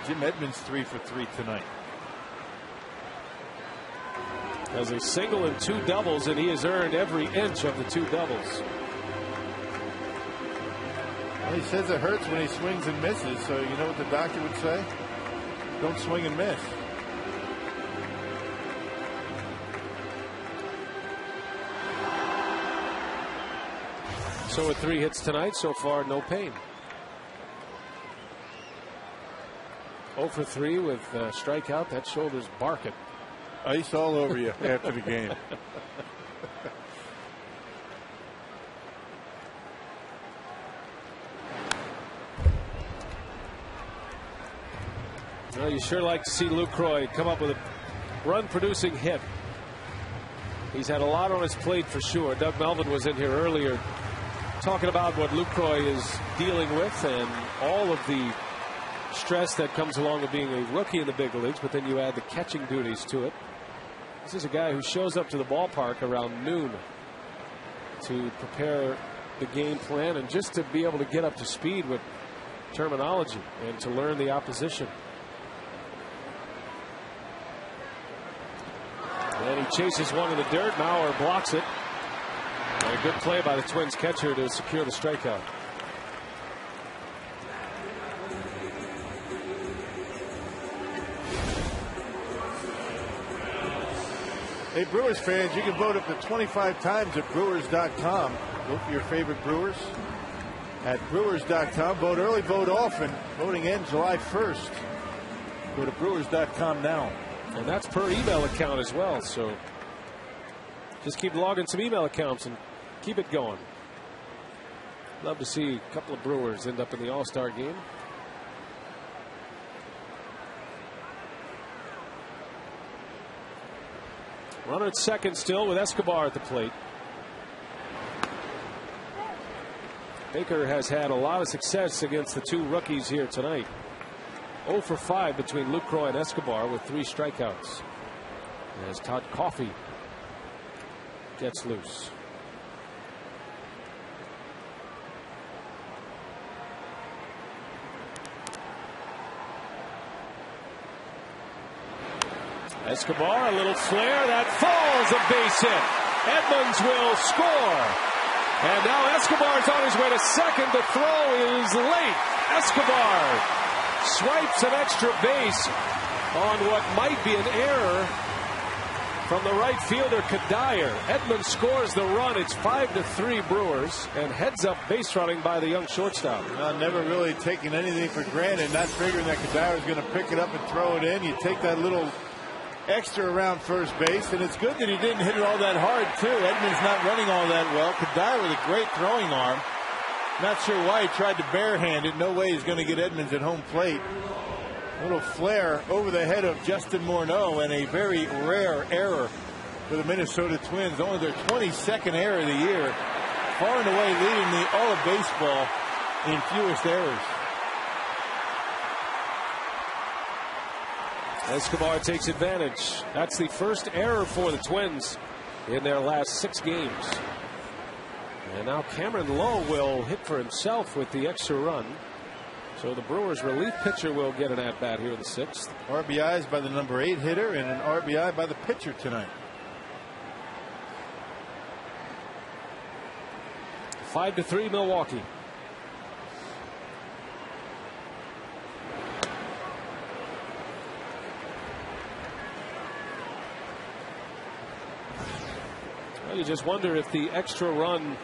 Jim Edmonds 3 for 3 tonight.
Has a single and 2 doubles, and he has earned every inch of the 2 doubles.
Well, he says it hurts when he swings and misses, so you know what the doctor would say? Don't swing and miss.
So with 3 hits tonight, so far no pain. 0 for 3 with strikeout. That shoulder's barking.
Ice all over you after the game.
Well, you sure like to see Lucroy come up with a run-producing hit. He's had a lot on his plate for sure. Doug Melvin was in here earlier talking about what Lucroy is dealing with and all of the stress that comes along with being a rookie in the big leagues, but then you add the catching duties to it. This is a guy who shows up to the ballpark around noon to prepare the game plan and just to be able to get up to speed with terminology and to learn the opposition. And he chases one in the dirt. Mauer blocks it. And a good play by the Twins catcher to secure the strikeout.
Hey, Brewers fans, you can vote up to 25 times at Brewers.com. Vote for your favorite Brewers at Brewers.com. Vote early, vote often. Voting ends July 1st. Go to Brewers.com now.
And that's per email account as well. So just keep logging some email accounts and keep it going. Love to see a couple of Brewers end up in the All-Star game. Runner at second still with Escobar at the plate. Baker has had a lot of success against the 2 rookies here tonight. 0 for 5 between Lucroy and Escobar with 3 strikeouts. As Todd Coffey gets loose. Escobar, a little flare that falls, a base hit. Edmonds will score. And now Escobar's on his way to second. The throw is late. Escobar swipes an extra base on what might be an error from the right fielder Kadire. Edmonds scores the run. It's 5-3 Brewers, and heads up base running by the young shortstop.
Never really taking anything for granted, not figuring that Kadire is going to pick it up and throw it in. You take that little extra around first base, and it's good that he didn't hit it all that hard too. Edmonds not running all that well. Kadire with a great throwing arm. Not sure why he tried to barehand it. No way he's going to get Edmonds at home plate. A little flare over the head of Justin Morneau, and a very rare error for the Minnesota Twins. Only their 22nd error of the year. Far and away leading the all of baseball in fewest errors.
Escobar takes advantage. That's the first error for the Twins in their last 6 games. And now Cameron Lowe will hit for himself with the extra run. So the Brewers relief pitcher will get an at-bat here in the 6th.
RBIs by the number 8 hitter and an RBI by the pitcher tonight.
5-3 Milwaukee. Well, you just wonder if the extra run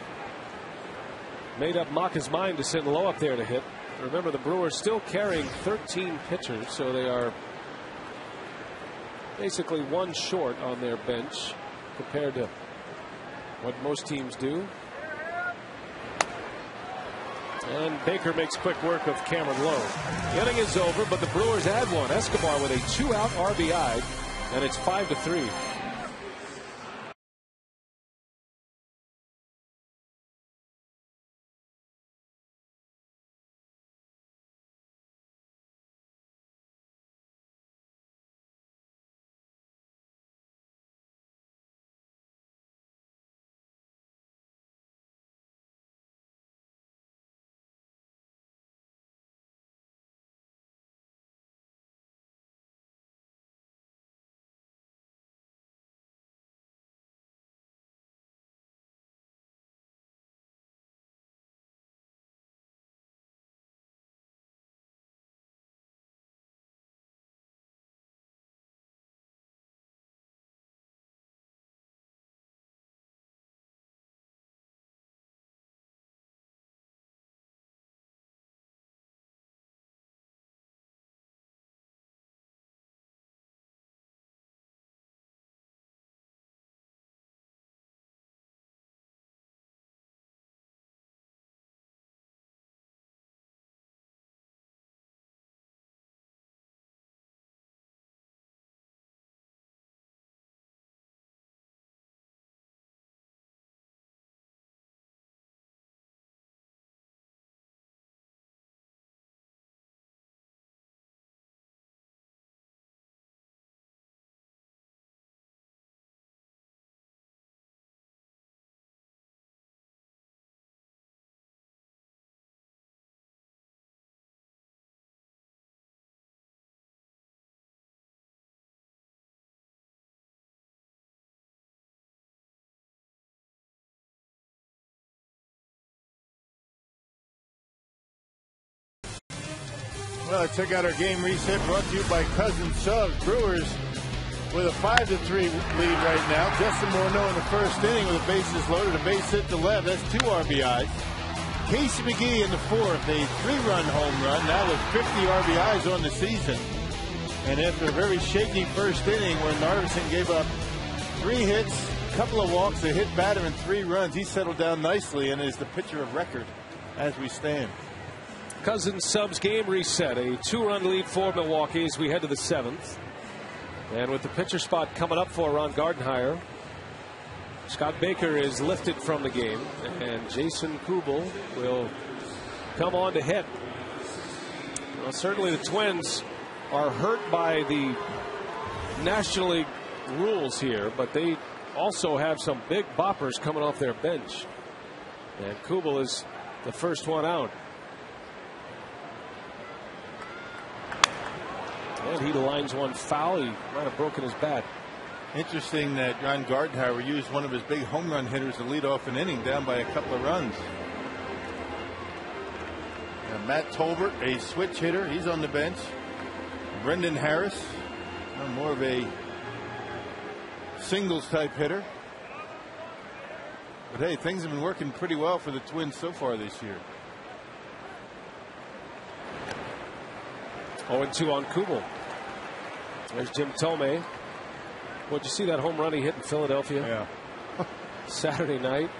made up Maka's mind to send Lowe up there to hit. Remember, the Brewers still carrying 13 pitchers, so they are basically 1 short on their bench compared to what most teams do. And Baker makes quick work of Cameron Lowe. The inning is over, but the Brewers add 1. Escobar with a 2-out RBI, and it's 5-3.
Well, let's check out our game reset brought to you by Cousin Subs. Brewers with a 5-3 lead right now. Justin Morneau in the first inning with the bases loaded, a base hit to left. That's 2 RBIs. Casey McGee in the 4th, a 3-run home run, now with 50 RBIs on the season. And after a very shaky first inning where Narveson gave up 3 hits, a couple of walks, a hit batter, and 3 runs, he settled down nicely and is the pitcher of record as we stand.
Cousins Subs game reset. A 2-run lead for Milwaukee as we head to the 7th. And with the pitcher spot coming up for Ron Gardenhire, Scott Baker is lifted from the game, and Jason Kubel will come on to hit. Well, certainly the Twins are hurt by the National League rules here, but they also have some big boppers coming off their bench. And Kubel is the first one out. And he lines one foul. He might have broken his bat.
Interesting that Ron Gardenhire used one of his big home run hitters to lead off an inning down by a couple of runs. And Matt Tolbert, a switch hitter, he's on the bench. Brendan Harris, more of a singles type hitter. But hey, things have been working pretty well for the Twins so far this year.
0-2 on Kubel. There's Jim Thome. Would you see that home run he hit in Philadelphia?
Yeah.
Saturday night.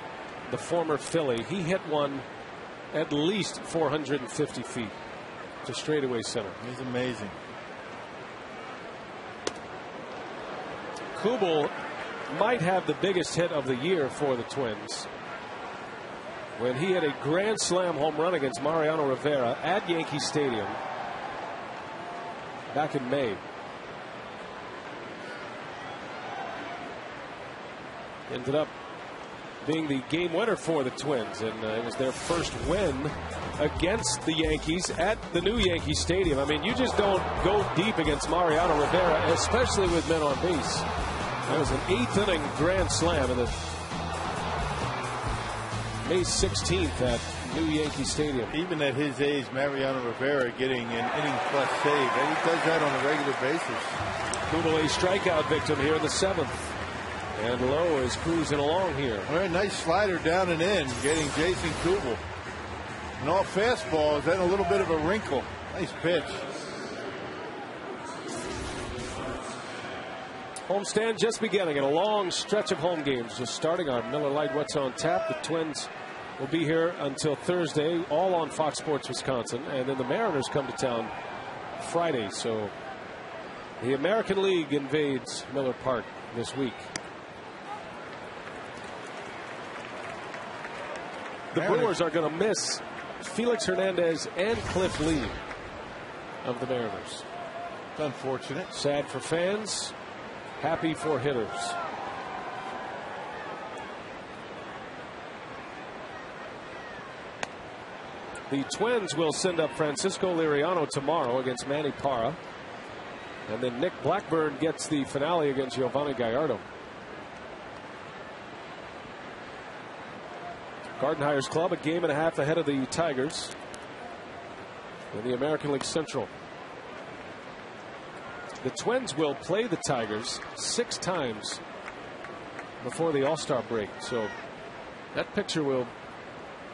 The former Philly. He hit one at least 450 feet to straightaway center.
He's amazing.
Kubel might have the biggest hit of the year for the Twins when he had a grand slam home run against Mariano Rivera at Yankee Stadium back in May. Ended up being the game winner for the Twins, and it was their first win against the Yankees at the new Yankee Stadium. I mean, you just don't go deep against Mariano Rivera, especially with men on base. That was an 8th inning grand slam in the May 16th at new Yankee Stadium.
Even at his age, Mariano Rivera getting an inning plus save, and he does that on a regular basis.
Kubel a strikeout victim here in the 7th. And Lowe is cruising along here.
All right, nice slider down and in, getting Jason Kubel. And all fastballs, then a little bit of a wrinkle. Nice pitch.
Homestand just beginning, and a long stretch of home games just starting. Our Miller Lite What's on Tap. The Twins will be here until Thursday, all on Fox Sports Wisconsin, and then the Mariners come to town Friday. So the American League invades Miller Park this week. The Brewers are going to miss Felix Hernandez and Cliff Lee of the Mariners.
It's unfortunate.
Sad for fans, happy for hitters. The Twins will send up Francisco Liriano tomorrow against Manny Parra. And then Nick Blackburn gets the finale against Giovanni Gallardo. Gardenhire's Club a game and a half ahead of the Tigers in the American League Central. The Twins will play the Tigers 6 times before the All-Star break. So that picture will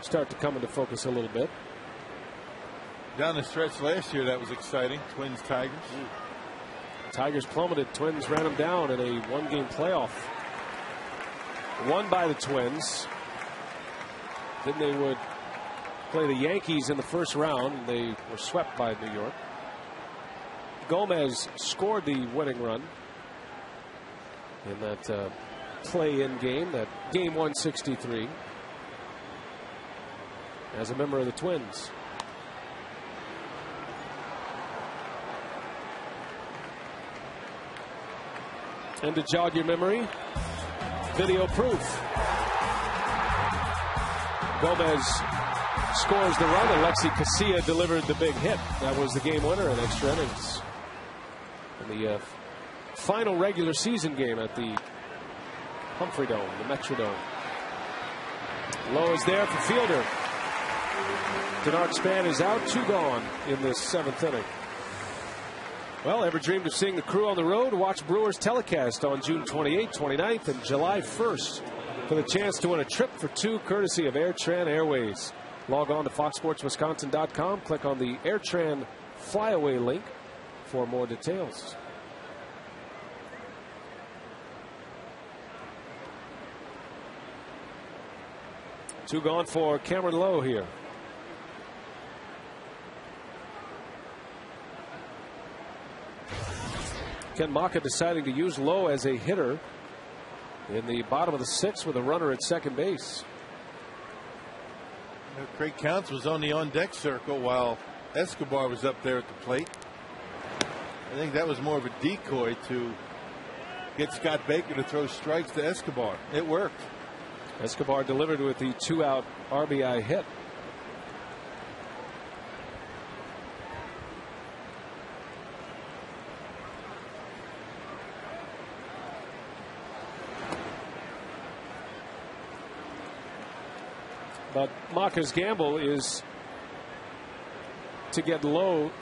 start to come into focus a little bit.
Down the stretch last year, that was exciting. Twins, Tigers.
Tigers plummeted. Twins ran them down in a 1-game playoff. Won by the Twins. Then they would play the Yankees in the first round, and they were swept by New York. Gomez scored the winning run in that play-in game, that game 163, as a member of the Twins. And to jog your memory, video proof. Gomez scores the run, and Lexi Casilla delivered the big hit. That was the game winner in extra innings. In the final regular season game at the Humphrey Dome, the Metrodome. Lowe is there for Fielder. Denard Span is out, 2 gone in this 7th inning. Well, ever dreamed of seeing the crew on the road? Watch Brewers telecast on June 28th, 29th, and July 1st for the chance to win a trip for 2 courtesy of AirTran Airways. Log on to foxsportswisconsin.com. Click on the AirTran Flyaway link for more details. Two gone for Cameron Lowe here. Ken Maka deciding to use Lowe as a hitter in the bottom of the 6th with a runner at second base.
Craig Counts was on the on-deck circle while Escobar was up there at the plate. I think that was more of a decoy to get Scott Baker to throw strikes to Escobar. It worked.
Escobar delivered with the 2-out RBI hit. But Maka's gamble is to get Lowe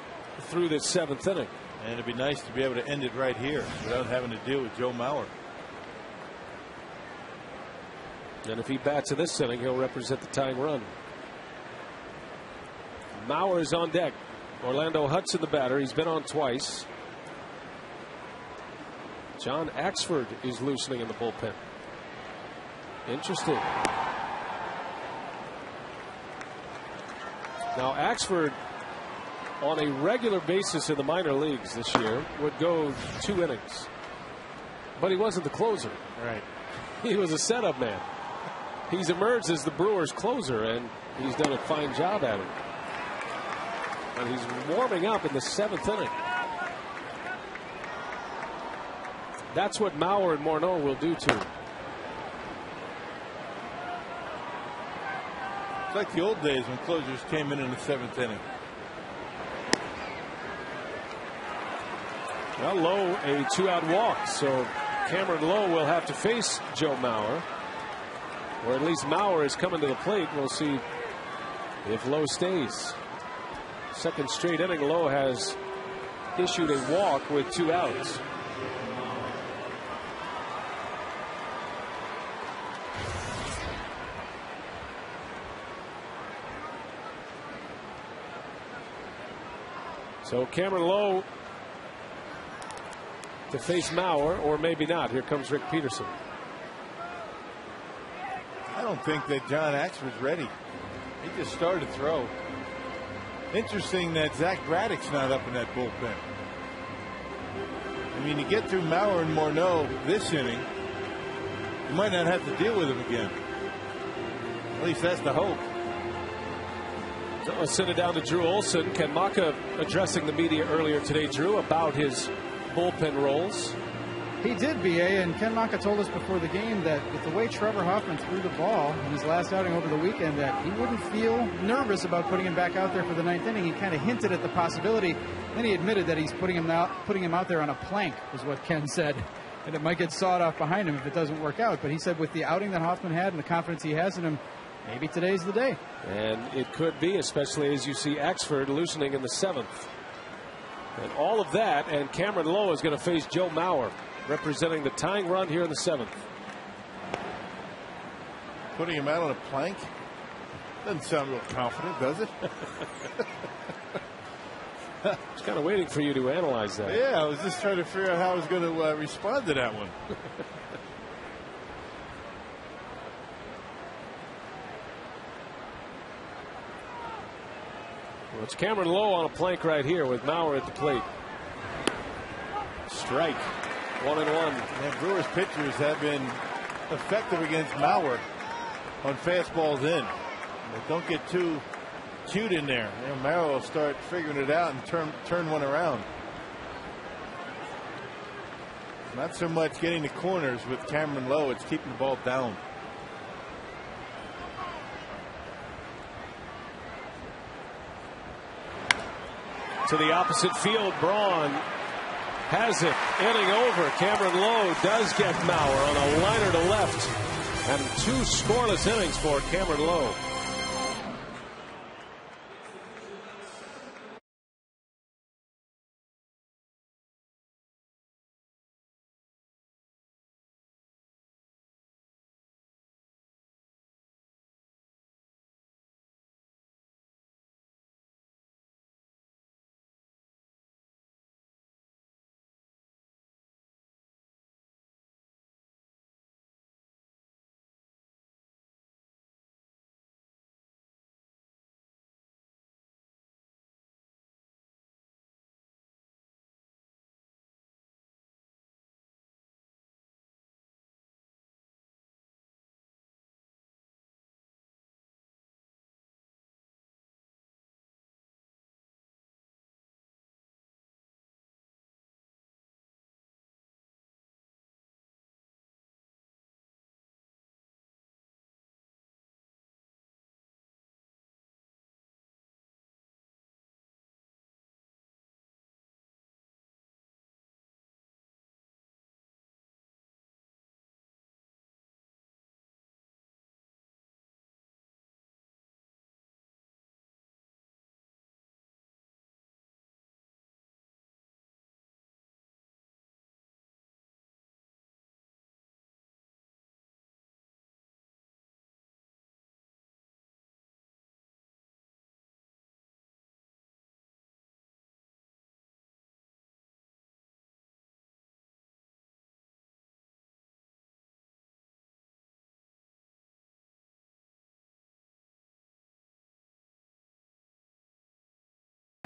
through this 7th inning.
And it'd be nice to be able to end it right here without having to deal with Joe Mauer.
And if he bats in this inning, he'll represent the tying run. Mauer is on deck. Orlando Hudson, the batter. He's been on twice. John Axford is loosening in the bullpen. Interesting. Now, Axford, on a regular basis in the minor leagues this year, would go 2 innings. But he wasn't the closer.
Right.
He was a setup man. He's emerged as the Brewers closer, and he's done a fine job at it. And he's warming up in the 7th inning. That's what Mauer and Morneau will do too.
It's like the old days when closers came in the 7th inning.
Well, Lowe, a 2-out walk, so Cameron Lowe will have to face Joe Mauer, or at least Mauer is coming to the plate. We'll see if Lowe stays. Second straight inning, Lowe has issued a walk with 2 outs. So Cameron Lowe to face Mauer, or maybe not. Here comes Rick Peterson.
I don't think that John Axford's ready. He just started to throw. Interesting that Zach Braddock's not up in that bullpen. I mean, you get through Mauer and Morneau this inning, you might not have to deal with him again. At least that's the hope.
Let's send it down to Drew Olson. Ken Maka addressing the media earlier today, Drew, about his bullpen roles.
He did, BA, and Ken Maka told us before the game that with the way Trevor Hoffman threw the ball in his last outing over the weekend, that he wouldn't feel nervous about putting him back out there for the 9th inning. He kind of hinted at the possibility. Then he admitted that he's putting him out there on a plank, is what Ken said. And it might get sawed off behind him if it doesn't work out. But he said with the outing that Hoffman had and the confidence he has in him, maybe today's the day.
And it could be, especially as you see Axford loosening in the 7th. And all of that, and Cameron Lowe is going to face Joe Mauer, representing the tying run here in the 7th.
Putting him out on a plank? Doesn't sound real confident, does it?
I was kind of waiting for you to analyze that.
Yeah, I was just trying to figure out how I was going to respond to that one.
Well, it's Cameron Lowe on a plank right here with Mauer at the plate.
Strike.
1-1.
And Brewers pitchers have been effective against Mauer on fastballs in. But don't get too cute in there. Mauer will start figuring it out and turn one around. Not so much getting the corners with Cameron Lowe, it's keeping the ball down.
To the opposite field, Braun has it. Inning over. Cameron Lowe does get Mauer on a liner to left. And 2 scoreless innings for Cameron Lowe.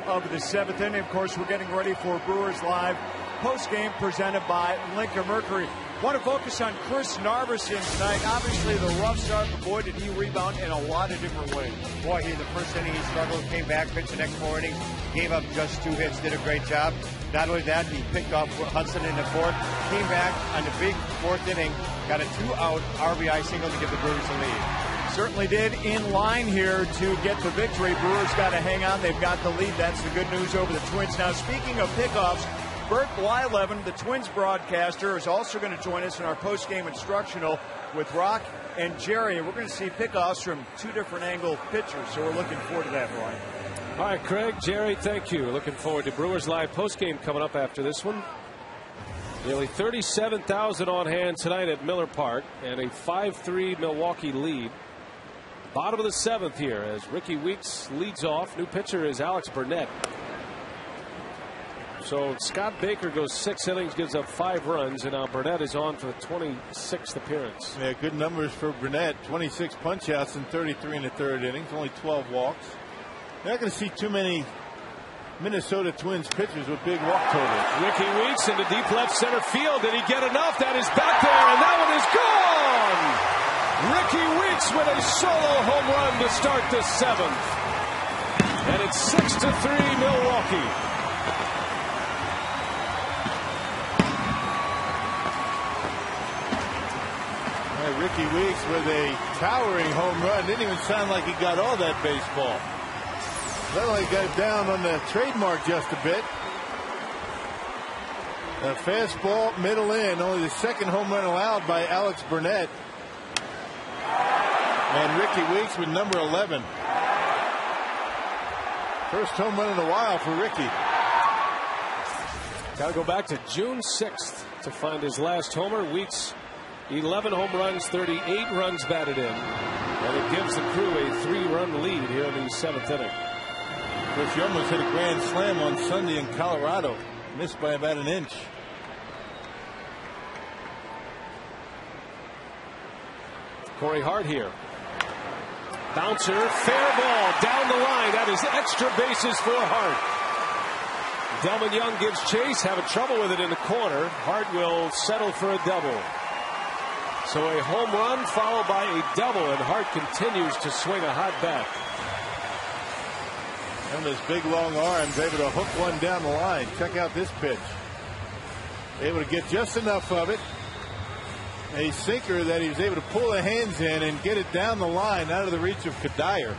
of the 7th inning. Of course, we're getting ready for Brewers Live post-game presented by Lincoln Mercury. Want to focus on Chris Narveson tonight. Obviously, the rough start, but boy, did he rebound in a lot of different ways.
Boy, the first inning he struggled, came back, pitched the next 4 innings, gave up just 2 hits, did a great job. Not only that, he picked off Hudson in the 4th, came back on the big 4th inning, got a 2-out RBI single to give the Brewers the lead.
Certainly did, in line here to get the victory. Brewers got to hang on. They've got the lead. That's the good news over the Twins. Now, speaking of pickoffs, Bert Blyleven, the Twins broadcaster, is also going to join us in our post-game instructional with Rock and Jerry. We're going to see pickoffs from 2 different angle pitchers, so we're looking forward to that, Brian.
All right, Craig, Jerry, thank you. Looking forward to Brewers Live postgame coming up after this one. Nearly 37,000 on hand tonight at Miller Park, and a 5-3 Milwaukee lead. Bottom of the 7th here as Ricky Weeks leads off. New pitcher is Alex Burnett. So Scott Baker goes 6 innings, gives up 5 runs, and now Burnett is on for the 26th appearance.
Yeah, good numbers for Burnett. 26 punch-outs and 33 in the 3rd innings, only 12 walks. You're not going to see too many Minnesota Twins pitchers with big walk totals.
Ricky Weeks into deep left center field. Did he get enough? That is back there, and that one is gone! Ricky Weeks with a solo home run to start the 7th. And it's 6-3 Milwaukee.
Ricky Weeks with a towering home run. Didn't even sound like he got all that baseball. That only got it down on the trademark just a bit. A fastball, middle in. Only the 2nd home run allowed by Alex Burnett. And Ricky Weeks with number 11. First home run in a while for Ricky.
Got to go back to June 6th to find his last homer. Weeks 11 home runs, 38 runs batted in, and it gives the Crew a 3-run lead here in the 7th inning.
Chris, he almost hit a grand slam on Sunday in Colorado, missed by about an inch.
Corey Hart here. Bouncer, fair ball down the line. That is extra bases for Hart. Delman Young gives chase, having trouble with it in the corner. Hart will settle for a double. So a home run followed by a double, and Hart continues to swing a hot bat.
And his big long arms able to hook one down the line. Check out this pitch. Able to get just enough of it. A sinker that he was able to pull the hands in and get it down the line out of the reach of Kadire.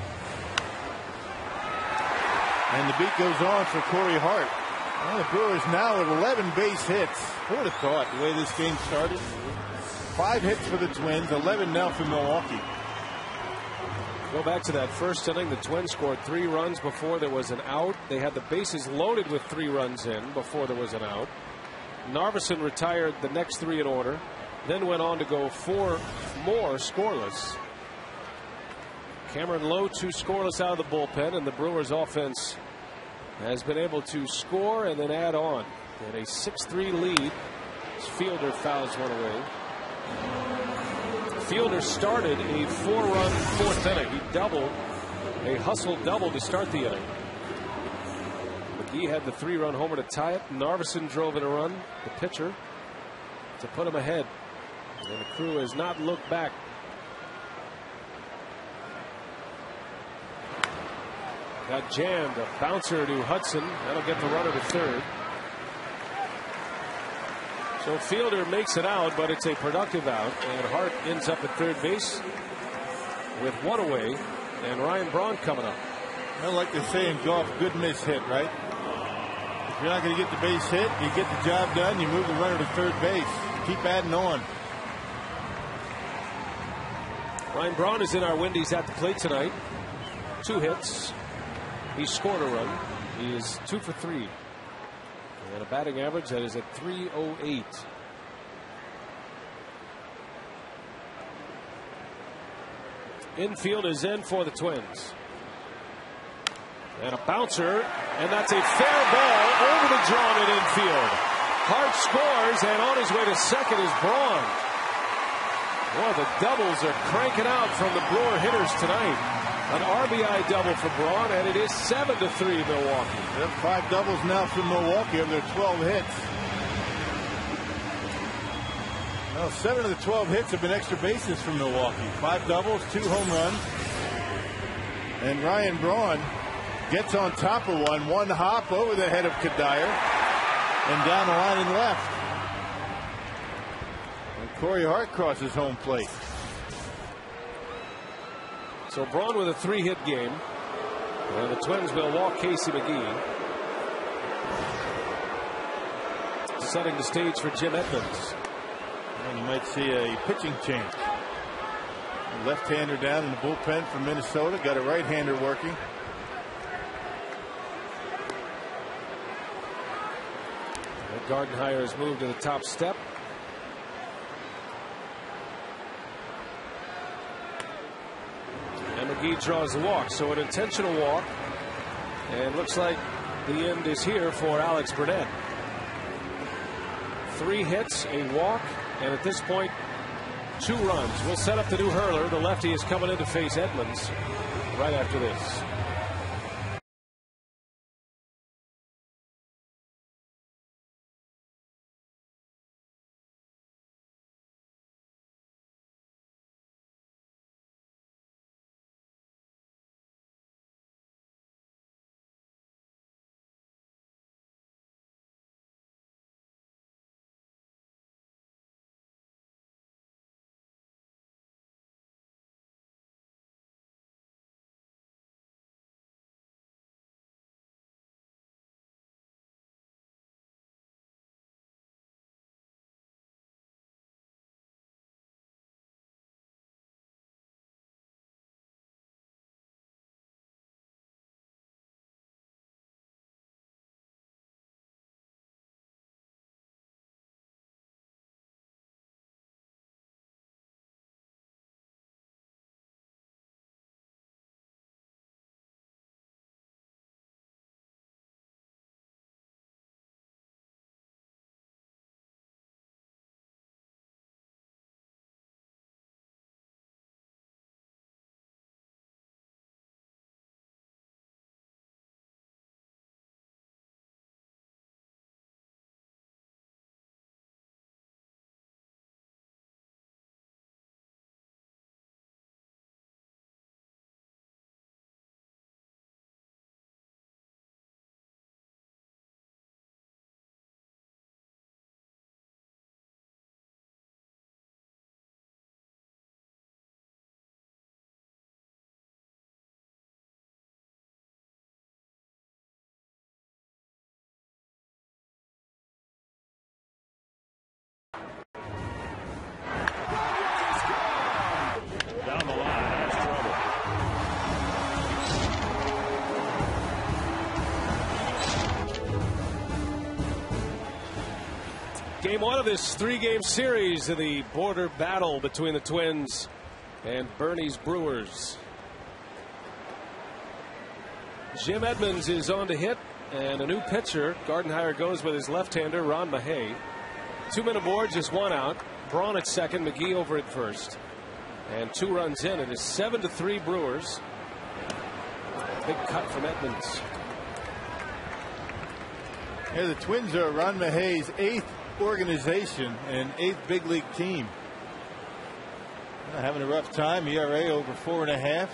And the beat goes on for Corey Hart. Well, the Brewers now with 11 base hits. Who would have thought the way this game started? 5 hits for the Twins, 11 now for Milwaukee.
Go back to that first inning. The Twins scored 3 runs before there was an out. They had the bases loaded with 3 runs in before there was an out. Narveson retired the next 3 in order, then went on to go 4 more scoreless. Cameron Lowe 2 scoreless out of the bullpen, and the Brewers offense has been able to score and then add on. And a 6-3 lead. Fielder fouls one away. Fielder started a 4-run 4th inning. He doubled, a hustle double to start the inning. McGee had the 3-run homer to tie it. Narveson drove in a run, the pitcher, to put him ahead. And the Crew has not looked back. Got jammed. A bouncer to Hudson. That'll get the runner to 3rd. So Fielder makes it out, but it's a productive out, and Hart ends up at 3rd base with 1 away, and Ryan Braun coming up.
I like to say in golf, good miss hit, right? If you're not going to get the base hit, you get the job done, you move the runner to 3rd base. Keep adding on.
Ryan Braun is in our Wendy's at the plate tonight. 2 hits. He scored a run. He is 2 for 3. And a batting average that is at .308. Infield is in for the Twins. And a bouncer, and that's a fair ball over the drawn in infield. Hart scores, and on his way to 2nd is Braun. Boy, the doubles are cranking out from the Brewer hitters tonight. An RBI double for Braun, and it is 7-3 Milwaukee.
They have 5 doubles now from Milwaukee of their 12 hits. Well, 7 of the 12 hits have been extra bases from Milwaukee. 5 doubles, 2 home runs. And Ryan Braun gets on top of one hop over the head of Kadire and down the line and left. And Corey Hart crosses home plate.
So Braun with a 3-hit game. And the Twins will walk Casey McGee. Setting the stage for Jim Edmonds.
And you might see a pitching change. A left-hander down in the bullpen from Minnesota. Got a right-hander working.
Gardenhire has moved to the top step. And McGee draws the walk, so an intentional walk. And looks like the end is here for Alex Burnett. 3 hits, a walk, and at this point, 2 runs. We'll set up the new hurler. The lefty is coming in to face Edmonds right after this. Game 1 of this 3-game series of the border battle between the Twins and Bernie's Brewers. Jim Edmonds is on to hit, and a new pitcher. Gardenhire goes with his left-hander, Ron Mahay. 2 men aboard, just 1 out. Braun at second, McGee over at first. And 2 runs in. It is 7-3 Brewers. Big cut from Edmonds.
Yeah, the Twins are Ron Mahay's 8th organization and 8th big league team. Having a rough time. ERA over 4.5.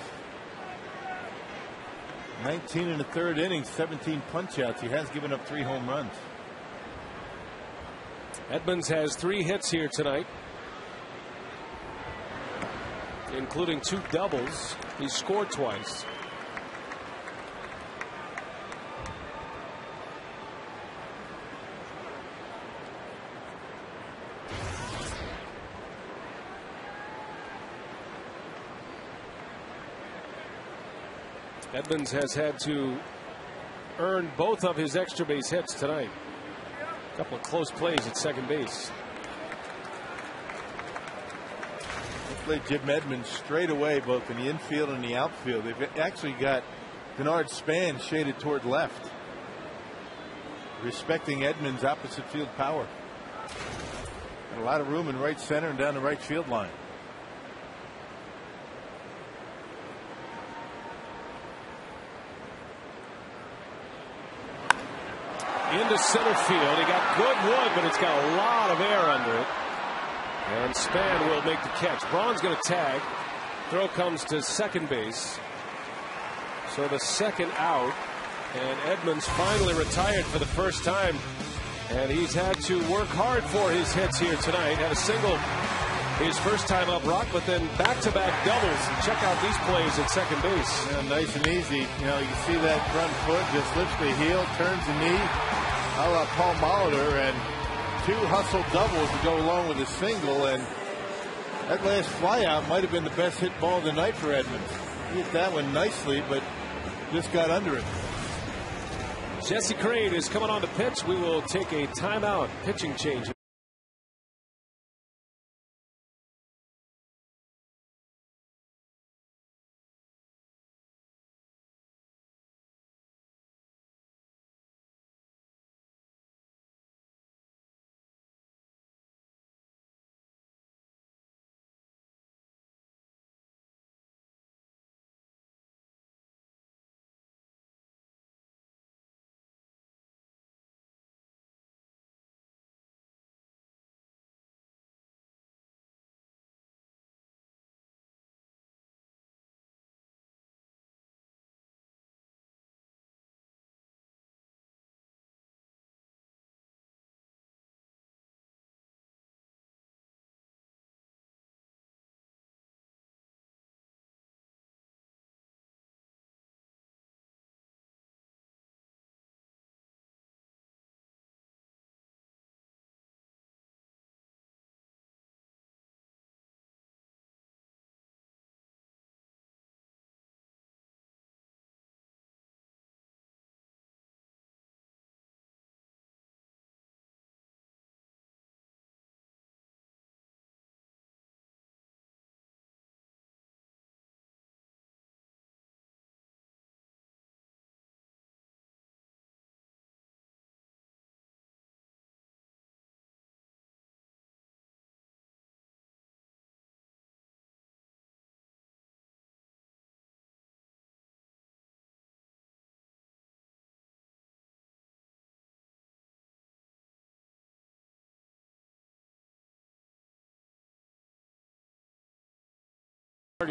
19 in the 3rd inning, 17 punch-outs. He has given up 3 home runs.
Edmonds has 3 hits here tonight, including 2 doubles. He scored twice. Edmonds has had to earn both of his extra base hits tonight. A couple of close plays at second base.
They played Jim Edmonds straight away, both in the infield and the outfield. They've actually got Denard Span shaded toward left, respecting Edmonds' opposite field power. Got a lot of room in right center and down the right field line.
into center field. He got good wood, but it's got a lot of air under it. And Span will make the catch. Braun's going to tag. Throw comes to second base. So the second out. And Edmonds finally retired for the first time. And he's had to work hard for his hits here tonight. Had a single his first time up, Rock, but then back-to-back doubles. Check out these plays at second base.
Yeah, nice and easy. You know, you see that front foot just lifts the heel, turns the knee, a la Paul Molitor, and 2 hustle doubles to go along with a single. And that last flyout might have been the best hit ball of the night for Edmonds. He hit that one nicely, but just got under it.
Jesse Crain is coming on to pitch. We will take a timeout. Pitching change.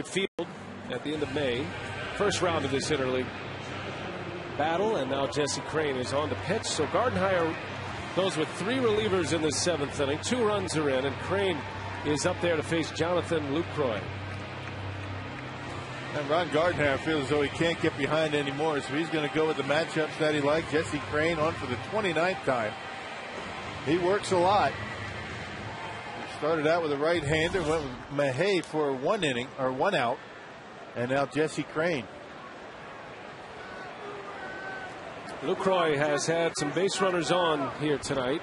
Field at the end of May. First round of this interleague battle, and now Jesse Crain is on the pitch. So Gardenhire goes with 3 relievers in the 7th inning. 2 runs are in, and Crain is up there to face Jonathan Lucroy.
And Ron Gardenhire feels as though he can't get behind anymore, so he's going to go with the matchups that he likes. Jesse Crain on for the 29th time. He works a lot. Started out with a right-hander, went with Mahay for 1 inning or 1 out, and now Jesse Crain.
Lucroy has had some base runners on here tonight.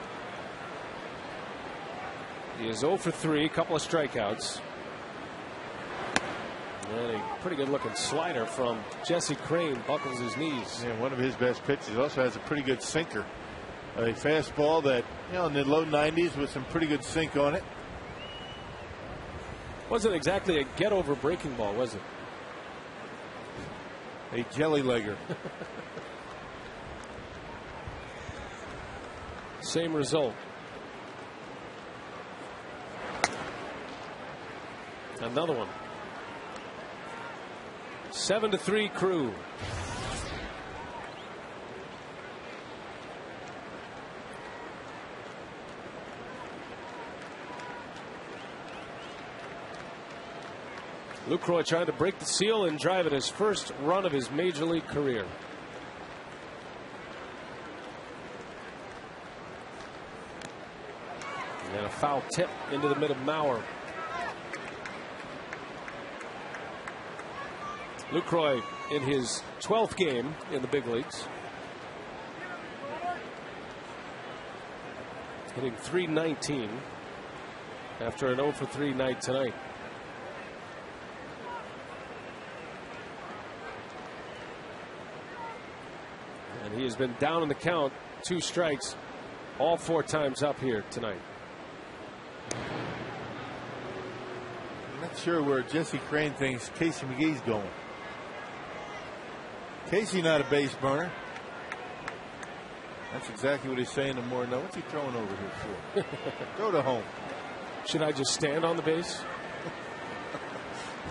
He is 0 for 3, a couple of strikeouts. And a pretty good looking slider from Jesse Crain buckles his knees.
Yeah, one of his best pitches. Also has a pretty good sinker. A fastball that, you know, in the low 90s with some pretty good sink on it.
Wasn't exactly a get over breaking ball, was it?
A jelly legger.
Same result. Another one. 7-3 Crew. Lucroy trying to break the seal and drive at his first run of his major league career. And a foul tip into the mid of Mauer. Lucroy in his 12th game in the big leagues. Hitting .319 after an 0 for 3 night tonight. And he has been down in the count, 2 strikes, all 4 times up here tonight.
I'm not sure where Jesse Crain thinks Casey McGee's going. Casey not a base burner. That's exactly what he's saying to Morneau. What's he throwing over here for? Go to home.
Should I just stand on the base?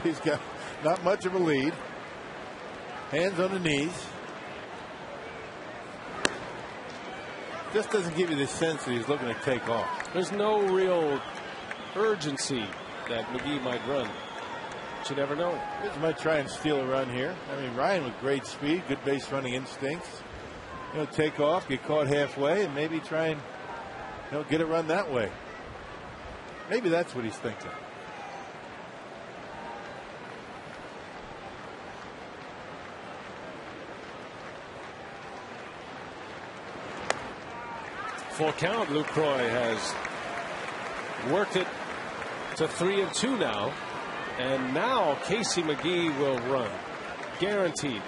He's got not much of a lead. Hands on the knees. Just doesn't give you the sense that he's looking to take off.
There's no real urgency that McGee might run. But you never know.
He might try and steal a run here. I mean, Ryan with great speed, good base running instincts. Take off, get caught halfway, and maybe try and get a run that way. Maybe that's what he's thinking.
Full count. Lucroy has worked it to 3-2 now. And now Casey McGee will run. Guaranteed.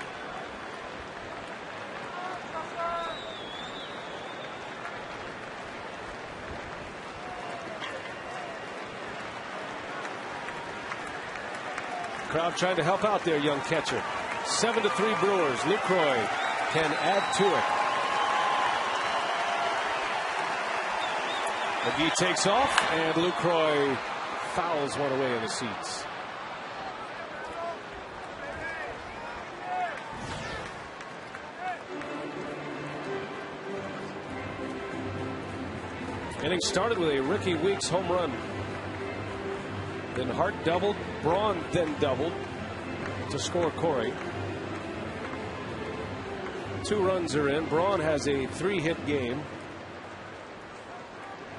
Crowd trying to help out their young catcher. 7-3 Brewers. Lucroy can add to it. McGee takes off, and Lucroy fouls one away in the seats. Inning started with a Ricky Weeks home run. Then Hart doubled, Braun then doubled to score Corey. 2 runs are in. Braun has a 3-hit game.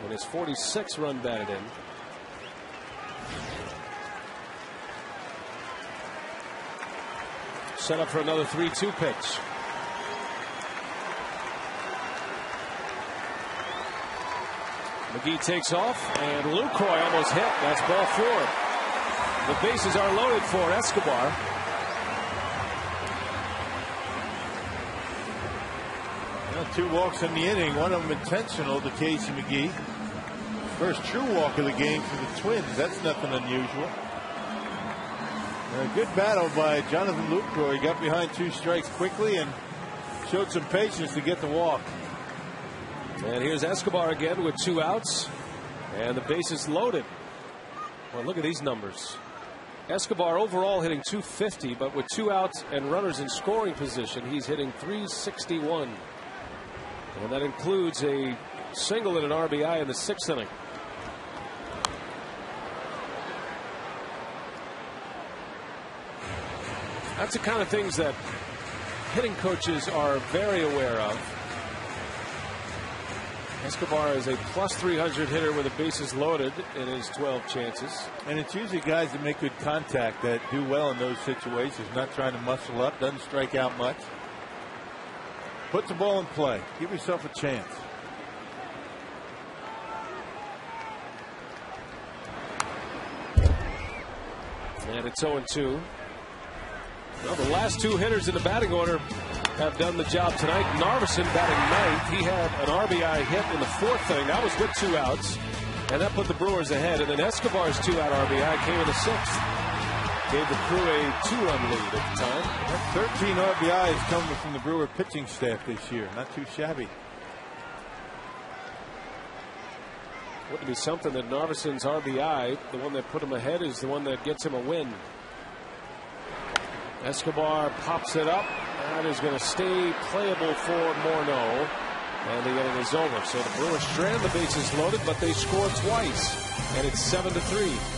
And his 46th run batted in. Set up for another 3-2 pitch. McGee takes off, and Lucroy almost hit. That's ball 4. The bases are loaded for Escobar.
Well, 2 walks in the inning, one of them intentional to Casey McGee. First true walk of the game for the Twins. That's nothing unusual. A good battle by Jonathan Lucroy. He got behind 2 strikes quickly and showed some patience to get the walk.
And here's Escobar again with 2 outs. And the bases loaded. Well, look at these numbers. Escobar overall hitting .250, but with 2 outs and runners in scoring position, he's hitting .361. And that includes a single and an RBI in the 6th inning. That's the kind of things that hitting coaches are very aware of. Escobar is a plus 300 hitter with the bases loaded in his 12 chances.
And it's usually guys that make good contact that do well in those situations, not trying to muscle up, doesn't strike out much. Put the ball in play. Give yourself a chance.
And it's 0-2. Well, the last 2 hitters in the batting order have done the job tonight. Narveson batting 9th. He had an RBI hit in the 4th inning. That was with 2 outs. And that put the Brewers ahead. And then Escobar's 2-out RBI came in the 6th. Gave the Crew a 2-run lead at the time.
13 RBIs coming from the Brewer pitching staff this year. Not too shabby.
Wouldn't be something that Narveson's RBI, the one that put him ahead, is the one that gets him a win. Escobar pops it up. That is going to stay playable for Morneau. And the inning is over. So the Brewers strand the bases loaded, but they score twice. And it's 7-3.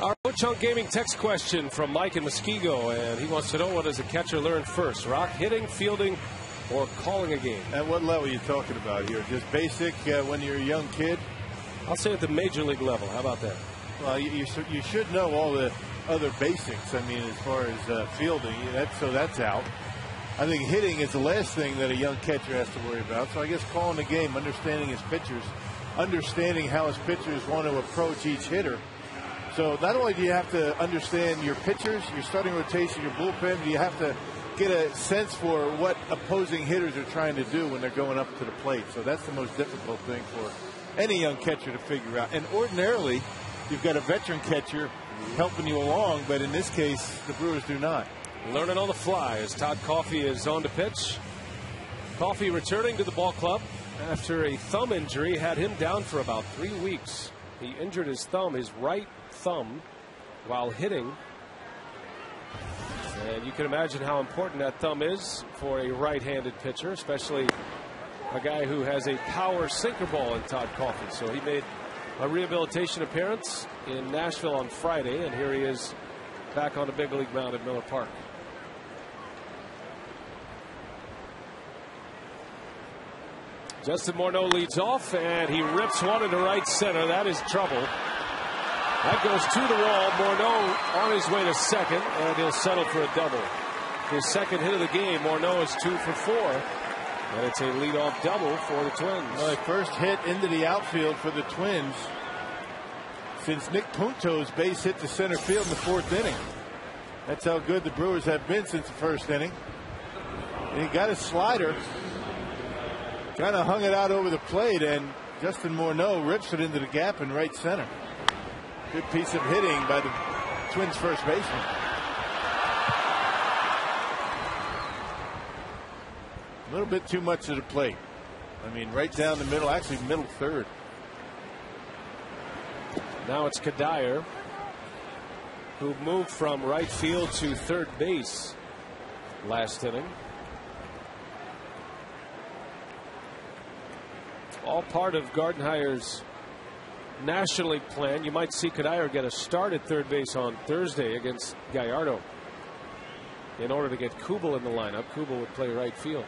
Our Ho-Chunk Gaming text question from Mike in Muskego, and he wants to know, what does a catcher learn first? Rock, hitting, fielding, or calling a game?
At what level are you talking about here? Just basic when you're a young kid?
I'll say at the major league level. How about that?
Well, you should know all the other basics. I mean, as far as fielding, that's out. I think hitting is the last thing that a young catcher has to worry about. So I guess calling the game, understanding his pitchers, understanding how his pitchers want to approach each hitter. So not only do you have to understand your pitchers, your starting rotation, your bullpen, you have to get a sense for what opposing hitters are trying to do when they're going up to the plate. So that's the most difficult thing for any young catcher to figure out. And ordinarily, you've got a veteran catcher helping you along, but in this case, the Brewers do not.
Learning on the fly as Todd Coffey is on to pitch. Coffey returning to the ball club after a thumb injury had him down for about 3 weeks. He injured his thumb, his right thumb, while hitting. And you can imagine how important that thumb is for a right-handed pitcher, especially a guy who has a power sinker ball in Todd Coffey. So he made a rehabilitation appearance in Nashville on Friday, and here he is back on the big league mound at Miller Park. Justin Morneau leads off, and he rips one into right center. That is trouble. That goes to the wall. Morneau on his way to second, and he'll settle for a double. His second hit of the game. Morneau is 2 for 4, and it's a leadoff double for the Twins.
Well, first hit into the outfield for the Twins since Nick Punto's base hit to center field in the 4th inning. That's how good the Brewers have been since the 1st inning. And he got a slider, kind of hung it out over the plate, and Justin Morneau rips it into the gap in right center. Good piece of hitting by the Twins first baseman. A little bit too much to the plate. I mean, right down the middle, actually middle third.
Now it's Kadire, who moved from right field to third base last inning. All part of Gardenhire's National League plan. You might see Kadire get a start at third base on Thursday against Gallardo. In order to get Kubel in the lineup, Kubel would play right field.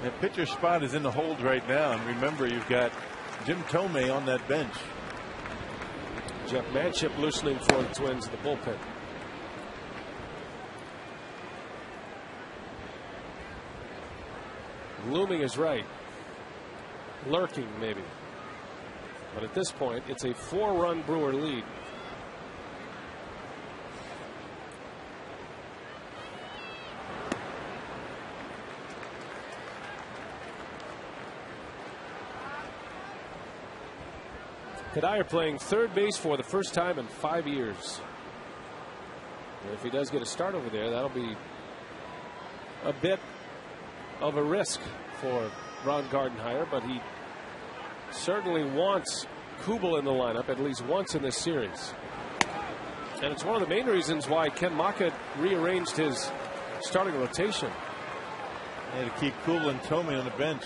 That pitcher spot is in the hold right now, and remember, you've got Jim Thome on that bench.
Jeff Manship loosening for the Twins in the bullpen. Looming is right. Lurking, maybe. But at this point, it's a 4-run Brewer lead. Kadire playing third base for the first time in 5 years. And if he does get a start over there, that'll be a bit of a risk for Ron Gardenhire, but he certainly wants Kubel in the lineup at least once in this series. And it's one of the main reasons why Ken Maka rearranged his starting rotation.
They had to keep Kubel and Thome on the bench,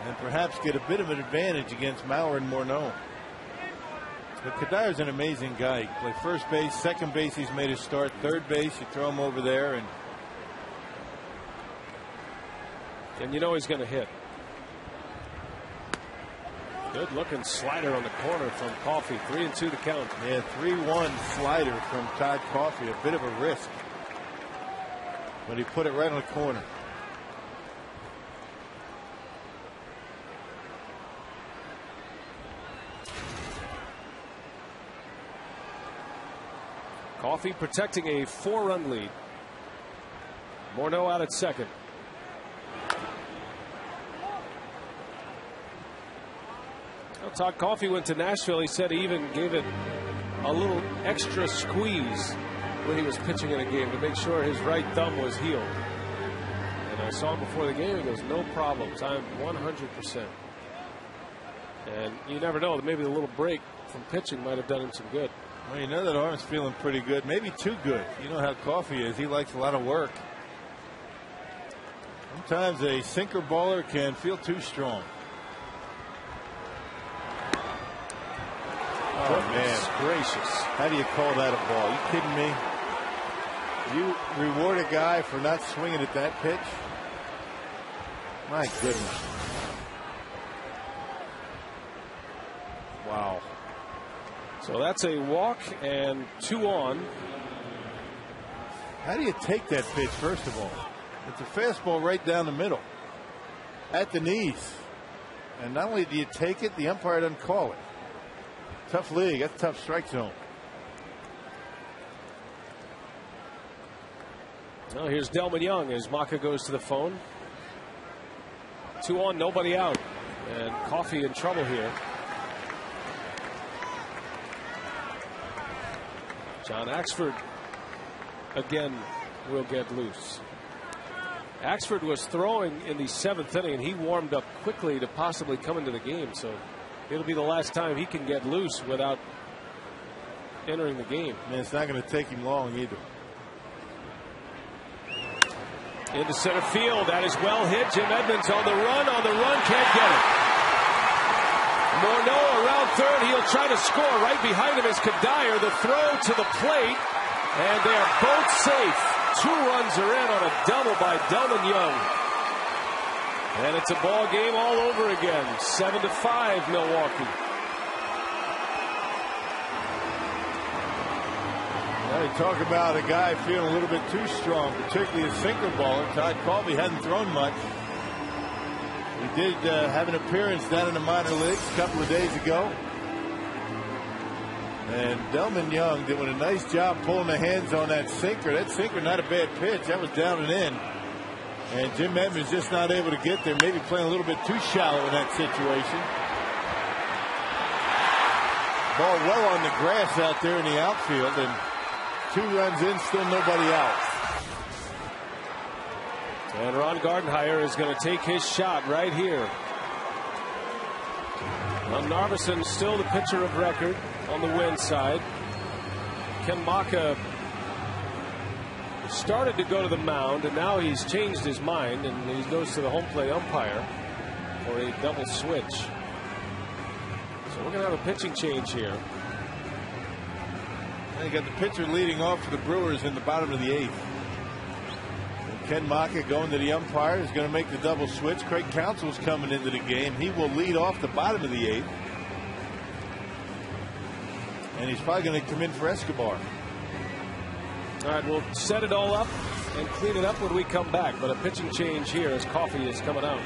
and perhaps get a bit of an advantage against Mauer and Morneau. But Kadire's an amazing guy. He played first base, second base, he's made his start. Third base, you throw him over there,
and you know he's going to hit. Good looking slider on the corner from Coffey. 3-2 to count.
Yeah, 3-1 slider from Todd Coffey. A bit of a risk, but he put it right on the corner.
Coffey protecting a 4-run lead. Morneau out at second. Well, Todd Coffey went to Nashville. He said he even gave it a little extra squeeze when he was pitching in a game to make sure his right thumb was healed. And I saw him before the game. He goes, no problems. I'm 100%. And you never know. Maybe the little break from pitching might have done him some good.
Well, you know that arm's feeling pretty good, maybe too good. You know how Coffey is. He likes a lot of work. Sometimes a sinker baller can feel too strong. man.
Gracious.
How do you call that a ball? You kidding me? You reward a guy for not swinging at that pitch? My goodness.
Wow. So that's a walk and 2 on.
How do you take that pitch, first of all? It's a fastball right down the middle. At the knees. And not only do you take it, the umpire doesn't call it. Tough league. That's a tough strike zone.
Well, here's Delmon Young as Maka goes to the phone. 2 on, nobody out. And Coffey in trouble here. John Axford again will get loose. Axford was throwing in the 7th inning, and he warmed up quickly to possibly come into the game. So it'll be the last time he can get loose without entering the game.
And it's not going to take him long either.
Into center field. That is well hit. Jim Edmonds on the run. Can't get it. Morneau around third. He'll try to score. Right behind him is Kadire. The throw to the plate. And they are both safe. 2 runs are in on a double by Delmon Young. And it's a ball game all over again. 7-5 Milwaukee.
Now you talk about a guy feeling a little bit too strong, particularly a sinker baller. Todd Colby hadn't thrown much. He did have an appearance down in the minor leagues a couple of days ago. And Delmon Young did a nice job pulling the hands on that sinker. That sinker, not a bad pitch. That was down and in. And Jim Edmonds just not able to get there. Maybe playing a little bit too shallow in that situation. Ball well on the grass out there in the outfield. And 2 runs in, still nobody out.
And Ron Gardenhire is going to take his shot right here. Narveson still the pitcher of record on the win side. Ken Maka started to go to the mound, and now he's changed his mind, and he goes to the home plate umpire for a double switch. So we're going to have a pitching change here.
And you got the pitcher leading off for the Brewers in the bottom of the 8th. And Ken Maka going to the umpire is going to make the double switch. Craig Counsell's coming into the game. He will lead off the bottom of the 8th. And he's probably going to come in for Escobar.
All right, we'll set it all up and clean it up when we come back. But a pitching change here as Coffey is coming out.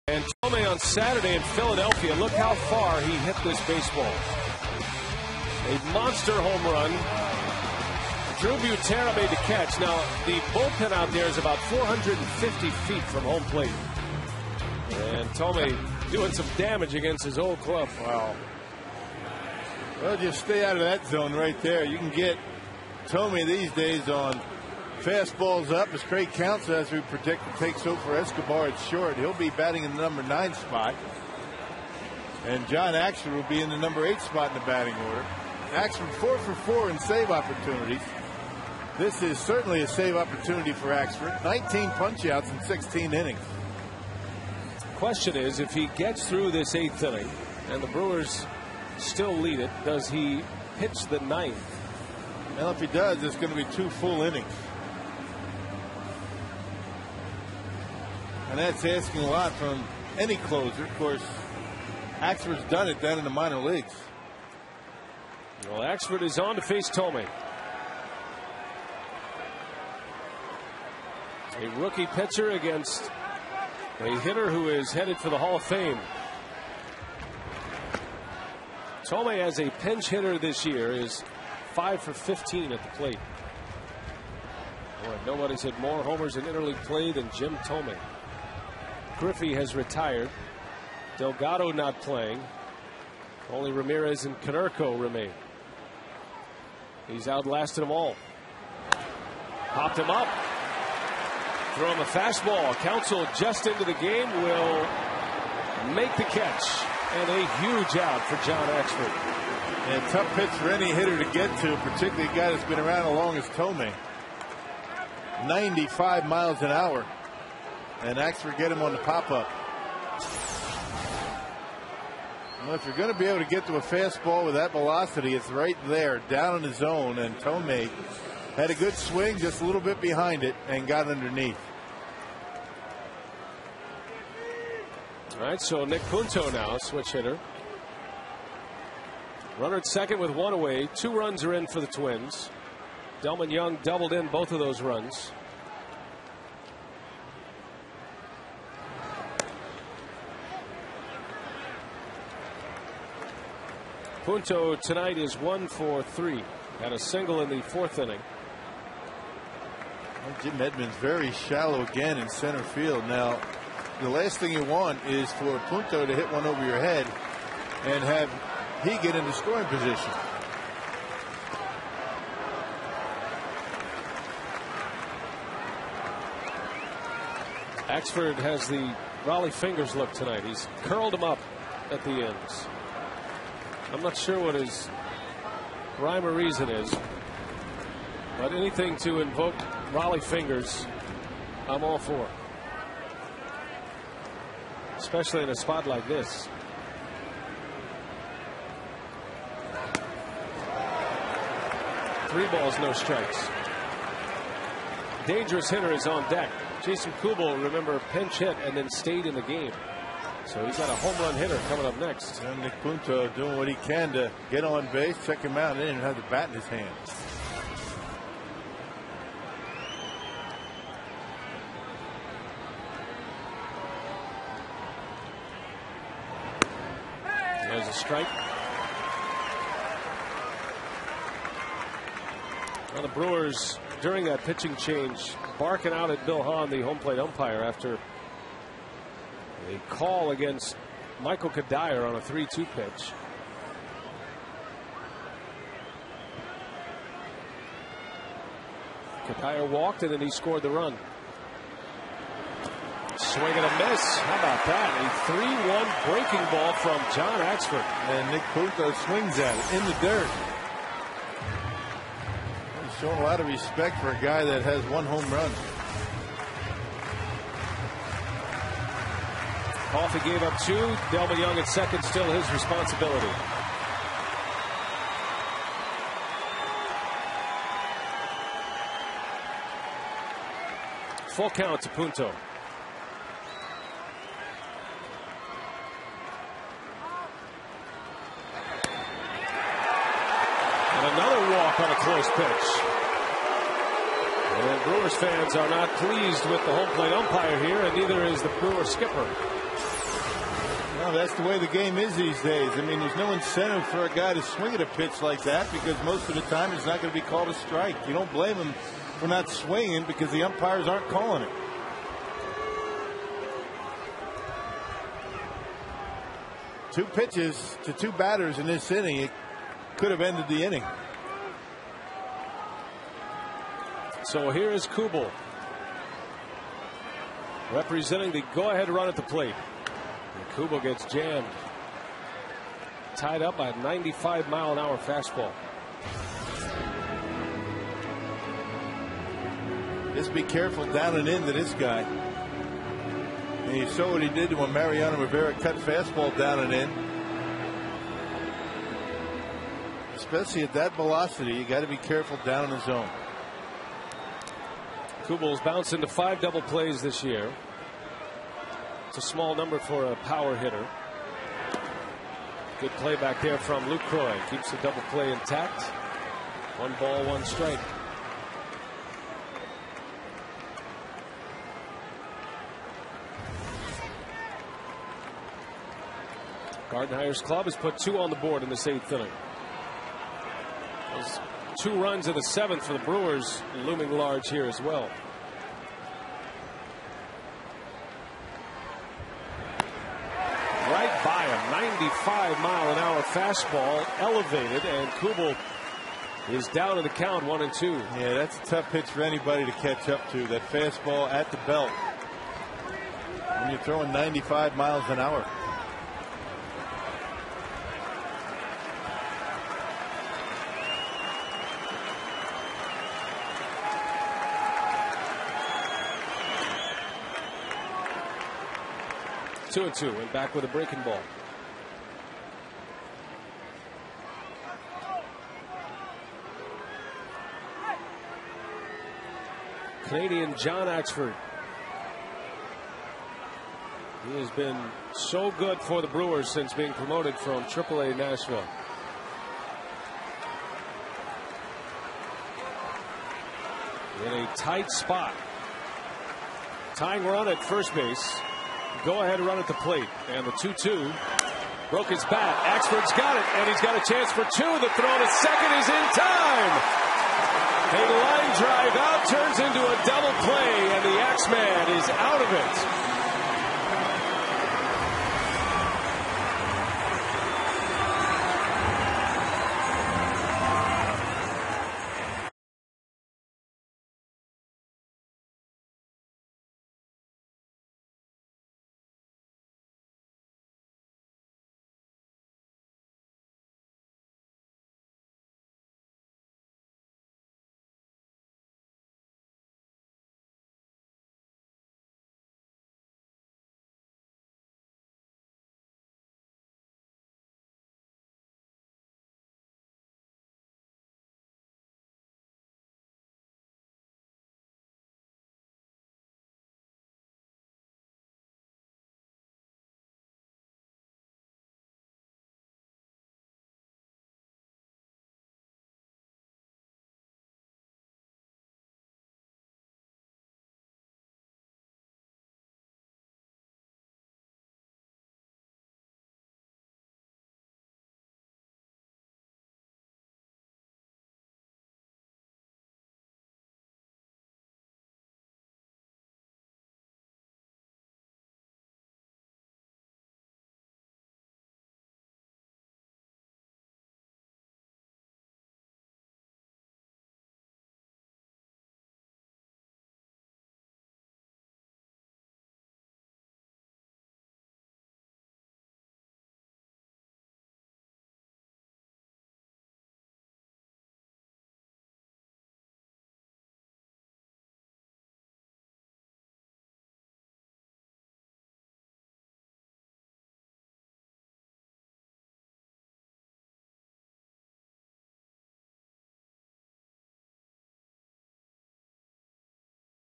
And Thome on Saturday in Philadelphia, look how far he hit this baseball. A monster home run. Drew Butera made the catch. Now, the bullpen out there is about 450 feet from home plate. And Thome doing some damage against his old club.
Wow. Well, just stay out of that zone right there. You can get Tomei these days on fastballs up. A straight counts, as we predict, takes over for Escobar at short. He'll be batting in the number 9 spot. And John Axford will be in the number 8 spot in the batting order. Axford 4 for 4 in save opportunities. This is certainly a save opportunity for Axford. 19 punch-outs in 16 innings.
Question is, if he gets through this 8th inning and the Brewers still lead it, does he pitch the 9th?
Well, if he does, it's going to be 2 full innings. And that's asking a lot from any closer. Of course, Axford's done it down in the minor leagues.
Well, Axford is on to face Tomei. A rookie pitcher against a hitter who is headed for the Hall of Fame. Tomei, as a pinch hitter this year, is 5 for 15 at the plate. Boy, nobody's hit more homers in interleague play than Jim Tomei. Griffey has retired. Delgado not playing. Only Ramirez and Konerko remain. He's outlasted them all. Popped him up. Throw him a fastball. Counsell just into the game will make the catch. And a huge out for John Axford.
And tough pitch for any hitter to get to, particularly a guy that's been around as long as Tomei. 95 miles an hour. And Axford get him on the pop-up. Well, if you're going to be able to get to a fastball with that velocity, it's right there, down in the zone. And Tomei had a good swing, just a little bit behind it, and got underneath.
All right, so Nick Punto now, switch hitter. Runner at second with 1 away. 2 runs are in for the Twins. Delman Young doubled in both of those runs. Punto tonight is 1 for 3. Had a single in the 4th inning.
Well, Jim Edmonds very shallow again in center field. Now, the last thing you want is for Punto to hit one over your head and have he get into scoring position.
Axford has the Raleigh fingers look tonight. He's curled them up at the ends. I'm not sure what his rhyme or reason is, but anything to invoke Raleigh fingers, I'm all for. Especially in a spot like this. Three balls, no strikes. Dangerous hitter is on deck. Jason Kubel, remember, pinch hit and then stayed in the game. So he's got a home run hitter coming up next.
And Nick Punto doing what he can to get on base, check him out, and have the bat in his hand.
There's a strike. Well, the Brewers, during that pitching change, barking out at Bill Hahn, the home plate umpire, after a call against Michael Kadire on a 3-2 pitch. Kadire walked and then he scored the run. Swing and a miss. How about that? A 3-1 breaking ball from John Axford.
And Nick Punto swings at it in the dirt. He's showing a lot of respect for a guy that has 1 home run.
Coffey gave up 2. Delman Young at second, still his responsibility. Full count to Punto. And another walk on a close pitch. And Brewers fans are not pleased with the home plate umpire here, and neither is the Brewers skipper.
Well, that's the way the game is these days. I mean, there's no incentive for a guy to swing at a pitch like that because most of the time it's not going to be called a strike. You don't blame him for not swinging because the umpires aren't calling it. 2 pitches to 2 batters in this inning. It could have ended the inning.
So here is Kubel representing the go-ahead run at the plate. And Kubel gets jammed. Tied up by a 95-mile-an-hour fastball.
Just be careful down and in to this guy. And you saw what he did when Mariano Rivera cut fastball down and in. Especially at that velocity, you got to be careful down in the zone.
Kubel's bounced into 5 double plays this year. It's a small number for a power hitter. Good play back there from Luke Croy. Keeps the double play intact. 1 ball, 1 strike. Gardenhire's club has put 2 on the board in this 8th inning. Those 2 runs in the 7th for the Brewers looming large here as well. Right by him, 95-mile-an-hour fastball elevated, and Kubel is down in the count 1-2.
Yeah, that's a tough pitch for anybody to catch up to. That fastball at the belt when you're throwing 95 miles an hour.
Two and 2, and back with a breaking ball. Canadian John Axford. He has been so good for the Brewers since being promoted from AAA Nashville. In a tight spot. Tying run at first base. Go ahead run at the plate, and the 2-2 broke his bat. Axford's got it, and he's got a chance for 2. The throw to second is in time. A line drive out turns into a double play, and the Axman is out of it.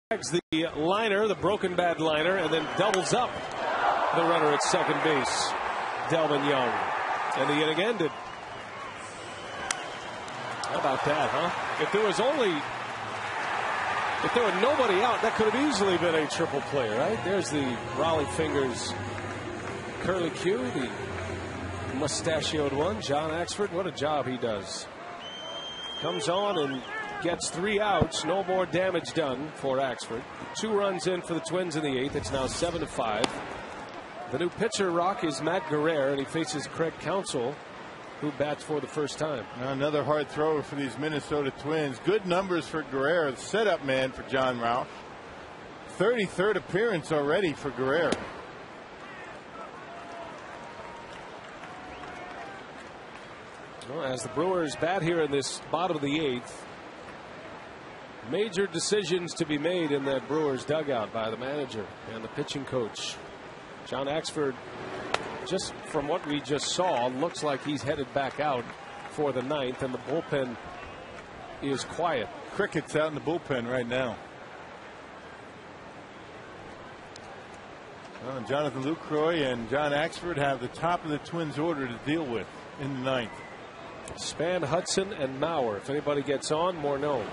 The liner, the broken bat liner, and then doubles up the runner at second base, Delvin Young. And the inning ended. How about that, huh? If there were nobody out, that could have easily been a triple play, right? There's the Raleigh Fingers curly Q, the mustachioed one, John Axford. What a job he does. Comes on and gets 3 outs. No more damage done for Axford. 2 runs in for the Twins in the 8th. It's now 7-5. The new pitcher, Rock, is Matt Guerrero, and he faces Craig Counsell, who bats for the first time.
Now another hard thrower for these Minnesota Twins. Good numbers for Guerrero, the setup man for John Rauch. 33rd appearance already for Guerrero.
Well, as the Brewers bat here in this bottom of the 8th, major decisions to be made in that Brewers dugout by the manager and the pitching coach. John Axford, just from what we just saw, looks like he's headed back out for the 9th, and the bullpen is quiet.
Crickets out in the bullpen right now. Well, Jonathan Lucroy and John Axford have the top of the Twins order to deal with in the 9th.
Span, Hudson, and Mauer. If anybody gets on, Morneau.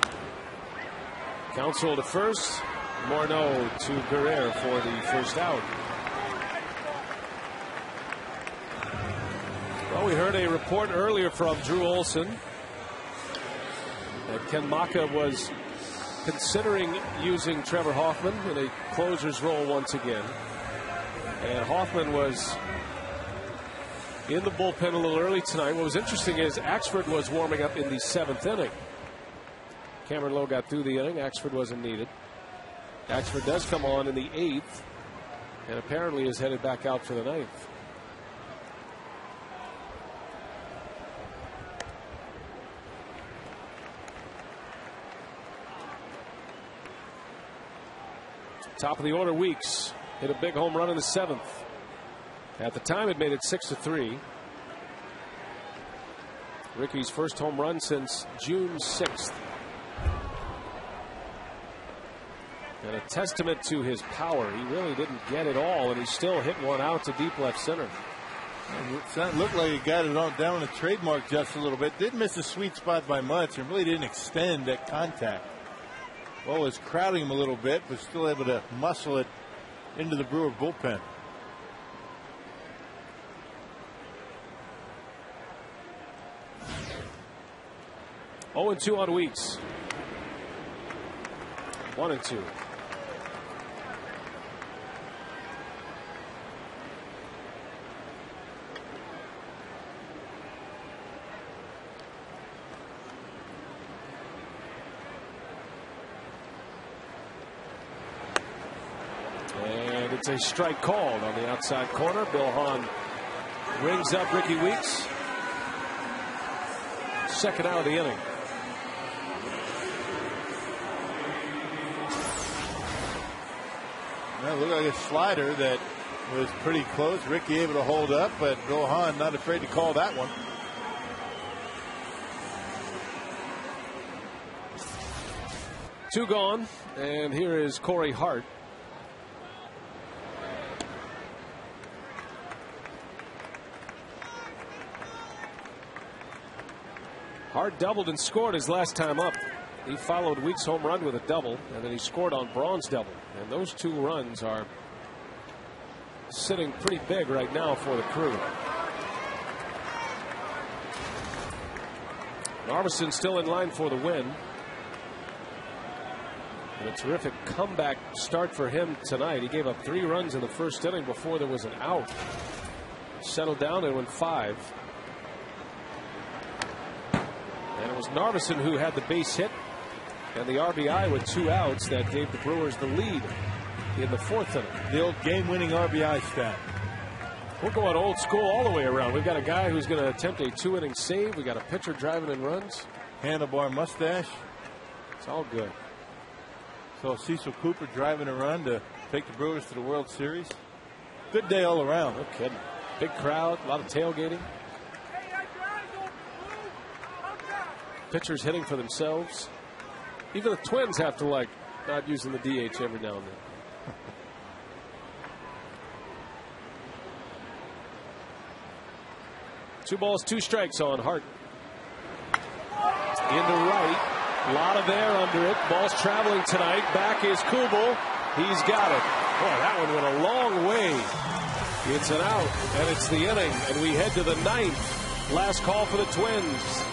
Counsell to first, Morneau to Guerrero for the first out. Well, we heard a report earlier from Drew Olson that Ken Macha was considering using Trevor Hoffman in a closer's role once again. And Hoffman was in the bullpen a little early tonight. What was interesting is Axford was warming up in the 7th inning. Cameron Lowe got through the inning. Axford wasn't needed. Axford does come on in the 8th and apparently is headed back out for the 9th. Top of the order, Weeks hit a big home run in the 7th. At the time, it made it 6-3. Ricky's first home run since June 6th. And a testament to his power. He really didn't get it all, and he still hit one out to deep left center.
It looked like he got it on down the trademark just a little bit. Didn't miss a sweet spot by much and really didn't extend that contact. Well, was crowding him a little bit, but still able to muscle it into the Brewer bullpen.
Oh, 2 on Weeks. 1-2. And it's a strike called on the outside corner. Bill Hahn rings up Ricky Weeks. Second out of the inning.
Well, it looked like a slider that was pretty close. Ricky able to hold up, but Bill Hahn not afraid to call that one.
Two gone, and here is Corey Hart. Hart doubled and scored his last time up. He followed Weeks' home run with a double, and then he scored on Braun's double. And those 2 runs are sitting pretty big right now for the Crew. Narveson still in line for the win. And a terrific comeback start for him tonight. He gave up 3 runs in the first inning before there was an out. Settled down and went 5. And it was Narveson who had the base hit and the RBI with 2 outs that gave the Brewers the lead in the 4th inning.
The old game-winning RBI stat.
We're going old school all the way around. We've got a guy who's going to attempt a 2-inning save. We got a pitcher driving in runs.
Handlebar mustache.
It's all good.
So Cecil Cooper driving a run to take the Brewers to the World Series. Good day all around.
No kidding. Big crowd, a lot of tailgating. Pitchers hitting for themselves. Even the Twins have to like not using the DH every now and then. 2 balls, 2 strikes on Hart. Into right. A lot of air under it. Ball's traveling tonight. Back is Kubel. He's got it. Boy, that one went a long way. It's an out, and it's the inning, and we head to the 9th. Last call for the Twins.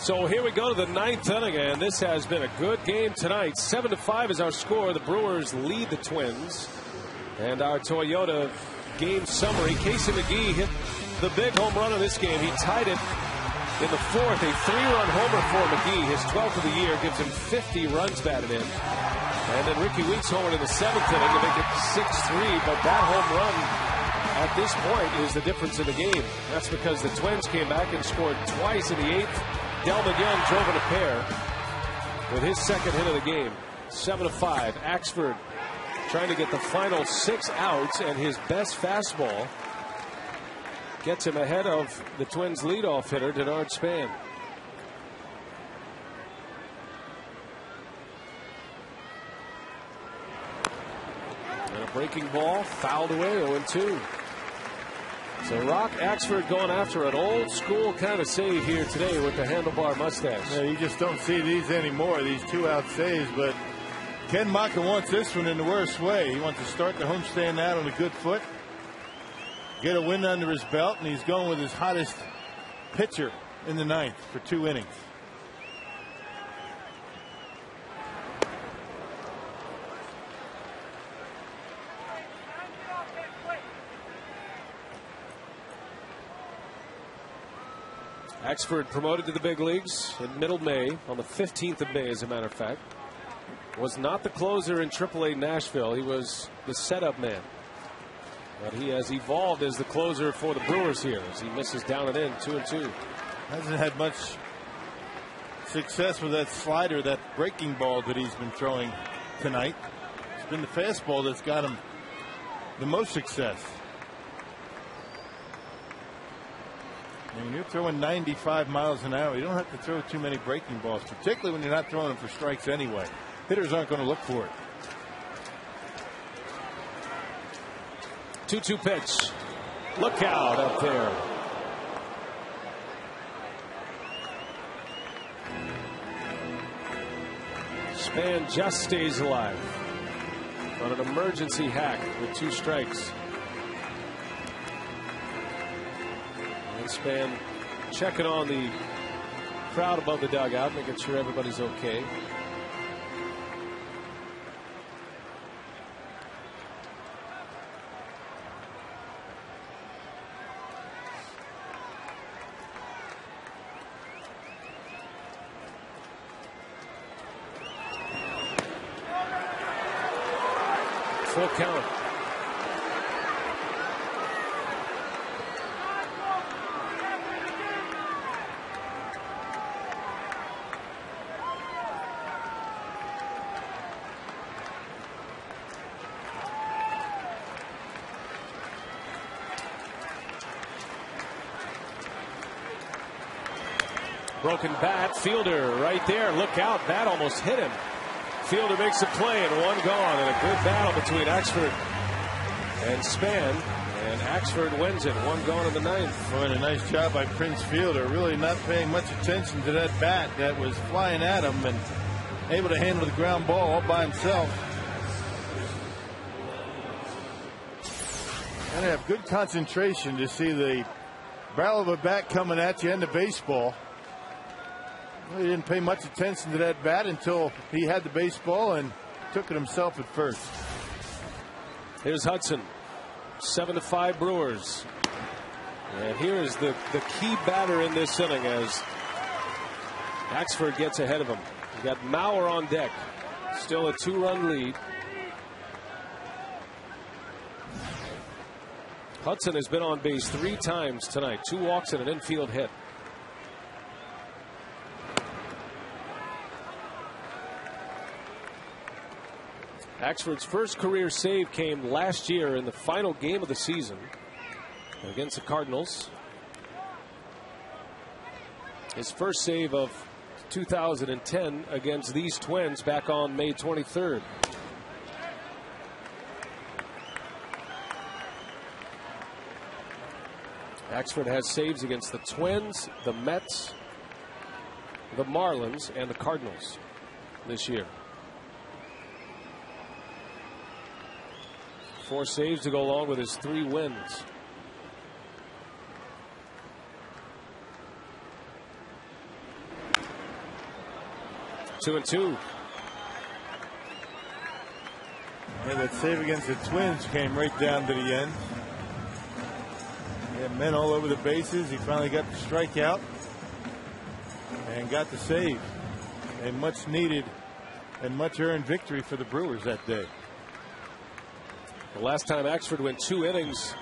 So here we go to the 9th inning, and this has been a good game tonight. 7-5 is our score. The Brewers lead the Twins. And our Toyota game summary, Casey McGee hit the big home run of this game. He tied it in the 4th, a 3-run homer for McGee. His 12th of the year gives him 50 runs batted in. And then Ricky Weeks homered in the 7th inning to make it 6-3. But that home run at this point is the difference in the game. That's because the Twins came back and scored twice in the 8th. Delvin Young drove in a pair with his second hit of the game. 7-5. Axford trying to get the final 6 outs, and his best fastball gets him ahead of the Twins leadoff hitter, Denard Span. And a breaking ball fouled away, 0-2. So Rock Axford going after an old school kind of save here today with the handlebar mustache.
Yeah, you just don't see these anymore, these 2-out saves, but Ken Macha wants this one in the worst way. He wants to start the homestand out on a good foot, get a win under his belt, and he's going with his hottest pitcher in the 9th for 2 innings.
Axford promoted to the big leagues in middle May, on the 15th of May, as a matter of fact. Was not the closer in AAA Nashville. He was the setup man. But he has evolved as the closer for the Brewers here as he misses down and in, 2-2.
Hasn't had much success with that slider, that breaking ball that he's been throwing tonight. It's been the fastball that's got him the most success. And when you're throwing 95 miles an hour, you don't have to throw too many breaking balls, particularly when you're not throwing them for strikes anyway. Hitters aren't going to look for it.
2-2 pitch. Look out up there. Span just stays alive on an emergency hack with 2 strikes. And Span checking on the crowd above the dugout, making sure everybody's okay. Full count. Broken bat, Fielder right there. Look out, bat almost hit him. Fielder makes a play and 1 gone, and a good battle between Axford and Span, and Axford wins it. 1 gone in the 9th.
Well, a nice job by Prince Fielder, really not paying much attention to that bat that was flying at him and able to handle the ground ball all by himself. And have good concentration to see the barrel of a bat coming at you and the baseball. Well, he didn't pay much attention to that bat until he had the baseball and took it himself at first.
Here's Hudson. 7-5 Brewers. And here is the key batter in this inning as Axford gets ahead of him. We got Mauer on deck. Still a 2-run lead. Hudson has been on base 3 times tonight. 2 walks and an infield hit. Axford's first career save came last year in the final game of the season against the Cardinals. His first save of 2010 against these Twins back on May 23rd. Axford has saves against the Twins, the Mets, the Marlins, and the Cardinals this year. 4 saves to go along with his 3 wins. 2-2.
And that save against the Twins came right down to the end. He had men all over the bases. He finally got the strikeout and got the save. A much needed and much earned victory for the Brewers that day.
The last time Axford went 2 innings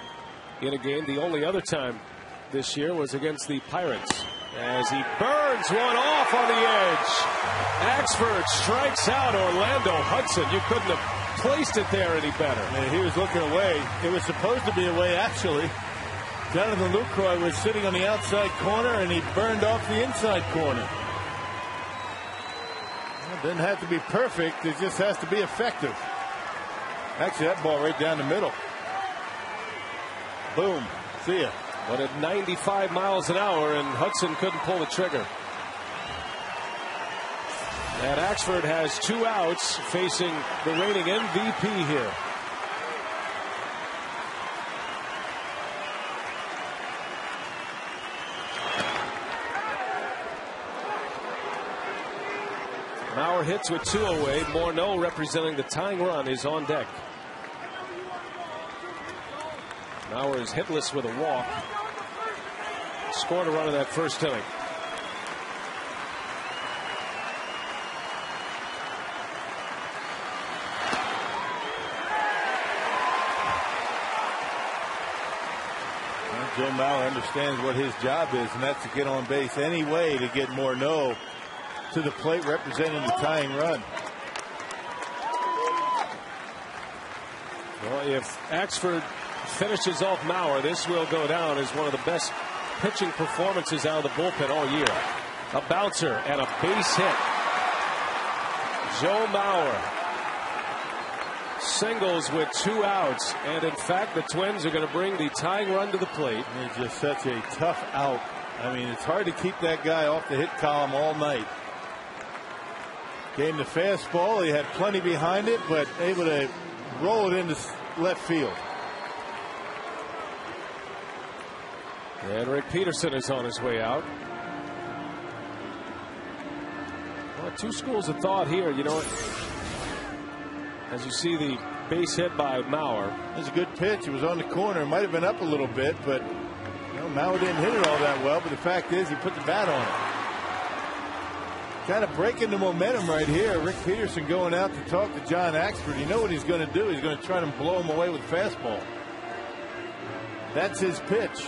in a game, the only other time this year was against the Pirates, as he burns one off on the edge. Axford strikes out Orlando Hudson. You couldn't have placed it there any better.
And he was looking away. It was supposed to be away, actually. Jonathan Lucroy was sitting on the outside corner, and he burned off the inside corner. Well, it doesn't have to be perfect. It just has to be effective. Actually, that ball right down the middle. Boom. See ya.
But at 95 miles an hour, and Hudson couldn't pull the trigger. And Axford has 2 outs, facing the reigning MVP here. Mauer hits with 2 away. Morneau, representing the tying run, is on deck. Mauer is hitless with a walk. Scored a run in that first inning.
Well, Joe Mauer understands what his job is, and that's to get on base any way to get Morneau to the plate, representing the tying run.
Well, if Axford finishes off Mauer, this will go down as one of the best pitching performances out of the bullpen all year. A bouncer and a base hit. Joe Mauer singles with 2 outs, and in fact the Twins are going to bring the tying run to the plate.
It's just such a tough out. I mean, it's hard to keep that guy off the hit column all night. Gave him the fastball. He had plenty behind it, but able to roll it into left field.
And Rick Peterson is on his way out. Well, 2 schools of thought here. You know, as you see the base hit by Mauer.
It was a good pitch. It was on the corner. It might have been up a little bit, but Mauer didn't hit it all that well. But the fact is, he put the bat on it. Kind of breaking the momentum right here. Rick Peterson going out to talk to John Axford. You know what he's going to do. He's going to try to blow him away with a fastball. That's his pitch.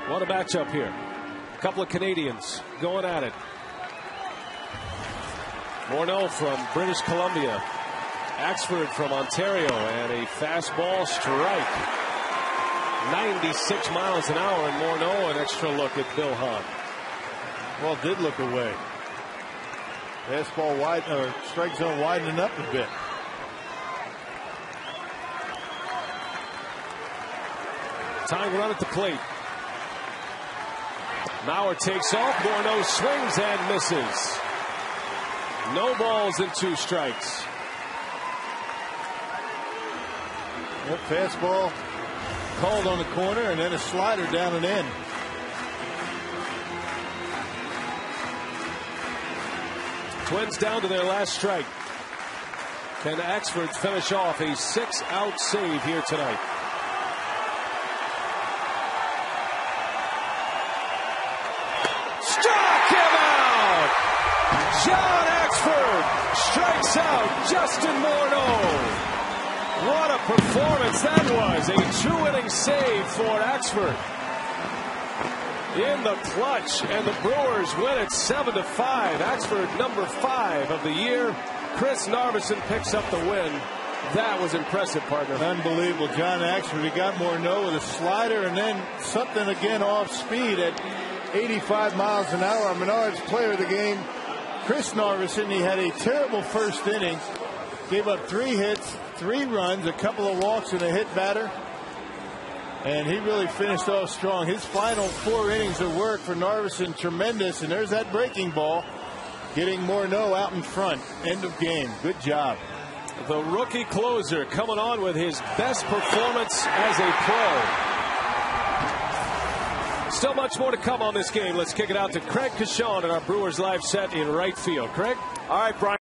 What a matchup here. A couple of Canadians going at it. Morneau from British Columbia. Axford from Ontario, and a fastball strike. 96 miles an hour, and Morneau an extra look at Bill Hahn.
Well, did look away. Fastball wide, or strike zone widening up a bit.
Tying run at the plate. Mauer takes off. Morneau swings and misses. No balls and 2 strikes.
Yep, fastball called on the corner, and then a slider down and in.
Twins down to their last strike. Can Axford finish off a 6-out save here tonight? Struck him out! John Axford strikes out Justin Morneau. What a performance that was. A 2-inning save for Axford. In the clutch, and the Brewers win it 7-5. Axford, number 5 of the year. Chris Narveson picks up the win. That was impressive, partner.
Unbelievable. John Axford, he got Morneau with a slider, and then something again off speed at 85 miles an hour. Menards player of the game, Chris Narveson. He had a terrible first inning. Gave up 3 hits, 3 runs, a couple of walks, and a hit batter. And he really finished off strong. His final 4 innings of work for Narveson, tremendous. And there's that breaking ball, getting Morneau out in front. End of game. Good job.
the rookie closer, coming on with his best performance as a pro. Still much more to come on this game. Let's kick it out to Craig Coshun in our Brewers Live set in right field. Craig?
All right, Brian.